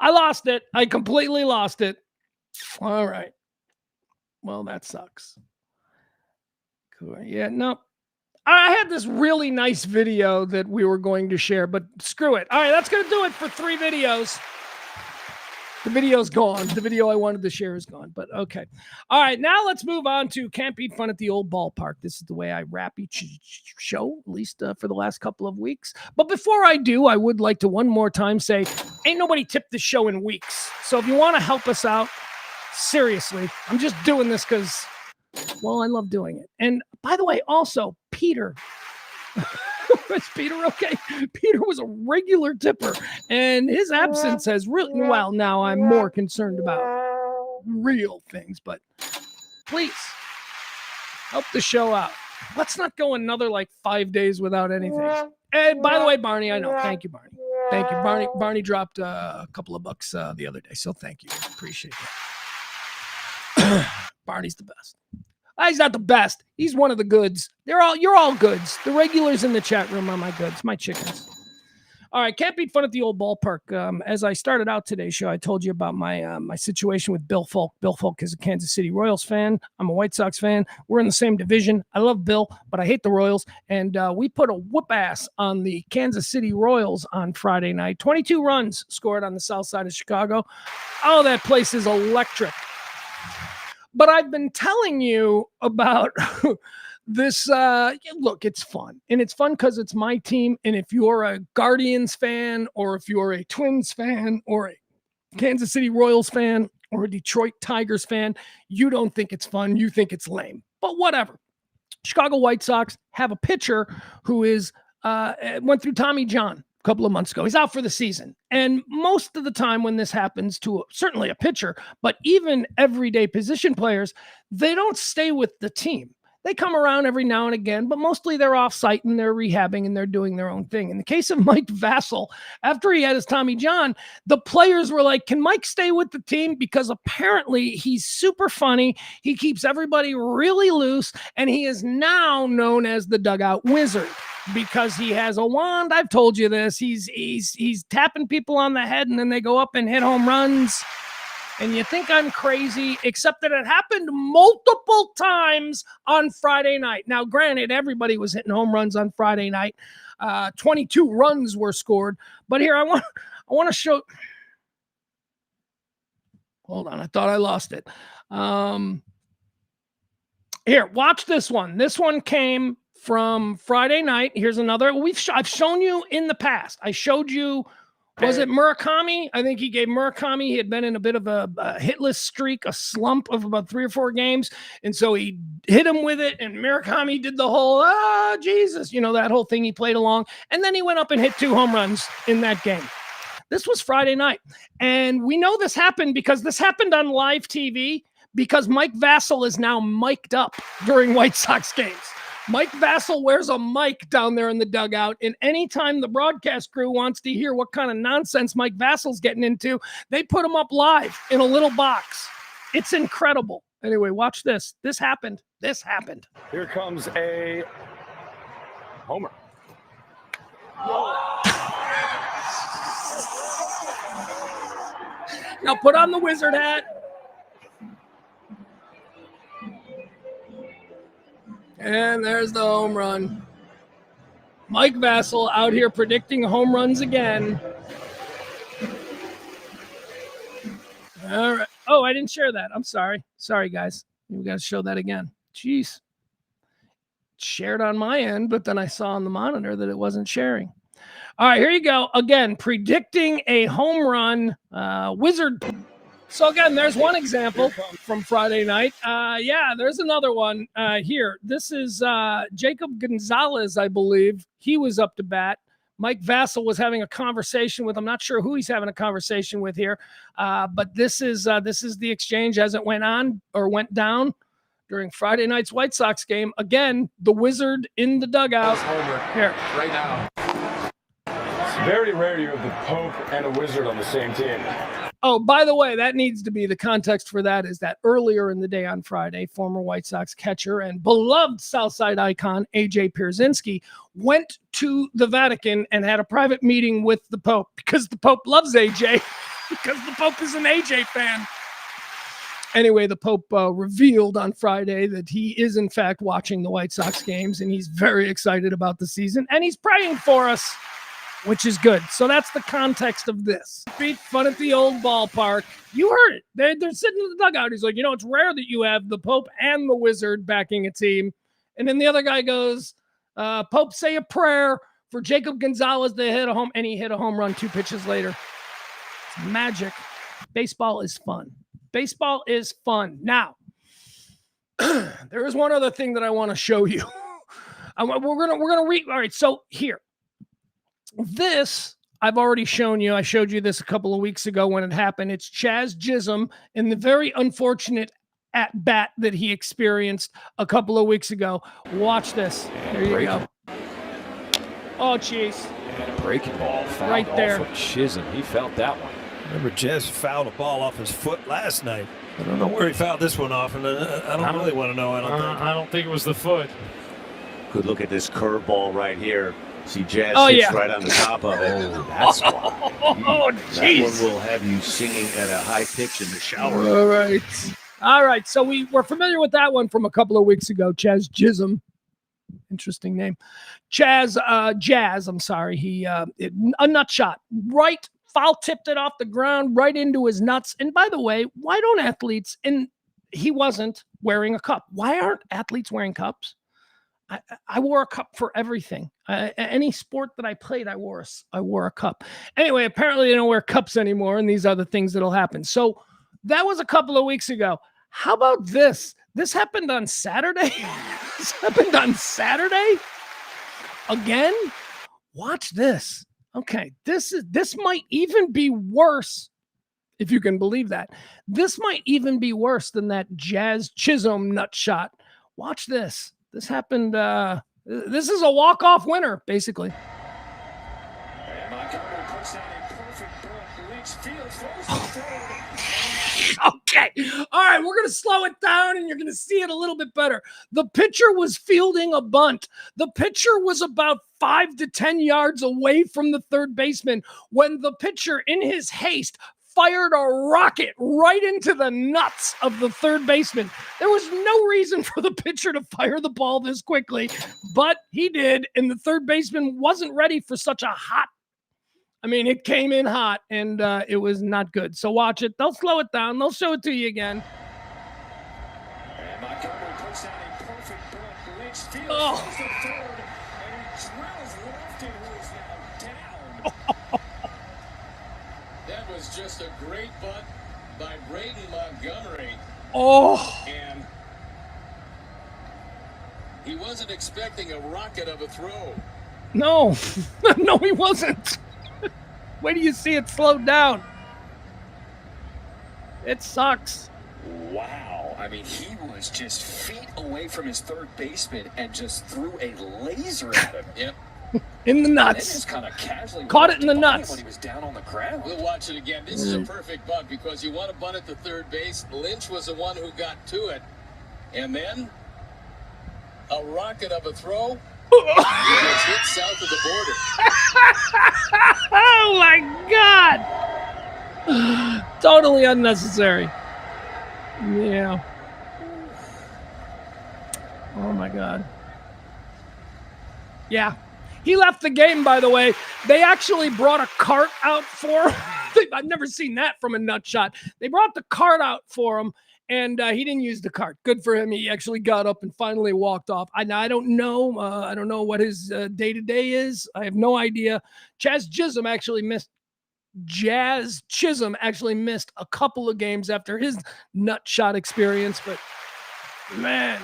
I lost it. I completely lost it. All right. Well, that sucks. Cool. Yeah, no. I had this really nice video that we were going to share, but screw it. All right, that's going to do it for 3 videos. The video's gone. The video I wanted to share is gone, but okay. All right, now let's move on to Can't Beat Fun at the Old Ballpark. This is the way I wrap each show, at least for the last couple of weeks. But before I do, I would like to one more time say, ain't nobody tipped the show in weeks. So if you want to help us out, seriously, I'm just doing this because... well, I love doing it. And by the way, also, Peter. Is Peter okay? Peter was a regular tipper, and his absence has really, well, now I'm more concerned about real things, but please help the show out. Let's not go another 5 days without anything. And by the way, Barney, I know. Thank you, Barney. Thank you. Barney dropped a couple of bucks the other day, so thank you. Appreciate that. Barney's the best. He's not the best. He's one of the goods. You're all goods. The regulars in the chat room are my goods, my chickens. All right, can't beat fun at the old ballpark. As I started out today's show, I told you about my situation with Bill Falk. Bill Falk is a Kansas City Royals fan. I'm a White Sox fan. We're in the same division. I love Bill, but I hate the Royals. And we put a whoop ass on the Kansas City Royals on Friday night. 22 runs scored on the south side of Chicago. Oh, that place is electric. But I've been telling you about this. Look, it's fun. And it's fun because it's my team. And if you're a Guardians fan, or if you're a Twins fan, or a Kansas City Royals fan, or a Detroit Tigers fan, you don't think it's fun. You think it's lame. But whatever. Chicago White Sox have a pitcher who went through Tommy John a couple of months ago. He's out for the season. And most of the time when this happens to certainly a pitcher, but even everyday position players, they don't stay with the team. They come around every now and again, but mostly they're off-site and they're rehabbing and they're doing their own thing. In the case of Mike Vassell, after he had his Tommy John, the players were like, can Mike stay with the team? Because apparently he's super funny. He keeps everybody really loose, and he is now known as the dugout wizard because he has a wand. I've told you this. He's tapping people on the head, and then they go up and hit home runs. And you think I'm crazy, except that it happened multiple times on Friday night. Now, granted, everybody was hitting home runs on Friday night. 22 runs were scored. But here, I want to show. Hold on, I thought I lost it. Here, watch this one. This one came from Friday night. Here's another. I've shown you in the past. I showed you. Was it Murakami? I think he gave Murakami. He had been in a bit of a hitless streak, a slump of about 3 or 4 games. And so he hit him with it. And Murakami did the whole, Jesus, that whole thing. He played along. And then he went up and hit 2 home runs in that game. This was Friday night. And we know this happened because this happened on live TV because Mike Vassell is now mic'd up during White Sox games. Mike Vassell wears a mic down there in the dugout, and anytime the broadcast crew wants to hear what kind of nonsense Mike Vassell's getting into, they put him up live in a little box. It's incredible. Anyway, watch this. This happened. Here comes a homer. Now put on the wizard hat. And there's the home run. Mike Vassell out here predicting home runs again. All right. Oh, I didn't share that. I'm sorry. Sorry, guys. We got to show that again. Jeez. Shared on my end, but then I saw on the monitor that it wasn't sharing. All right, here you go. Again, predicting a home run wizard. So again, there's one example from Friday night. There's another one here. This is Jacob Gonzalez, I believe. He was up to bat. Mike Vassell was having a conversation with. I'm not sure who he's having a conversation with here, but this is the exchange as it went down during Friday night's White Sox game. Again, the wizard in the dugout. Here, right now. It's very rare you have the Pope and a wizard on the same team. Oh, by the way, that needs to be the context for that is that earlier in the day on Friday, former White Sox catcher and beloved Southside icon A.J. Pierzynski went to the Vatican and had a private meeting with the Pope because the Pope loves A.J. because the Pope is an A.J. fan. Anyway, the Pope revealed on Friday that he is, in fact, watching the White Sox games, and he's very excited about the season, and he's praying for us, which is good. So that's the context of this. Beat fun at the old ballpark. You heard it. They're sitting in the dugout. He's like, it's rare that you have the Pope and the wizard backing a team. And then the other guy goes, Pope, say a prayer for Jacob Gonzalez to hit a home. And he hit a home run 2 pitches later. It's magic. Baseball is fun. Baseball is fun. Now, there is one other thing that I want to show you. We're gonna read. All right, so here. This, I've already shown you. I showed you this a couple of weeks ago when it happened. It's Chaz Chisholm and the very unfortunate at-bat that he experienced a couple of weeks ago. Watch this. There you go. Oh, jeez. And a breaking ball foul right there for Chisholm. He felt that one. Remember, Chaz fouled a ball off his foot last night. I don't know where he fouled this one off, and I don't really want to know. I don't think it was the foot. Good look at this curveball right here. See Jazz Oh, hits yeah. right on the top of it. Oh, that's why. Oh, That jeez. one will have you singing at a high pitch in the shower. All right. So we were familiar with that one from a couple of weeks ago. Chaz Chisholm. Interesting name. Jazz. I'm sorry. A nut shot. Right. Foul tipped it off the ground right into his nuts. And by the way, why don't athletes, and he wasn't wearing a cup. Why aren't athletes wearing cups? I wore a cup for everything. Any sport that I played, I wore a cup. Anyway, apparently they don't wear cups anymore, and these are the things that'll happen. So that was a couple of weeks ago. How about this? This happened on Saturday. This happened on Saturday again. Watch this. Okay, this might even be worse, if you can believe that. This might even be worse than that Jazz Chisholm nut shot. Watch this. This happened. This is a walk-off winner, basically. Okay. All right. We're going to slow it down and you're going to see it a little bit better. The pitcher was fielding a bunt. The pitcher was about 5 to 10 yards away from the third baseman when the pitcher, in his haste, fired a rocket right into the nuts of the third baseman. There was no reason for the pitcher to fire the ball this quickly, but he did, and the third baseman wasn't ready for such a hot. I mean, it came in hot, and it was not good. So watch it. They'll slow it down. They'll show it to you again. Oh. That was just a great bunt by Braden Montgomery. Oh. And he wasn't expecting a rocket of a throw. No. No, he wasn't. Wait till you see it slowed down. It sucks. Wow. I mean, he was just feet away from his third baseman and just threw a laser at him. Yep. In the And nuts. just kind of casually Caught it in the walked by him nuts. when he was down on the ground. We'll watch it again. This is a perfect bunt because you want to bunt at the third base. Lynch was the one who got to it. And then a rocket of a throw. It was hit south of the border. Oh my God. Totally unnecessary. Yeah. Oh my God. Yeah. He left the game, by the way. They actually brought a cart out for him. I've never seen that from a nut shot. They brought the cart out for him, and he didn't use the cart. Good for him. He actually got up and finally walked off. I don't know. I don't know what his day-to-day is. I have no idea. Jazz Chisholm actually missed a couple of games after his nut shot experience, but man,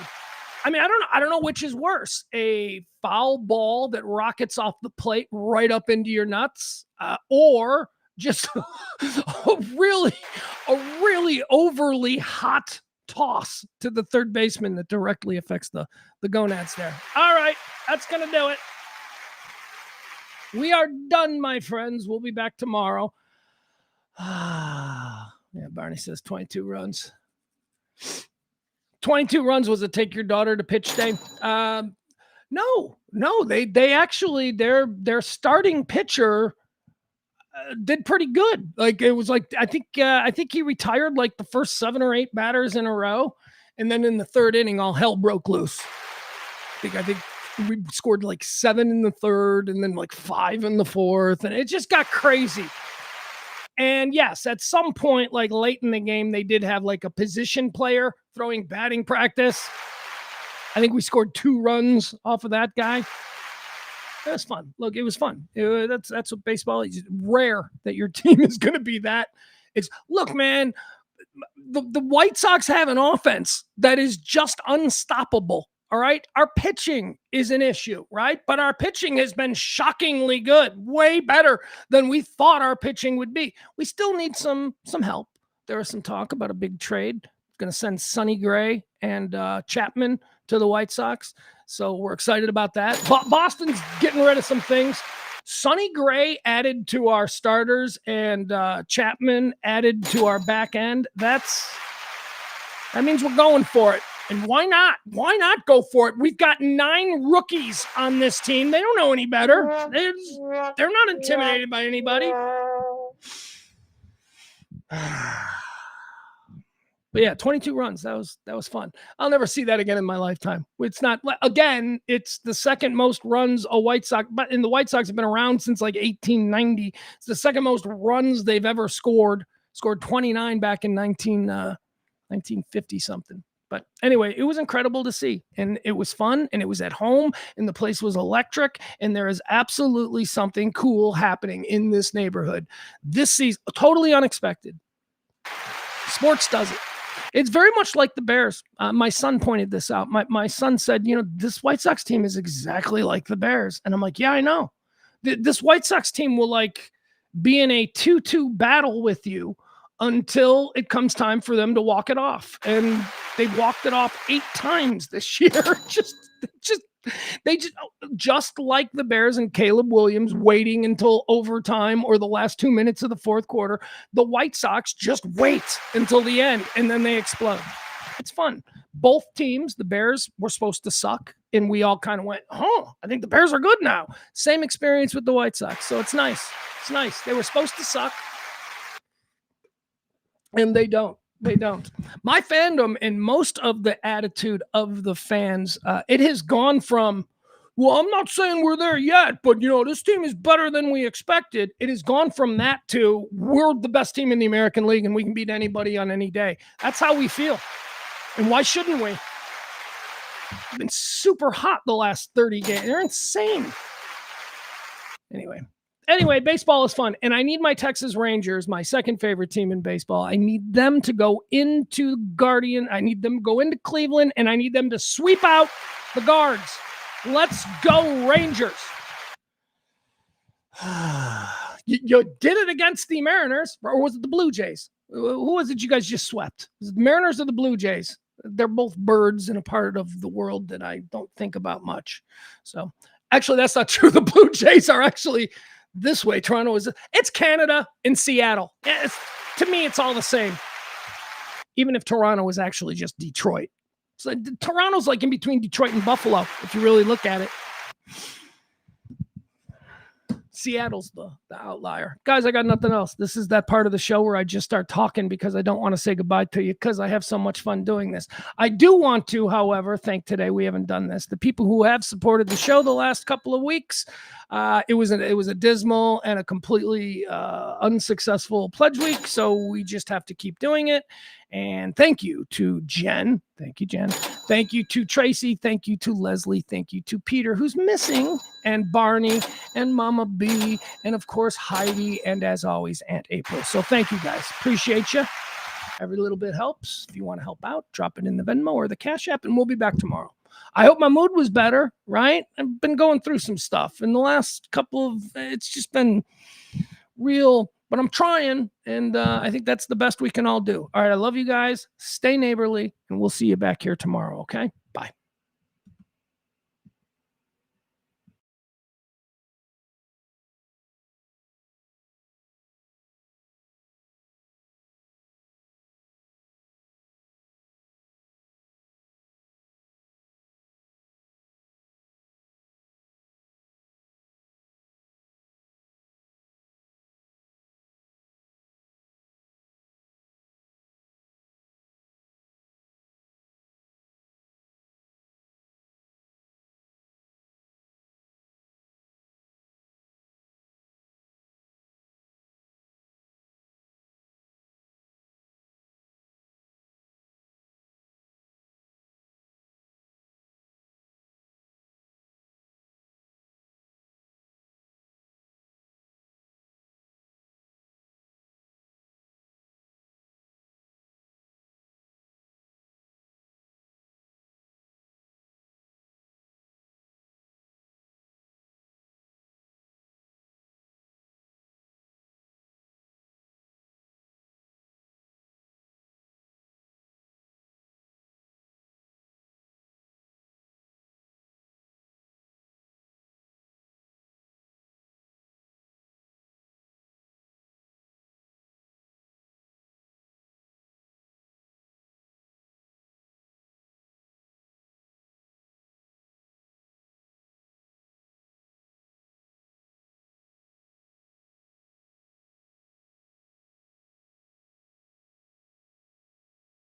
I mean, I don't know which is worse, a foul ball that rockets off the plate right up into your nuts, or just a really overly hot toss to the third baseman that directly affects the gonads there. All right, that's going to do it. We are done, my friends. We'll be back tomorrow. Yeah, Barney says 22 runs. 22 runs. Was it take your daughter to pitch day? No. They actually, their starting pitcher did pretty good. Like, it was like, I think he retired like the first 7 or 8 batters in a row. And then in the third inning, all hell broke loose. I think we scored like 7 in the third and then like 5 in the fourth. And it just got crazy. And yes, at some point, like late in the game, they did have like a position player throwing batting practice. I think we scored 2 runs off of that guy. It was fun. Look, it was fun. That's what baseball is. Rare that your team is going to be that. Look, man, the White Sox have an offense that is just unstoppable. All right. Our pitching is an issue, right? But our pitching has been shockingly good, way better than we thought our pitching would be. We still need some help. There was some talk about a big trade. Going to send Sonny Gray and Chapman to the White Sox. So we're excited about that. Boston's getting rid of some things. Sonny Gray added to our starters and Chapman added to our back end. That's That means we're going for it. And why not? Why not go for it? We've got 9 rookies on this team. They don't know any better. They're not intimidated by anybody. But yeah, 22 runs. That was fun. I'll never see that again in my lifetime. It's not, again, it's the second most runs a White Sox, but the White Sox have been around since like 1890. It's the second most runs they've ever scored. Scored 29 back in 1950 something. But anyway, it was incredible to see, and it was fun, and it was at home, and the place was electric, and there is absolutely something cool happening in this neighborhood. This season, totally unexpected. Sports does it. It's very much like the Bears. My son pointed this out. My son said, this White Sox team is exactly like the Bears. And I'm like, yeah, I know. This White Sox team will like be in a 2-2 battle with you until it comes time for them to walk it off. And they've walked it off 8 times this year. just like the Bears and Caleb Williams waiting until overtime or the last 2 minutes of the fourth quarter, the White Sox just wait until the end and then they explode. It's fun. Both teams, the Bears were supposed to suck, and we all kind of went, I think the Bears are good now. Same experience with the White Sox. So it's nice. It's nice. They were supposed to suck, and they don't. They don't. My fandom and most of the attitude of the fans, it has gone from, well, I'm not saying we're there yet, but, this team is better than we expected. It has gone from that to, we're the best team in the American League and we can beat anybody on any day. That's how we feel. And why shouldn't we? It's been super hot the last 30 games. They're insane. Anyway, baseball is fun, and I need my Texas Rangers, my second favorite team in baseball. I need them to go into Guardian. I need them to go into Cleveland, and I need them to sweep out the Guards. Let's go, Rangers. You did it against the Mariners, or was it the Blue Jays? Who was it you guys just swept? Was it the Mariners or the Blue Jays? They're both birds in a part of the world that I don't think about much. So, actually, that's not true. The Blue Jays are actually this way. Toronto it's Canada and Seattle. To me, it's all the same. Even if Toronto was actually just Detroit. So Toronto's like in between Detroit and Buffalo, if you really look at it. Seattle's the outlier. Guys, I got nothing else. This is that part of the show where I just start talking because I don't want to say goodbye to you because I have so much fun doing this. I do want to, however, thank today. We haven't done this. The people who have supported the show the last couple of weeks. It was a dismal and a completely unsuccessful pledge week. So we just have to keep doing it. And thank you to Jen. Thank you, Jen. Thank you to Tracy. Thank you to Leslie. Thank you to Peter, who's missing, and Barney, and Mama B, and of course, Heidi, and as always, Aunt April. So thank you guys. Appreciate you. Every little bit helps. If you want to help out, drop it in the Venmo or the Cash App, and we'll be back tomorrow. I hope my mood was better, right? I've been going through some stuff in the last it's just been real, but I'm trying, and I think that's the best we can all do. All right, I love you guys. Stay neighborly, and we'll see you back here tomorrow, okay?